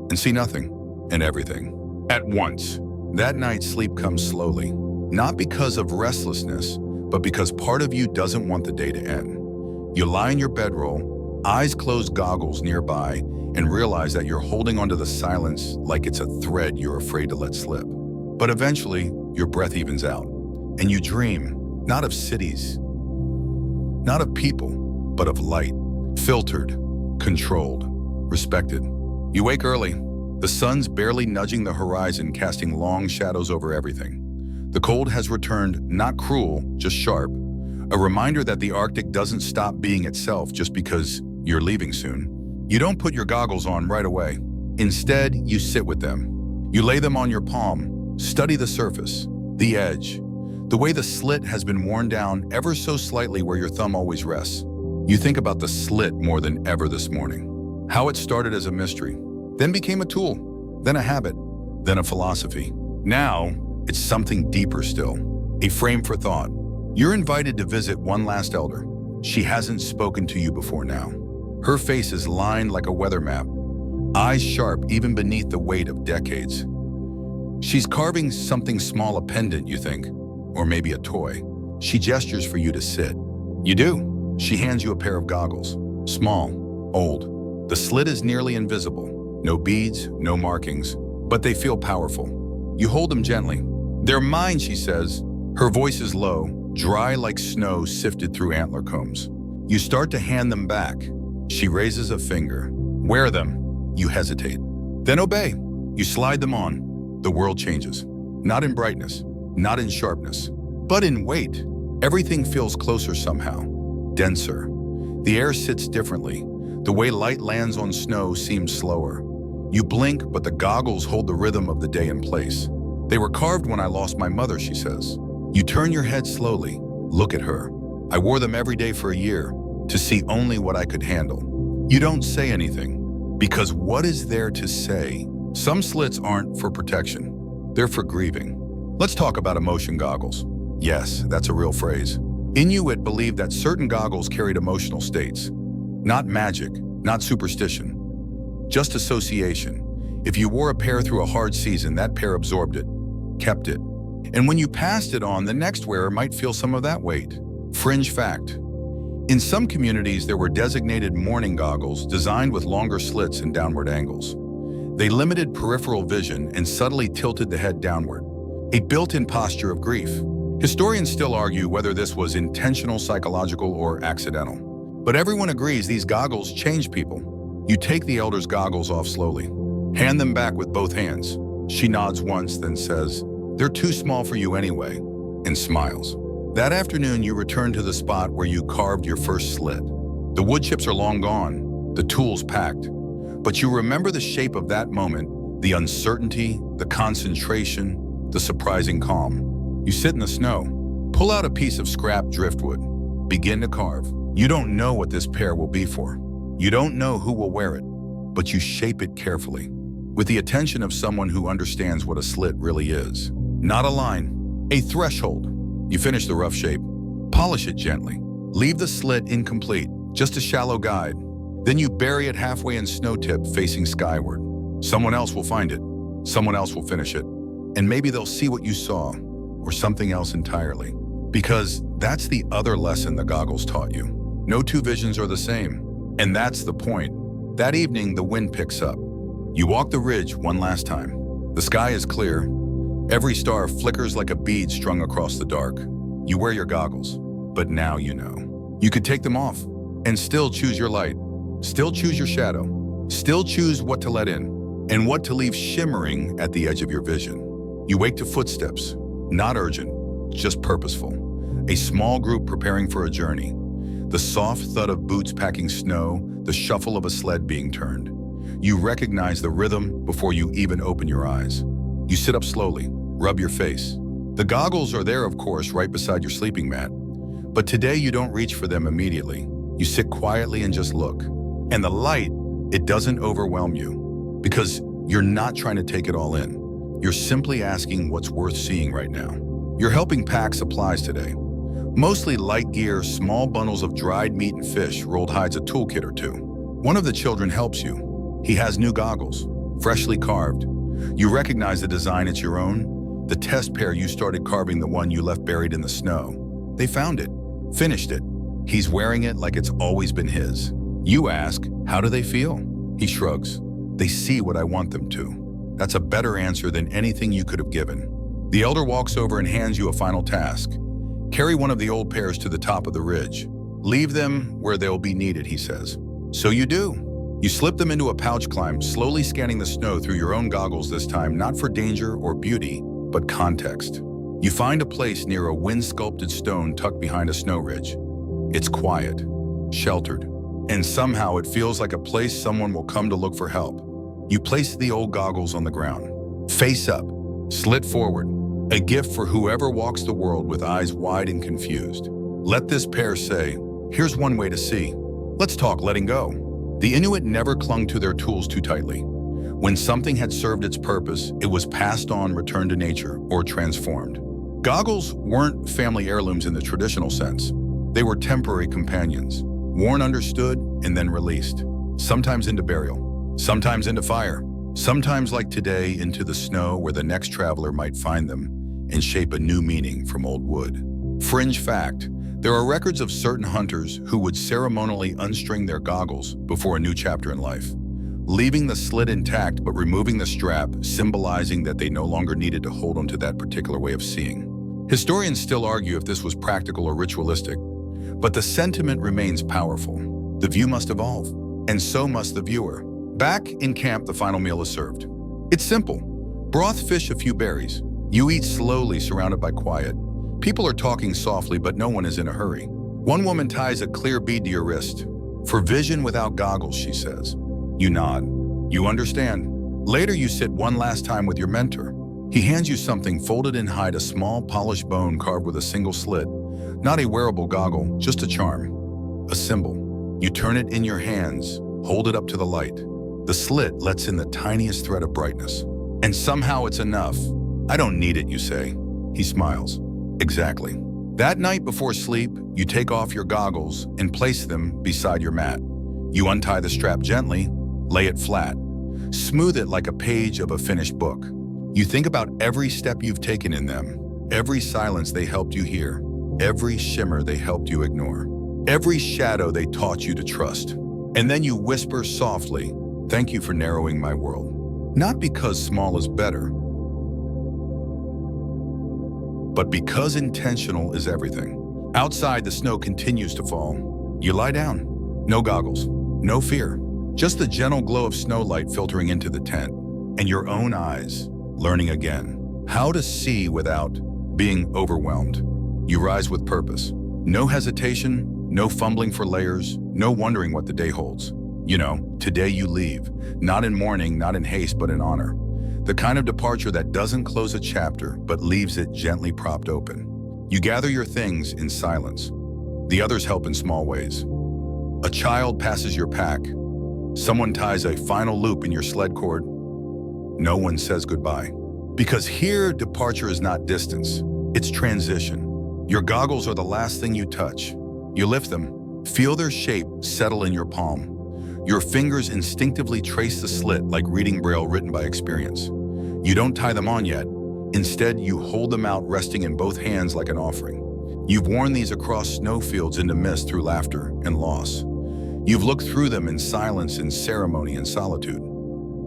and see nothing and everything at once. That night, sleep comes slowly, not because of restlessness, but because part of you doesn't want the day to end. You lie in your bedroll, eyes closed, goggles nearby, and realize that you're holding onto the silence like it's a thread you're afraid to let slip. But eventually, your breath evens out, and you dream, not of cities, Not of people, but of light. Filtered, controlled, respected. You wake early. The sun's barely nudging the horizon, casting long shadows over everything. The cold has returned, not cruel, just sharp. A reminder that the Arctic doesn't stop being itself just because you're leaving soon. You don't put your goggles on right away. Instead, you sit with them. You lay them on your palm, study the surface, the edge, the way the slit has been worn down ever so slightly where your thumb always rests. You think about the slit more than ever this morning. How it started as a mystery, then became a tool, then a habit, then a philosophy. Now, it's something deeper still, a frame for thought. You're invited to visit one last elder. She hasn't spoken to you before now. Her face is lined like a weather map, eyes sharp even beneath the weight of decades. She's carving something small, a pendant, you think, or maybe a toy. She gestures for you to sit. You do. She hands you a pair of goggles, small, old. The slit is nearly invisible, no beads, no markings, but they feel powerful. You hold them gently. They're mine, she says. Her voice is low, dry like snow sifted through antler combs. You start to hand them back. She raises a finger. Wear them. You hesitate. Then obey. You slide them on. The world changes. Not in brightness, not in sharpness, but in weight. Everything feels closer somehow, denser. The air sits differently. The way light lands on snow seems slower. You blink, but the goggles hold the rhythm of the day in place. They were carved when I lost my mother, she says. You turn your head slowly. Look at her. I wore them every day for a year to see only what I could handle. You don't say anything, because what is there to say? Some slits aren't for protection. They're for grieving. Let's talk about emotion goggles. Yes, that's a real phrase. Inuit believed that certain goggles carried emotional states. Not magic, not superstition, just association. If you wore a pair through a hard season, that pair absorbed it, kept it. And when you passed it on, the next wearer might feel some of that weight. Fringe fact. In some communities, there were designated mourning goggles designed with longer slits and downward angles. They limited peripheral vision and subtly tilted the head downward, a built-in posture of grief. Historians still argue whether this was intentional, psychological, or accidental. But everyone agrees these goggles change people. You take the elder's goggles off slowly. Hand them back with both hands. She nods once, then says, "They're too small for you anyway," and smiles. That afternoon, you return to the spot where you carved your first slit. The wood chips are long gone, the tools packed. But you remember the shape of that moment, the uncertainty, the concentration, the surprising calm. You sit in the snow, pull out a piece of scrap driftwood, begin to carve. You don't know what this pair will be for. You don't know who will wear it, but you shape it carefully, with the attention of someone who understands what a slit really is. Not a line, a threshold. You finish the rough shape, polish it gently. Leave the slit incomplete, just a shallow guide. Then you bury it halfway in snow tip facing skyward. Someone else will find it, someone else will finish it, and maybe they'll see what you saw, or something else entirely. Because that's the other lesson the goggles taught you. No two visions are the same, and that's the point. That evening, the wind picks up. You walk the ridge one last time. The sky is clear. Every star flickers like a bead strung across the dark. You wear your goggles, but now you know. You could take them off and still choose your light, still choose your shadow, still choose what to let in and what to leave shimmering at the edge of your vision. You wake to footsteps, not urgent, just purposeful. A small group preparing for a journey. The soft thud of boots packing snow, the shuffle of a sled being turned. You recognize the rhythm before you even open your eyes. You sit up slowly, rub your face. The goggles are there, of course, right beside your sleeping mat. But today you don't reach for them immediately. You sit quietly and just look. And the light, it doesn't overwhelm you because you're not trying to take it all in. You're simply asking what's worth seeing right now. You're helping pack supplies today. Mostly light gear, small bundles of dried meat and fish, rolled hides, a toolkit or two. One of the children helps you. He has new goggles, freshly carved. You recognize the design, it's your own. The test pair you started carving, the one you left buried in the snow. They found it, finished it. He's wearing it like it's always been his. You ask, how do they feel? He shrugs. They see what I want them to. That's a better answer than anything you could have given. The elder walks over and hands you a final task. Carry one of the old pairs to the top of the ridge. Leave them where they'll be needed, he says. So you do. You slip them into a pouch climb, slowly scanning the snow through your own goggles this time, not for danger or beauty, but context. You find a place near a wind-sculpted stone tucked behind a snow ridge. It's quiet, sheltered, and somehow it feels like a place someone will come to look for help. You place the old goggles on the ground. Face up, slit forward, a gift for whoever walks the world with eyes wide and confused. Let this pair say, here's one way to see. Let's talk letting go. The Inuit never clung to their tools too tightly. When something had served its purpose, it was passed on, returned to nature, or transformed. Goggles weren't family heirlooms in the traditional sense. They were temporary companions, worn understood and then released, sometimes into burial, sometimes into fire, sometimes like today into the snow where the next traveler might find them and shape a new meaning from old wood. Fringe fact, there are records of certain hunters who would ceremonially unstring their goggles before a new chapter in life, leaving the slit intact but removing the strap, symbolizing that they no longer needed to hold onto that particular way of seeing. Historians still argue if this was practical or ritualistic, but the sentiment remains powerful. The view must evolve, and so must the viewer. Back in camp, the final meal is served. It's simple. Broth, fish, a few berries. You eat slowly, surrounded by quiet. People are talking softly, but no one is in a hurry. One woman ties a clear bead to your wrist. For vision without goggles, she says. You nod. You understand. Later, you sit one last time with your mentor. He hands you something folded in hide, a small polished bone carved with a single slit. Not a wearable goggle, just a charm. A symbol. You turn it in your hands, hold it up to the light. The slit lets in the tiniest thread of brightness. And somehow it's enough. I don't need it, you say. He smiles. Exactly. That night before sleep, you take off your goggles and place them beside your mat. You untie the strap gently, lay it flat, smooth it like a page of a finished book. You think about every step you've taken in them, every silence they helped you hear, every shimmer they helped you ignore, every shadow they taught you to trust. And then you whisper softly, thank you for narrowing my world. Not because small is better, but because intentional is everything. Outside, the snow continues to fall. You lie down. No goggles, no fear. Just the gentle glow of snowlight filtering into the tent, and your own eyes learning again how to see without being overwhelmed. You rise with purpose. No hesitation, no fumbling for layers, no wondering what the day holds. You know, today you leave, not in mourning, not in haste, but in honor. The kind of departure that doesn't close a chapter, but leaves it gently propped open. You gather your things in silence. The others help in small ways. A child passes your pack. Someone ties a final loop in your sled cord. No one says goodbye. Because here, departure is not distance, it's transition. Your goggles are the last thing you touch. You lift them, feel their shape settle in your palm. Your fingers instinctively trace the slit like reading Braille written by experience. You don't tie them on yet. Instead, you hold them out resting in both hands like an offering. You've worn these across snowfields into mist through laughter and loss. You've looked through them in silence, in ceremony, and solitude.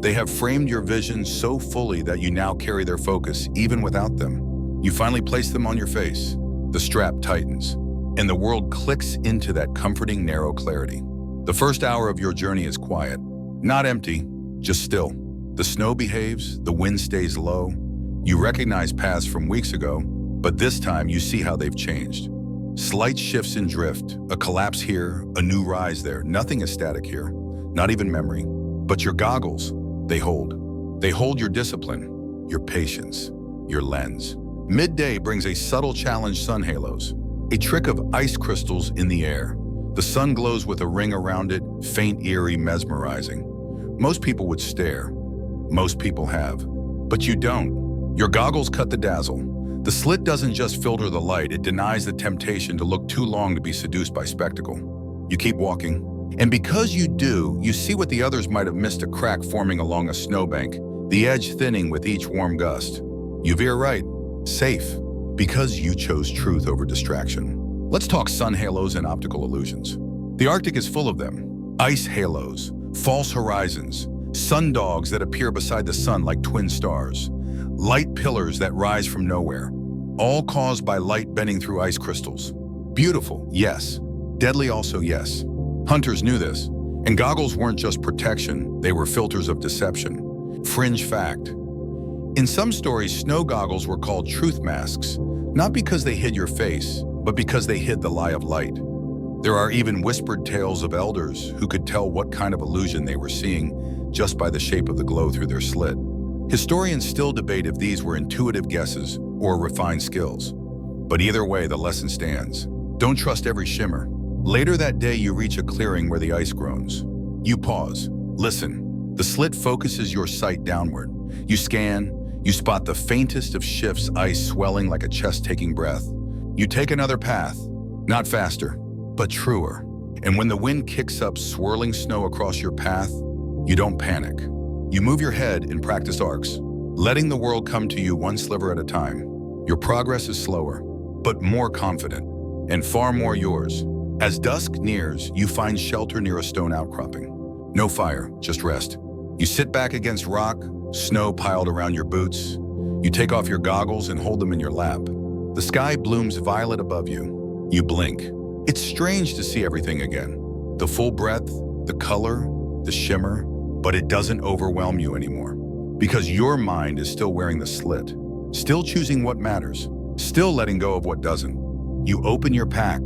They have framed your vision so fully that you now carry their focus even without them. You finally place them on your face. The strap tightens, and the world clicks into that comforting, narrow clarity. The first hour of your journey is quiet, not empty, just still. The snow behaves, the wind stays low. You recognize paths from weeks ago, but this time you see how they've changed. Slight shifts in drift, a collapse here, a new rise there. Nothing is static here, not even memory. But your goggles, they hold. They hold your discipline, your patience, your lens. Midday brings a subtle challenge: sun halos, a trick of ice crystals in the air. The sun glows with a ring around it, faint, eerie, mesmerizing. Most people would stare. Most people have. But you don't. Your goggles cut the dazzle. The slit doesn't just filter the light, it denies the temptation to look too long to be seduced by spectacle. You keep walking. And because you do, you see what the others might have missed: a crack forming along a snowbank, the edge thinning with each warm gust. You veer right, safe, because you chose truth over distraction. Let's talk sun halos and optical illusions. The Arctic is full of them. Ice halos, false horizons, sundogs that appear beside the sun like twin stars, light pillars that rise from nowhere, all caused by light bending through ice crystals. Beautiful, yes. Deadly also, yes. Hunters knew this, and goggles weren't just protection, they were filters of deception. Fringe fact. In some stories, snow goggles were called truth masks, not because they hid your face, but because they hid the lie of light. There are even whispered tales of elders who could tell what kind of illusion they were seeing just by the shape of the glow through their slit. Historians still debate if these were intuitive guesses or refined skills. But either way, the lesson stands. Don't trust every shimmer. Later that day, you reach a clearing where the ice groans. You pause. Listen. The slit focuses your sight downward. You scan. You spot the faintest of shifts, ice swelling like a chest-taking breath. You take another path. Not faster, but truer. And when the wind kicks up swirling snow across your path, you don't panic. You move your head in practice arcs, letting the world come to you one sliver at a time. Your progress is slower, but more confident, and far more yours. As dusk nears, you find shelter near a stone outcropping. No fire, just rest. You sit back against rock, snow piled around your boots. You take off your goggles and hold them in your lap. The sky blooms violet above you. You blink. It's strange to see everything again. The full breadth, the color, the shimmer, but it doesn't overwhelm you anymore. Because your mind is still wearing the slit, still choosing what matters, still letting go of what doesn't. You open your pack,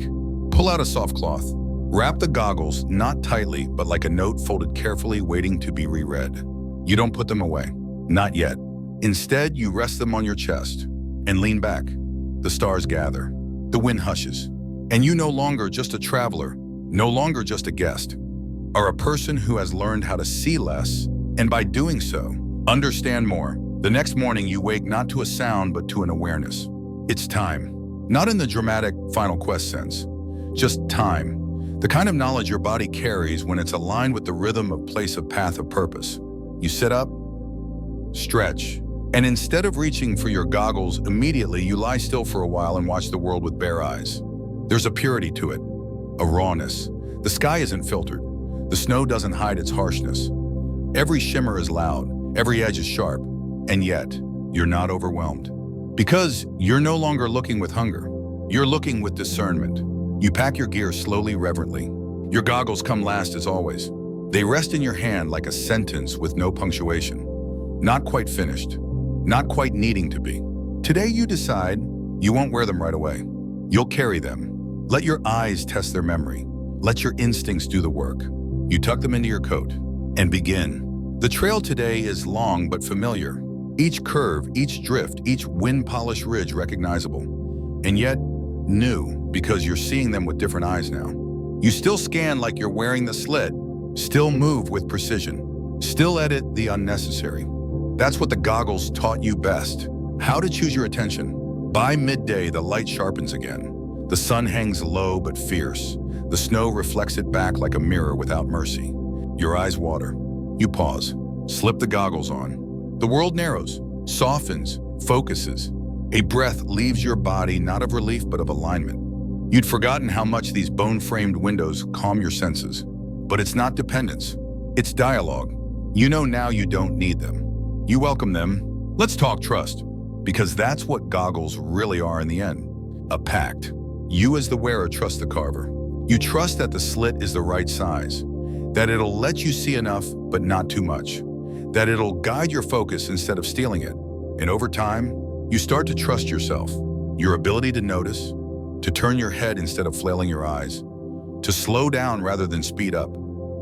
pull out a soft cloth, wrap the goggles, not tightly, but like a note folded carefully, waiting to be reread. You don't put them away, not yet. Instead, you rest them on your chest and lean back. The stars gather, the wind hushes, and you no longer just a traveler, no longer just a guest, are a person who has learned how to see less, and by doing so, understand more. The next morning, you wake not to a sound, but to an awareness. It's time. Not in the dramatic Final Quest sense, just time. The kind of knowledge your body carries when it's aligned with the rhythm of place of path of purpose. You sit up, stretch, and instead of reaching for your goggles immediately, you lie still for a while and watch the world with bare eyes. There's a purity to it, a rawness. The sky isn't filtered. The snow doesn't hide its harshness. Every shimmer is loud, every edge is sharp, and yet you're not overwhelmed. Because you're no longer looking with hunger, you're looking with discernment. You pack your gear slowly, reverently. Your goggles come last as always. They rest in your hand like a sentence with no punctuation. Not quite finished, not quite needing to be. Today you decide you won't wear them right away. You'll carry them. Let your eyes test their memory. Let your instincts do the work. You tuck them into your coat and begin. The trail today is long but familiar. Each curve, each drift, each wind-polished ridge recognizable. And yet, new, because you're seeing them with different eyes now. You still scan like you're wearing the slit, still move with precision, still edit the unnecessary. That's what the goggles taught you best. How to choose your attention. By midday, the light sharpens again. The sun hangs low but fierce. The snow reflects it back like a mirror without mercy. Your eyes water. You pause. Slip the goggles on. The world narrows, softens, focuses. A breath leaves your body, not of relief but of alignment. You'd forgotten how much these bone-framed windows calm your senses. But it's not dependence. It's dialogue. You know now you don't need them. You welcome them. Let's talk trust. Because that's what goggles really are in the end. A pact. You as the wearer trust the carver. You trust that the slit is the right size, that it'll let you see enough but not too much, that it'll guide your focus instead of stealing it. And over time, you start to trust yourself, your ability to notice, to turn your head instead of flailing your eyes, to slow down rather than speed up,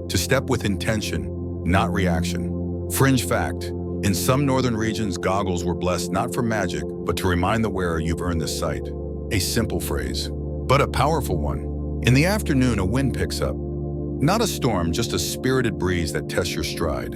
to step with intention, not reaction. Fringe fact, in some northern regions, goggles were blessed not for magic, but to remind the wearer you've earned this sight. A simple phrase, but a powerful one. In the afternoon, a wind picks up. Not a storm, just a spirited breeze that tests your stride.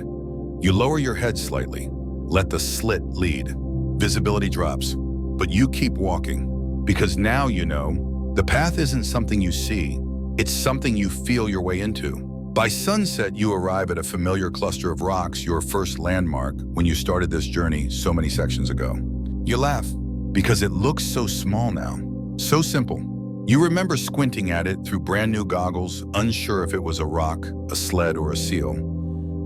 You lower your head slightly, let the slit lead. Visibility drops, but you keep walking. Because now you know, the path isn't something you see, it's something you feel your way into. By sunset, you arrive at a familiar cluster of rocks, your first landmark when you started this journey so many sections ago. You laugh, because it looks so small now, so simple. You remember squinting at it through brand new goggles, unsure if it was a rock, a sled, or a seal.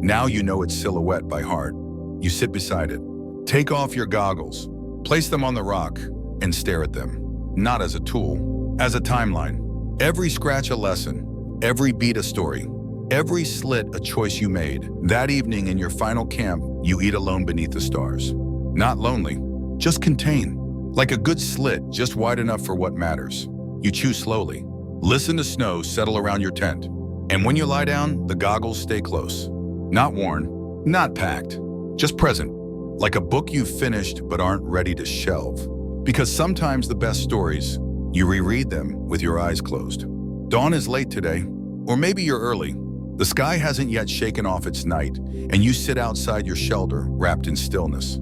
Now you know its silhouette by heart. You sit beside it. Take off your goggles, place them on the rock, and stare at them. Not as a tool, as a timeline. Every scratch a lesson, every beat a story, every slit a choice you made. That evening in your final camp, you eat alone beneath the stars. Not lonely, just contained. Like a good slit, just wide enough for what matters. You chew slowly. Listen to snow settle around your tent. And when you lie down, the goggles stay close. Not worn, not packed, just present. Like a book you've finished but aren't ready to shelve. Because sometimes the best stories, you reread them with your eyes closed. Dawn is late today, or maybe you're early. The sky hasn't yet shaken off its night, and you sit outside your shelter, wrapped in stillness.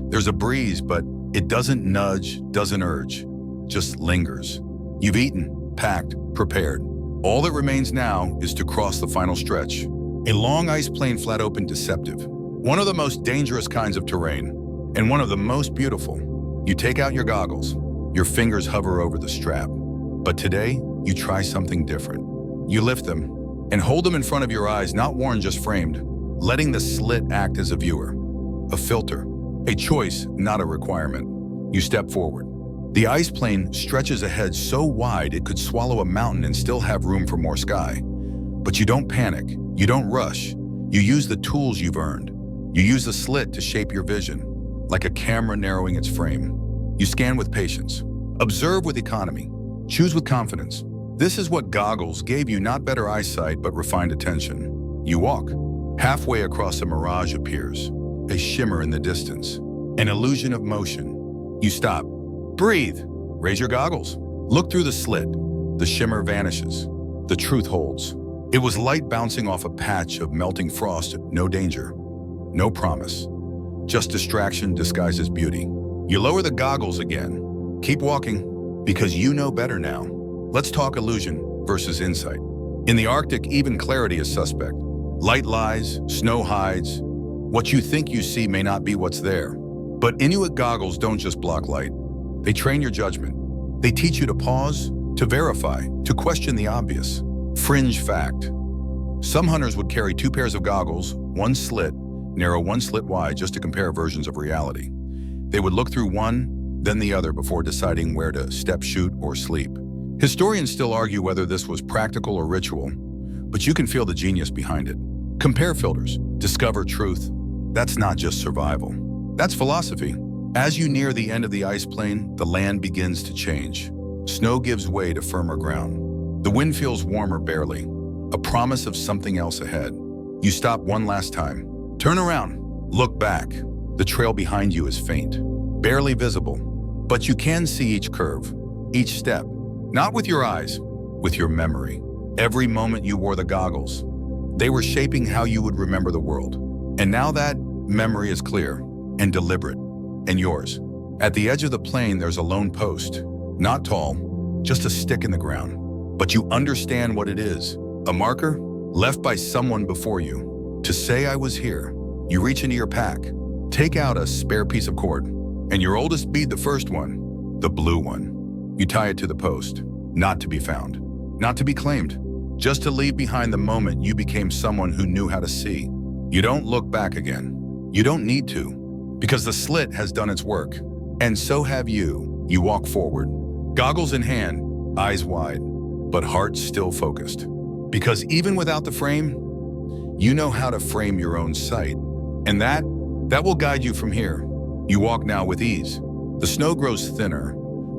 There's a breeze, but it doesn't nudge, doesn't urge, just lingers. You've eaten, packed, prepared. All that remains now is to cross the final stretch. A long ice plain, flat open, deceptive. One of the most dangerous kinds of terrain, and one of the most beautiful. You take out your goggles. Your fingers hover over the strap. But today, you try something different. You lift them and hold them in front of your eyes, not worn, just framed, letting the slit act as a viewer, a filter, a choice, not a requirement. You step forward. The ice plane stretches ahead so wide it could swallow a mountain and still have room for more sky. But you don't panic. You don't rush. You use the tools you've earned. You use the slit to shape your vision, like a camera narrowing its frame. You scan with patience. Observe with economy. Choose with confidence. This is what goggles gave you, not better eyesight, but refined attention. You walk. Halfway across, a mirage appears, a shimmer in the distance, an illusion of motion. You stop. Breathe. Raise your goggles. Look through the slit. The shimmer vanishes. The truth holds. It was light bouncing off a patch of melting frost. No danger. No promise. Just distraction disguised as beauty. You lower the goggles again. Keep walking, because you know better now. Let's talk illusion versus insight. In the Arctic, even clarity is suspect. Light lies, snow hides. What you think you see may not be what's there. But Inuit goggles don't just block light. They train your judgment. They teach you to pause, to verify, to question the obvious. Fringe fact. Some hunters would carry 2 pairs of goggles, one slit, narrow, one slit wide, just to compare versions of reality. They would look through one, then the other before deciding where to step, shoot, or sleep. Historians still argue whether this was practical or ritual, but you can feel the genius behind it. Compare filters, discover truth. That's not just survival. That's philosophy. As you near the end of the ice plain, the land begins to change. Snow gives way to firmer ground. The wind feels warmer barely, a promise of something else ahead. You stop one last time. Turn around. Look back. The trail behind you is faint, barely visible, but you can see each curve, each step, not with your eyes, with your memory. Every moment you wore the goggles, they were shaping how you would remember the world. And now that memory is clear and deliberate and yours. At the edge of the plain, there's a lone post, not tall, just a stick in the ground. But you understand what it is, a marker left by someone before you. To say I was here, you reach into your pack, take out a spare piece of cord, and your oldest bead, the first one, the blue one. You tie it to the post, not to be found, not to be claimed, just to leave behind the moment you became someone who knew how to see. You don't look back again. You don't need to, because the slit has done its work. And so have you. You walk forward, goggles in hand, eyes wide, but heart still focused. Because even without the frame, you know how to frame your own sight. And that will guide you from here. You walk now with ease. The snow grows thinner.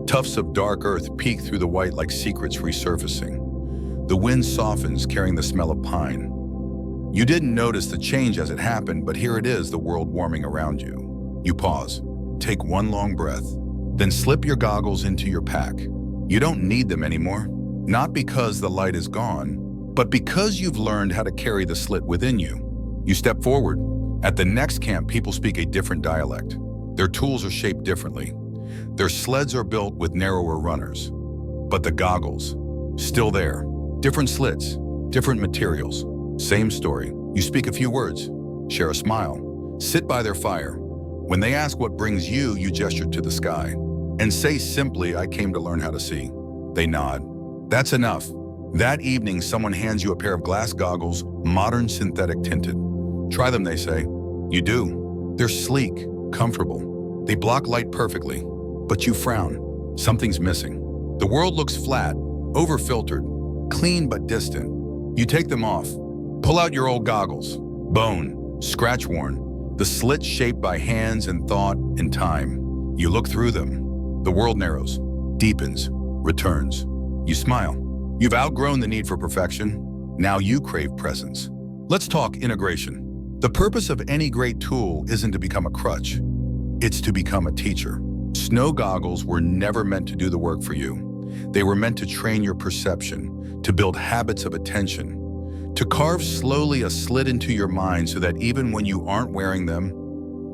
Tufts of dark earth peek through the white like secrets resurfacing. The wind softens, carrying the smell of pine. You didn't notice the change as it happened, but here it is, the world warming around you. You pause, take one long breath, then slip your goggles into your pack. You don't need them anymore, not because the light is gone, but because you've learned how to carry the slit within you. You step forward. At the next camp, people speak a different dialect. Their tools are shaped differently. Their sleds are built with narrower runners. But the goggles, still there. Different slits, different materials, same story. You speak a few words, share a smile, sit by their fire. When they ask what brings you, you gesture to the sky and say simply, I came to learn how to see. They nod. That's enough. That evening, someone hands you a pair of glass goggles, modern, synthetic tinted. Try them, they say. You do. They're sleek, comfortable. They block light perfectly, but you frown. Something's missing. The world looks flat, over-filtered, clean but distant. You take them off, pull out your old goggles, bone, scratch-worn, the slits shaped by hands and thought and time. You look through them. The world narrows, deepens, returns. You smile. You've outgrown the need for perfection. Now you crave presence. Let's talk integration. The purpose of any great tool isn't to become a crutch. It's to become a teacher. Snow goggles were never meant to do the work for you. They were meant to train your perception, to build habits of attention, to carve slowly a slit into your mind so that even when you aren't wearing them,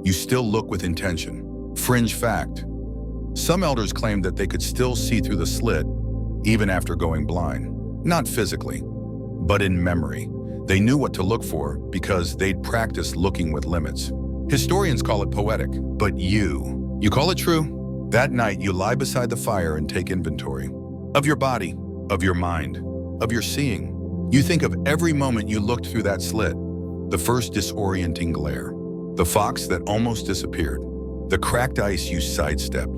you still look with intention. Fringe fact: some elders claimed that they could still see through the slit even after going blind. Not physically, but in memory. They knew what to look for because they'd practiced looking with limits. Historians call it poetic, but you call it true? That night, you lie beside the fire and take inventory of your body, of your mind, of your seeing. You think of every moment you looked through that slit, the first disorienting glare, the fox that almost disappeared, the cracked ice you sidestepped,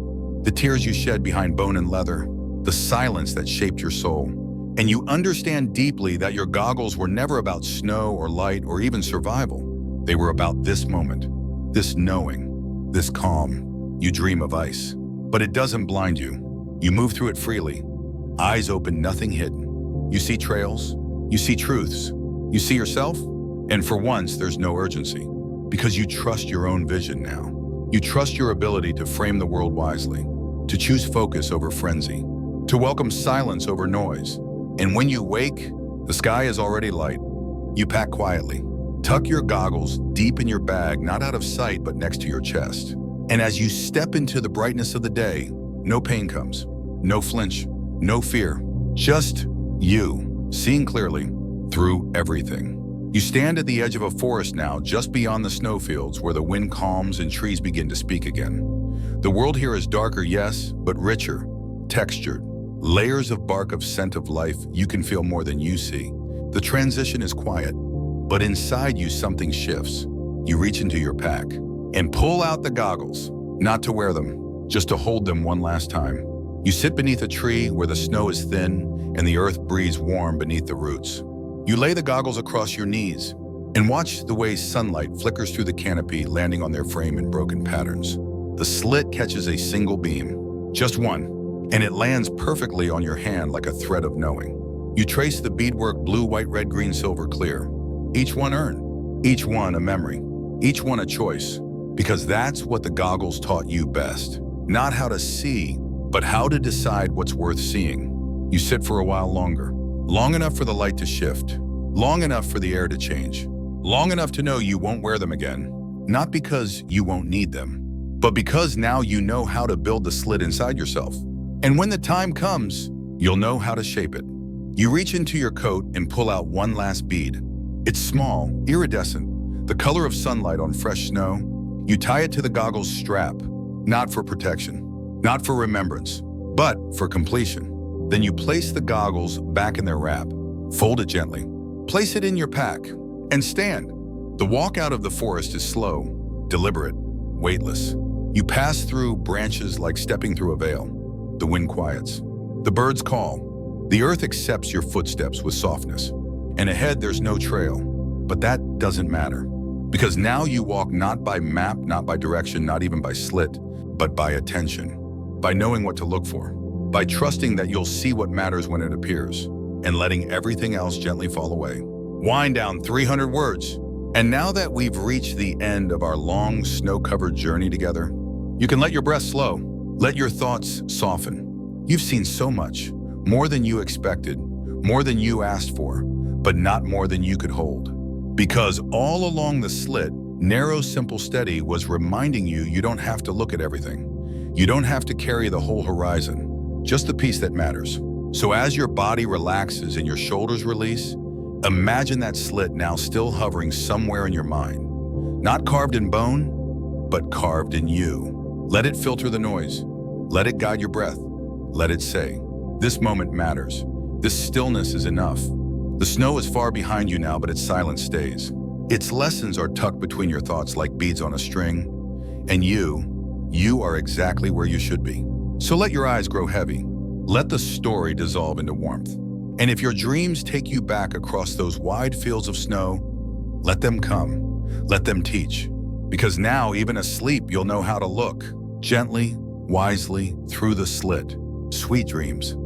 the tears you shed behind bone and leather, the silence that shaped your soul. And you understand deeply that your goggles were never about snow or light or even survival. They were about this moment, this knowing, this calm. You dream of ice, but it doesn't blind you. You move through it freely, eyes open, nothing hidden. You see trails, you see truths, you see yourself, and for once there's no urgency, because you trust your own vision now. You trust your ability to frame the world wisely, to choose focus over frenzy, to welcome silence over noise. And when you wake, the sky is already light. You pack quietly. Tuck your goggles deep in your bag, not out of sight, but next to your chest. And as you step into the brightness of the day, no pain comes, no flinch, no fear, just you, seeing clearly through everything. You stand at the edge of a forest now, just beyond the snowfields, where the wind calms and trees begin to speak again. The world here is darker, yes, but richer, textured. Layers of bark of scent of life you can feel more than you see. The transition is quiet, but inside you something shifts. You reach into your pack and pull out the goggles, not to wear them, just to hold them one last time. You sit beneath a tree where the snow is thin and the earth breathes warm beneath the roots. You lay the goggles across your knees and watch the way sunlight flickers through the canopy, landing on their frame in broken patterns. The slit catches a single beam, just one, and it lands perfectly on your hand like a thread of knowing. You trace the beadwork blue, white, red, green, silver, clear. Each one earned, each one a memory, each one a choice, because that's what the goggles taught you best. Not how to see, but how to decide what's worth seeing. You sit for a while longer, long enough for the light to shift, long enough for the air to change, long enough to know you won't wear them again, not because you won't need them, but because now you know how to build the slit inside yourself. And when the time comes, you'll know how to shape it. You reach into your coat and pull out one last bead. It's small, iridescent, the color of sunlight on fresh snow. You tie it to the goggles strap, not for protection, not for remembrance, but for completion. Then you place the goggles back in their wrap, fold it gently, place it in your pack, and stand. The walk out of the forest is slow, deliberate, weightless. You pass through branches like stepping through a veil. The wind quiets. The birds call. The earth accepts your footsteps with softness. And ahead there's no trail. But that doesn't matter. Because now you walk not by map, not by direction, not even by slit, but by attention. By knowing what to look for. By trusting that you'll see what matters when it appears. And letting everything else gently fall away. Wind down 300 words. And now that we've reached the end of our long, snow-covered journey together, you can let your breath slow. Let your thoughts soften. You've seen so much, more than you expected, more than you asked for, but not more than you could hold. Because all along the slit, narrow, simple, steady was reminding you you don't have to look at everything. You don't have to carry the whole horizon, just the piece that matters. So as your body relaxes and your shoulders release, imagine that slit now still hovering somewhere in your mind. Not carved in bone, but carved in you. Let it filter the noise. Let it guide your breath. Let it say, this moment matters. This stillness is enough. The snow is far behind you now, but its silence stays. Its lessons are tucked between your thoughts like beads on a string. And you are exactly where you should be. So let your eyes grow heavy. Let the story dissolve into warmth. And if your dreams take you back across those wide fields of snow, let them come. Let them teach. Because now, even asleep, you'll know how to look gently, wisely, through the slit. Sweet dreams.